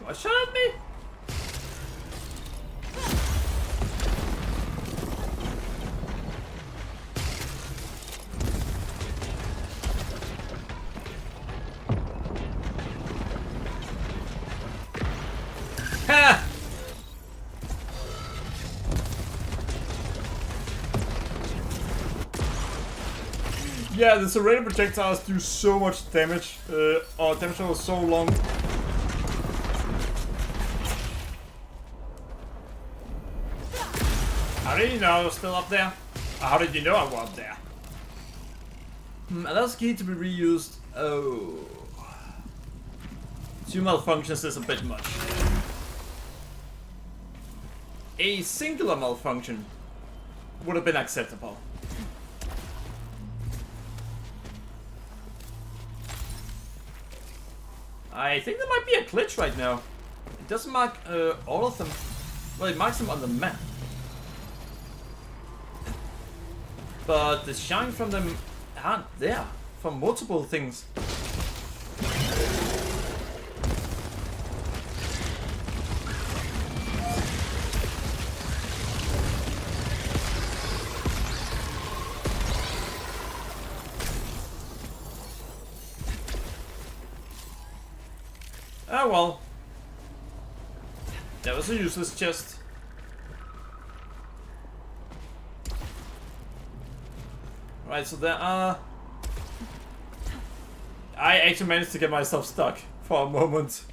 What shot at me? Ha! Yeah, the serrated projectiles do so much damage, or damage for so long. How did you know I was still up there? How did you know I was up there? Allows key to be reused. Oh. 2 malfunctions is a bit much. A singular malfunction would have been acceptable. I think there might be a glitch right now. It doesn't mark all of them. Well, it marks them on the map. But the shine from them aren't there for multiple things. Oh well. That was a useless chest. Right, so there are... I actually managed to get myself stuck for a moment.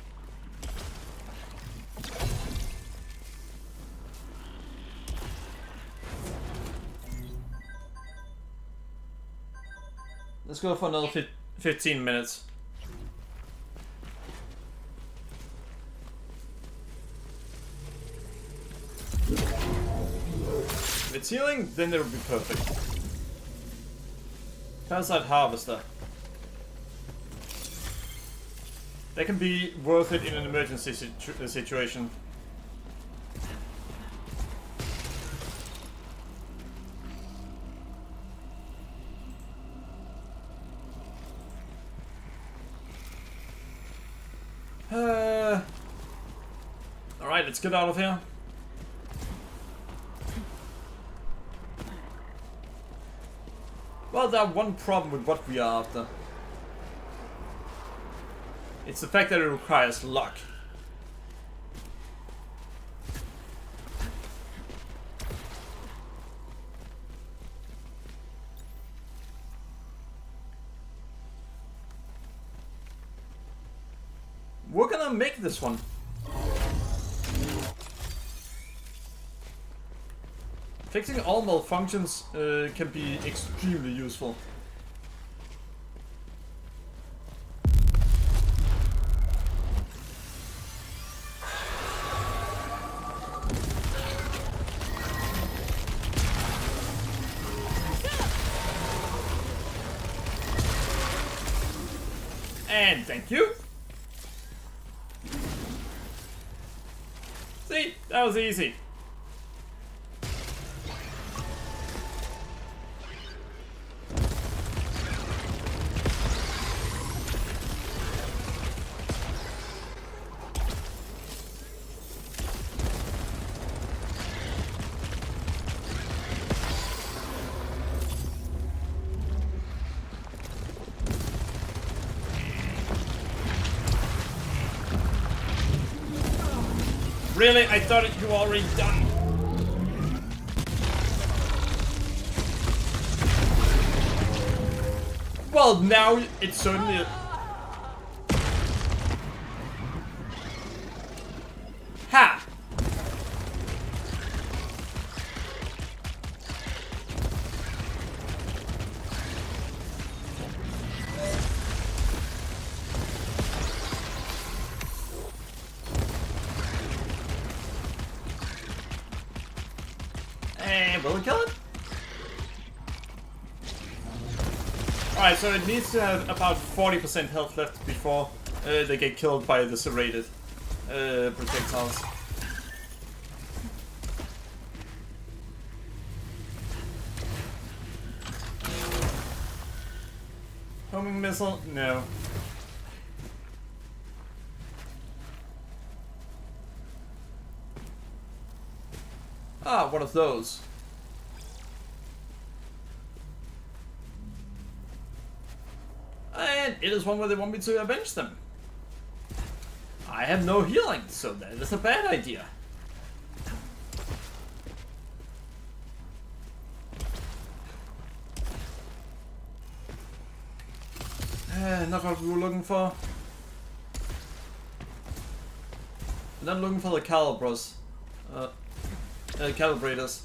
Let's go for another 15 minutes. If it's healing, then it would be perfect. Parasite Harvester. That can be worth it in an emergency situation. Alright, let's get out of here. Well, there's one problem with what we are after. It's the fact that it requires luck. We're gonna make this one. Fixing all malfunctions can be extremely useful. And thank you. See, that was easy. Really? I thought you were already done. Well, now it's certainly... Ha! And will it kill it? Alright, so it needs to have about 40% health left before they get killed by the serrated projectiles. Homing missile? No. Ah, one of those. And it is one where they want me to avenge them. I have no healing, so that is a bad idea. Not what we were looking for. Not looking for the calibers. Calibrators.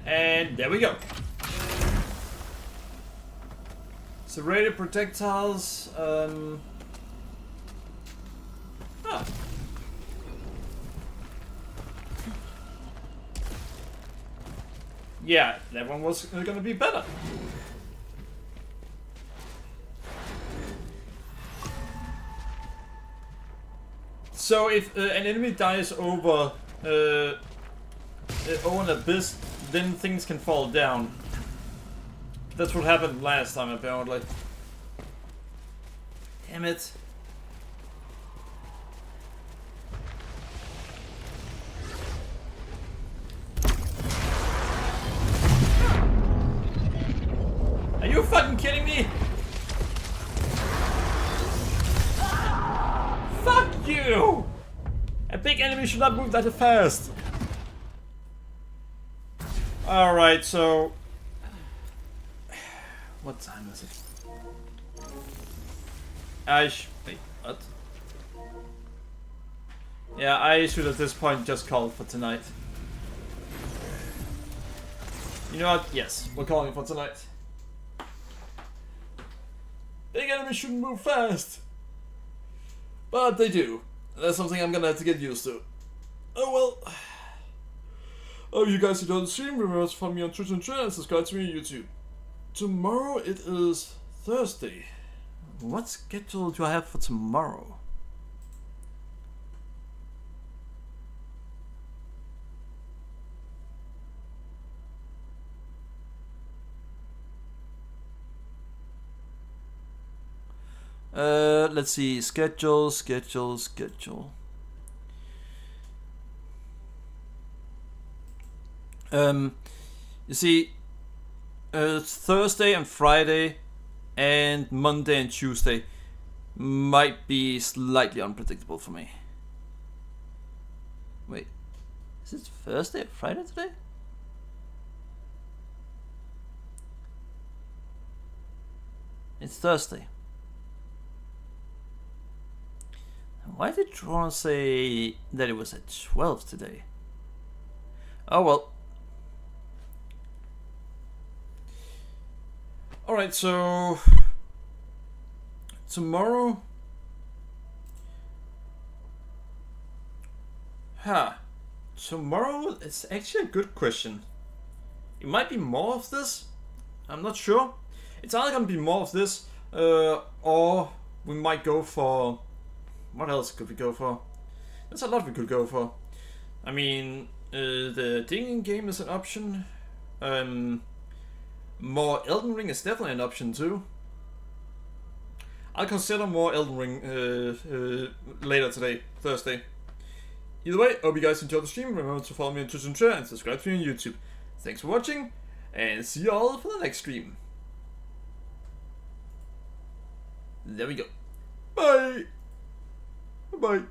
And there we go. Serrated projectiles. Yeah, that one was gonna be better. So if an enemy dies over an abyss, then things can fall down. That's what happened last time, apparently. Damn it. you! A big enemy should not move that fast. Alright, so... What time is it? Wait, what? Yeah, I should at this point just call it for tonight. You know what? Yes, we're calling it for tonight. Big enemies shouldn't move fast. But they do. That's something I'm gonna have to get used to. Oh well. Oh, you guys enjoyed the stream. Remember to follow me on Twitter and Twitter and subscribe to me on YouTube. Tomorrow it is Thursday. What schedule do I have for tomorrow? Let's see. Schedule. You see, Thursday and Friday and Monday and Tuesday might be slightly unpredictable for me. Wait, is it Thursday or Friday today? It's Thursday. Why did Drawn say that it was at 12 today? Oh well. Alright, so... Tomorrow... Tomorrow is actually a good question. It might be more of this. I'm not sure. It's either gonna be more of this, or we might go for... What else could we go for? There's a lot we could go for. I mean, the dinging game is an option. More Elden Ring is definitely an option too. I'll consider more Elden Ring later today, Thursday. Either way, hope you guys enjoyed the stream. Remember to follow me on Twitch and Twitter and subscribe to me on YouTube. Thanks for watching, and see you all for the next stream. There we go. Bye! Bye-bye.